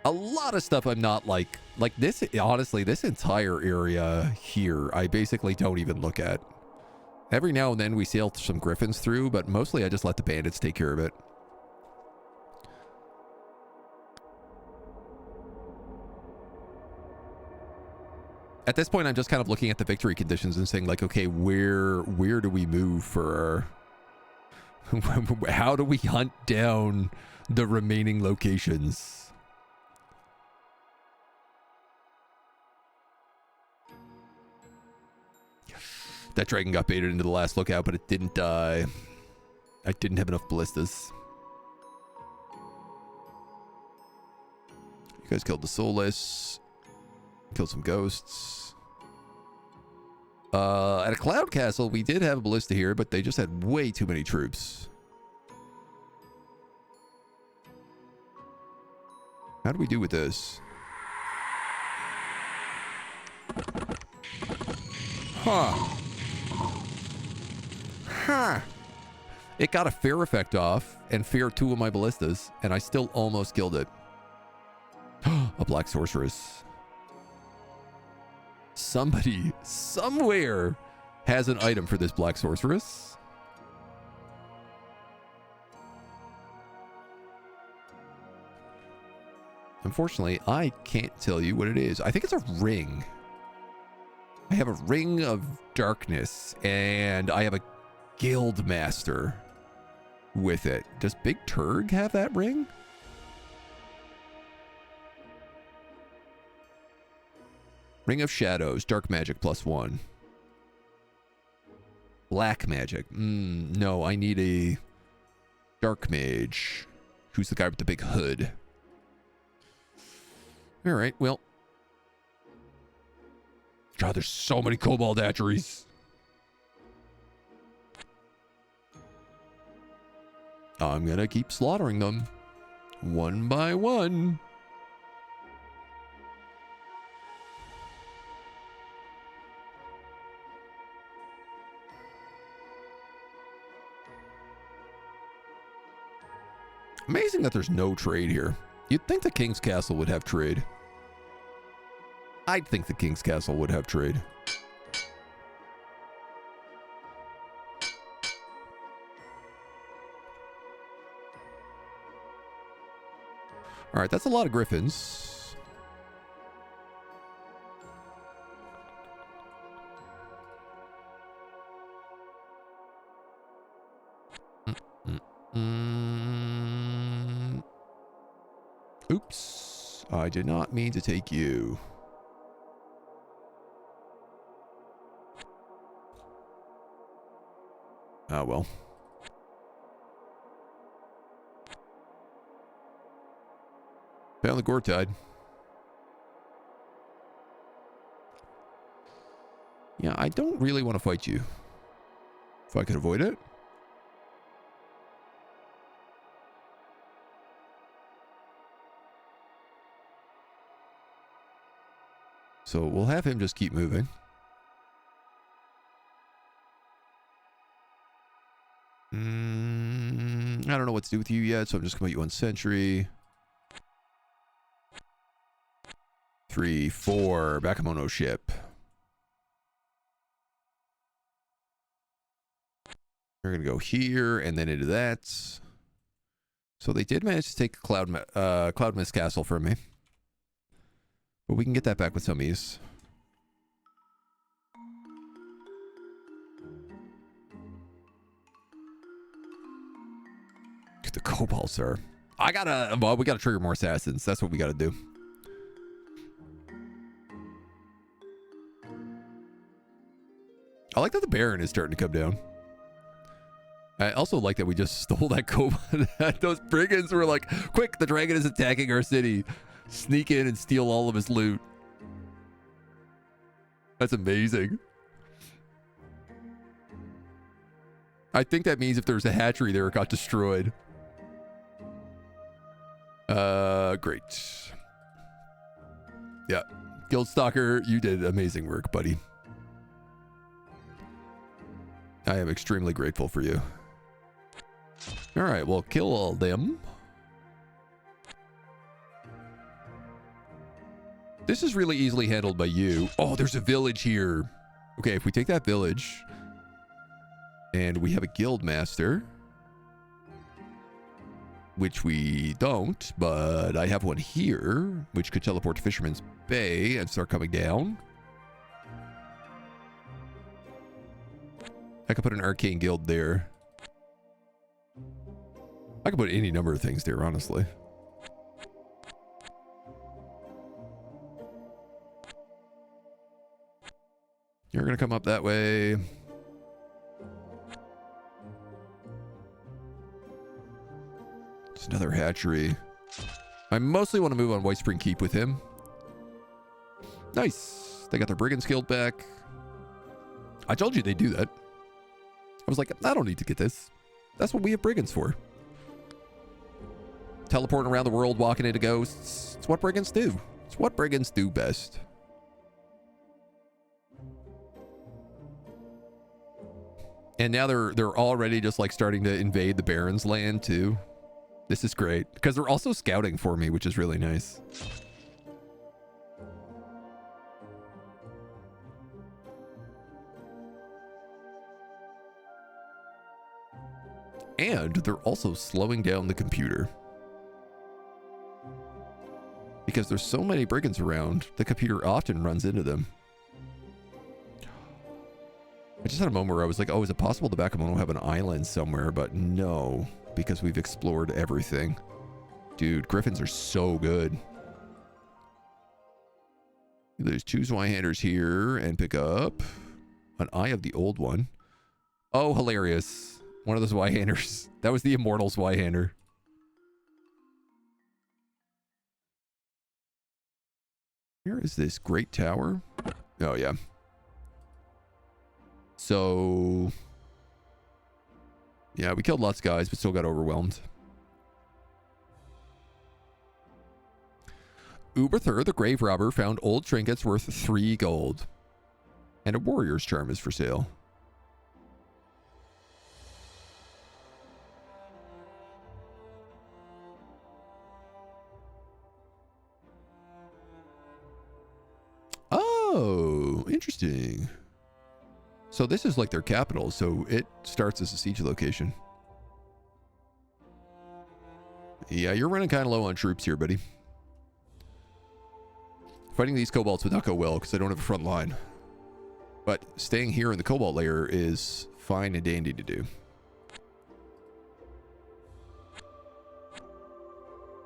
A lot of stuff I'm not like this, honestly, this entire area here, I basically don't even look at. Every now and then we sail some griffins through, but mostly I just let the bandits take care of it. At this point, I'm just kind of looking at the victory conditions and saying, like, okay, where do we move for our... How do we hunt down the remaining locations? That dragon got baited into the last lookout, but it didn't die. I didn't have enough ballistas. You guys killed the Soulless. Killed some ghosts. At a cloud castle, we did have a ballista here, but they just had way too many troops. How do we do with this? Huh. Huh. It got a fear effect off and feared 2 of my ballistas, and I still almost killed it. A black sorceress. Somebody, somewhere, has an item for this black sorceress. Unfortunately, I can't tell you what it is. I think it's a ring. I have a ring of darkness, and I have a guild master with it. Does Big Turg have that ring? Ring of Shadows, dark magic +1. Black magic. No, I need a dark mage. Who's the guy with the big hood? All right, well. God, there's so many kobold hatcheries. I'm gonna keep slaughtering them. One by one. Amazing that there's no trade here. You'd think the King's Castle would have trade. I'd think the King's Castle would have trade. All right, that's a lot of griffins. Oops, I did not mean to take you. Ah, well. Found the Gortide. Yeah, I don't really want to fight you. If I could avoid it. So we'll have him just keep moving. I don't know what to do with you yet, so I'm just gonna put you on sentry. 3, 4, Bakemono ship. We're gonna go here and then into that. So they did manage to take Cloud Mist Castle from me, but we can get that back with some ease. The kobolds are. Well, we gotta trigger more assassins. That's what we gotta do. I like that the Baron is starting to come down. I also like that we just stole that kobold. Those brigands were like, quick, the dragon is attacking our city. Sneak in and steal all of his loot. That's amazing. I think that means if there's a hatchery there, it got destroyed. Great. Yeah. Guildstalker, you did amazing work, buddy. I am extremely grateful for you. All right, well, kill all them. This is really easily handled by you. Oh, there's a village here. Okay, if we take that village and we have a guild master, which we don't, but I have one here, which could teleport to Fisherman's Bay and start coming down. I could put an arcane guild there. I could put any number of things there, honestly. You're gonna come up that way. It's another hatchery. I mostly want to move on White Spring Keep with him. Nice. They got their Brigands Guild back. I told you they'd do that. I was like, I don't need to get this. That's what we have brigands for. Teleporting around the world, walking into ghosts. It's what brigands do. It's what brigands do best. And now they're already just like starting to invade the Baron's land too. This is great because they're also scouting for me, which is really nice. And they're also slowing down the computer. Because there's so many brigands around, the computer often runs into them. I just had a moment where I was like, oh, is it possible the Bakemono will have an island somewhere? But no, because we've explored everything. Dude, griffins are so good. There's 2 Zweihanders here and pick up an Eye of the Old One. Oh, hilarious. One of those Zweihanders. That was the immortal Zweihander. Where is this great tower? Oh, yeah. So, yeah, we killed lots of guys, but still got overwhelmed. Uberthur, the grave robber, found old trinkets worth 3 gold. And a warrior's charm is for sale. Oh, interesting. So this is like their capital, so it starts as a siege location. Yeah, you're running kind of low on troops here, buddy. Fighting these kobolds would not go well because I don't have a front line. But staying here in the cobalt layer is fine and dandy to do.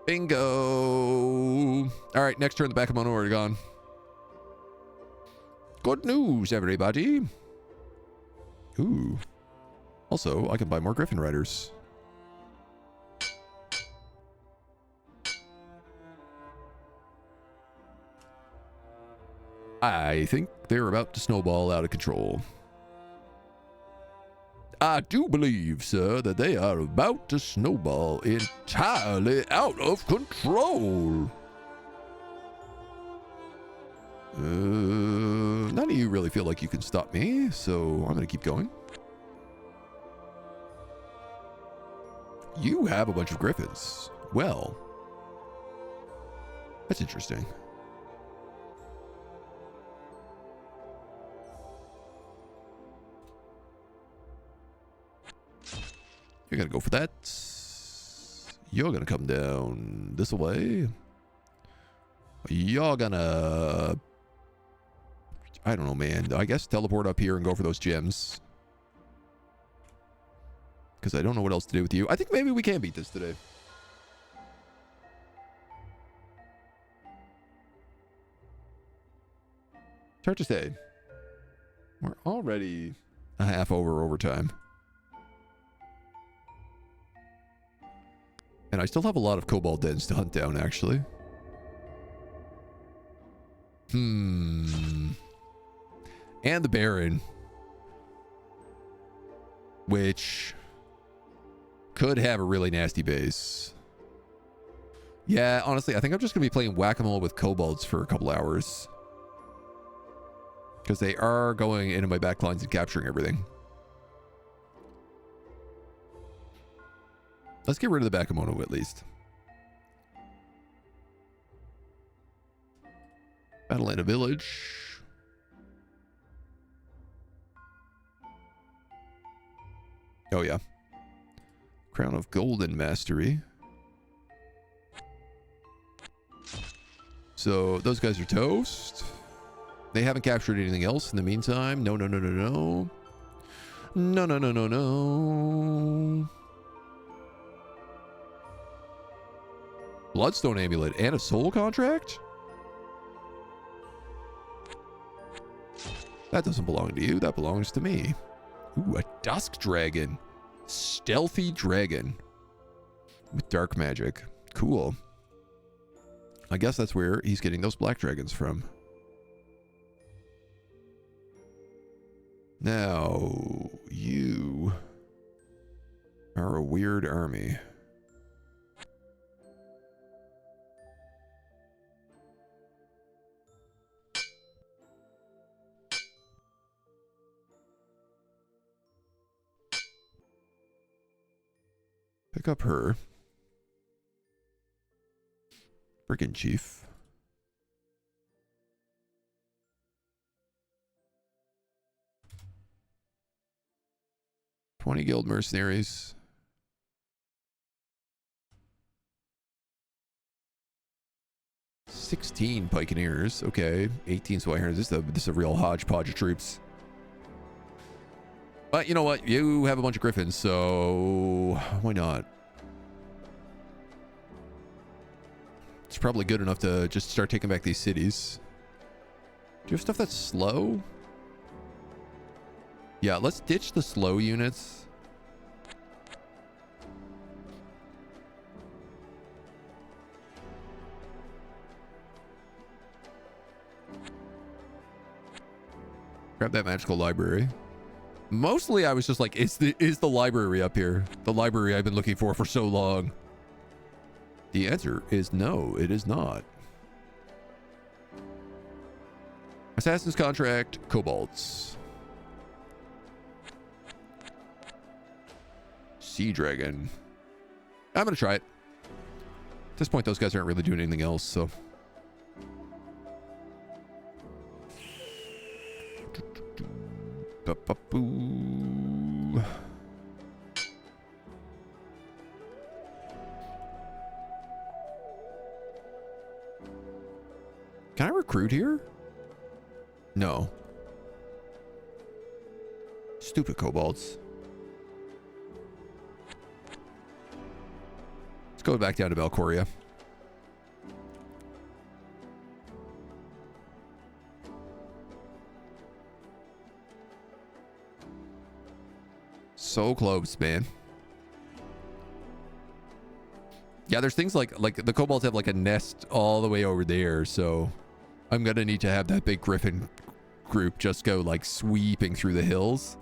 Bingo! All right, next turn the Bakemono are gone. Good news, everybody. Ooh. Also, I can buy more Griffin Riders. I think they're about to snowball out of control. I do believe, sir, that they are about to snowball entirely out of control. None of you really feel like you can stop me, so I'm going to keep going. You have a bunch of griffins. Well, that's interesting. You're gonna go for that. You're gonna come down this way. You're gonna... I don't know, man. I guess teleport up here and go for those gems. Because I don't know what else to do with you. I think maybe we can beat this today. It's hard to say. We're already a half over overtime. And I still have a lot of cobalt dens to hunt down, actually. And the Baron. Which could have a really nasty base. Yeah, honestly, I think I'm just going to be playing whack-a-mole with kobolds for a couple hours. Because they are going into my backlines and capturing everything. Let's get rid of the Bakemono at least. Battle in a village. Oh yeah. Crown of Golden Mastery. So those guys are toast. They haven't captured anything else in the meantime. No, no, no, no, no. No, no, no, no, no. Bloodstone Amulet and a soul contract? That doesn't belong to you. That belongs to me. Ooh, a Dusk Dragon. Stealthy Dragon. With dark magic. Cool. I guess that's where he's getting those black dragons from. Now, you are a weird army. Pick up her. Frickin' chief. $20 guild mercenaries. $16 pikeneers. Okay. 18 swineherds. This is a real hodgepodge of troops. But you know what? You have a bunch of griffins, so why not? It's probably good enough to just start taking back these cities. Do you have stuff that's slow? Yeah, let's ditch the slow units. Grab that magical library. Mostly I was just like, is the library up here? The library I've been looking for so long. The answer is no, it is not. Assassin's Contract, Kobolds. Sea Dragon. I'm gonna try it. At this point, those guys aren't really doing anything else, so... Ba-ba-boo. Can I recruit here? No. Stupid kobolds. Let's go back down to Valcoria. So close, man. Yeah, there's things like the kobolds have like a nest all the way over there, so I'm gonna need to have that big griffin group just go like sweeping through the hills.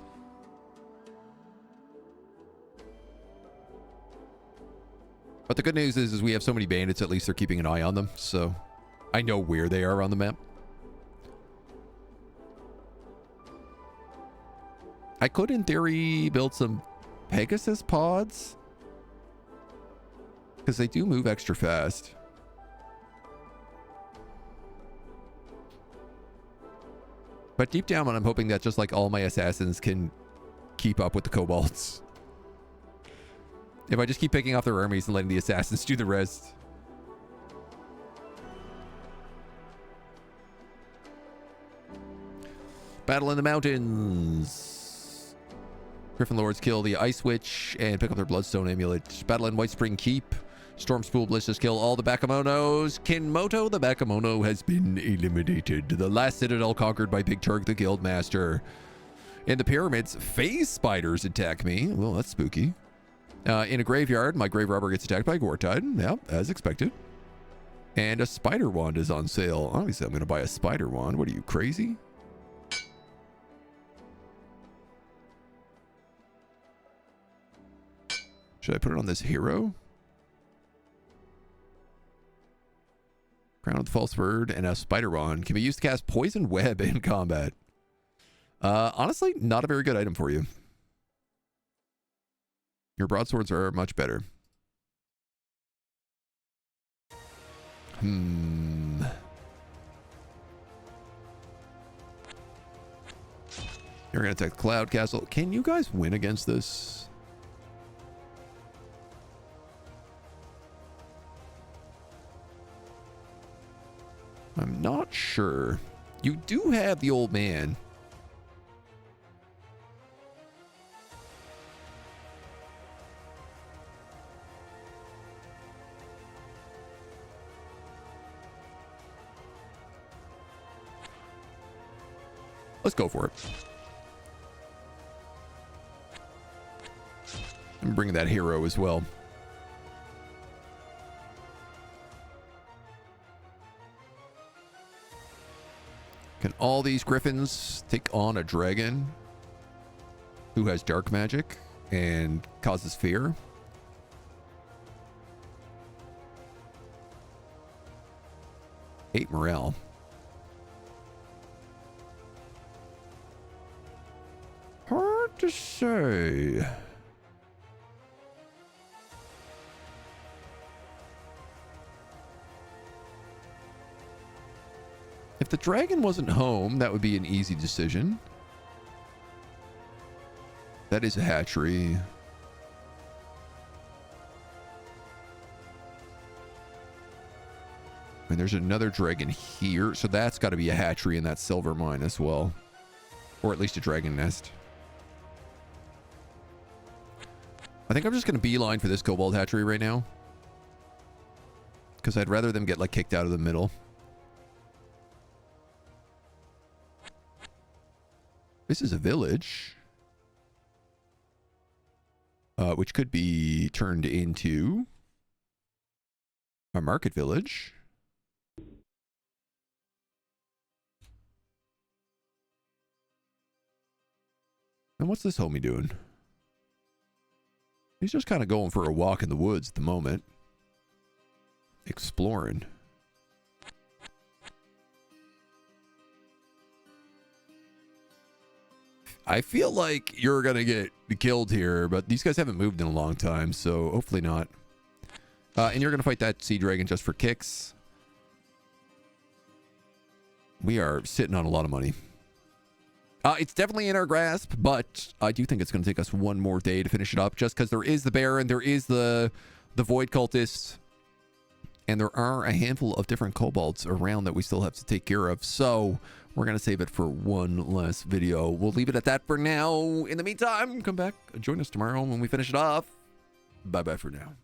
But the good news is we have so many bandits, at least they're keeping an eye on them, so I know where they are on the map. I could, in theory, build some Pegasus pods. Because they do move extra fast. But deep down, I'm hoping that just like all my assassins can keep up with the kobolds. If I just keep picking off their armies and letting the assassins do the rest. Battle in the mountains. Griffin Lords kill the Ice Witch and pick up their Bloodstone Amulet. Battle in White Spring Keep. Storm Spool Blisters kill all the Bakemonos. Kinmoto the Bakemono has been eliminated. The last citadel conquered by Big Turk the Guildmaster. In the pyramids, phase spiders attack me. Well, that's spooky. In a graveyard, my grave robber gets attacked by Gortide. Yep, as expected. And a spider wand is on sale. Obviously, I'm going to buy a spider wand. What are you, crazy? Should I put it on this hero? Crown of the False Bird and a spider wand can be used to cast Poison Web in combat. Honestly, not a very good item for you. Your broadswords are much better. You're going to attack Cloud Castle. Can you guys win against this? I'm not sure. You do have the old man. Let's go for it. I'm bringing that hero as well. Can all these griffins take on a dragon who has dark magic and causes fear? Eight morale. Hard to say. If the dragon wasn't home, that would be an easy decision. That is a hatchery. And there's another dragon here, so that's got to be a hatchery in that silver mine as well. Or at least a dragon nest. I think I'm just going to beeline for this kobold hatchery right now. Because I'd rather them get like kicked out of the middle. This is a village. Which could be turned into a market village. And what's this homie doing? He's just kind of going for a walk in the woods at the moment. Exploring. I feel like you're going to get killed here, but these guys haven't moved in a long time, so hopefully not. And you're going to fight that sea dragon just for kicks. We are sitting on a lot of money. It's definitely in our grasp, but I do think it's going to take us one more day to finish it up, just because there is the Baron, there is the Void Cultist, and there are a handful of different kobolds around that we still have to take care of. So we're going to save it for one last video. We'll leave it at that for now. In the meantime, come back, join us tomorrow when we finish it off. Bye-bye for now.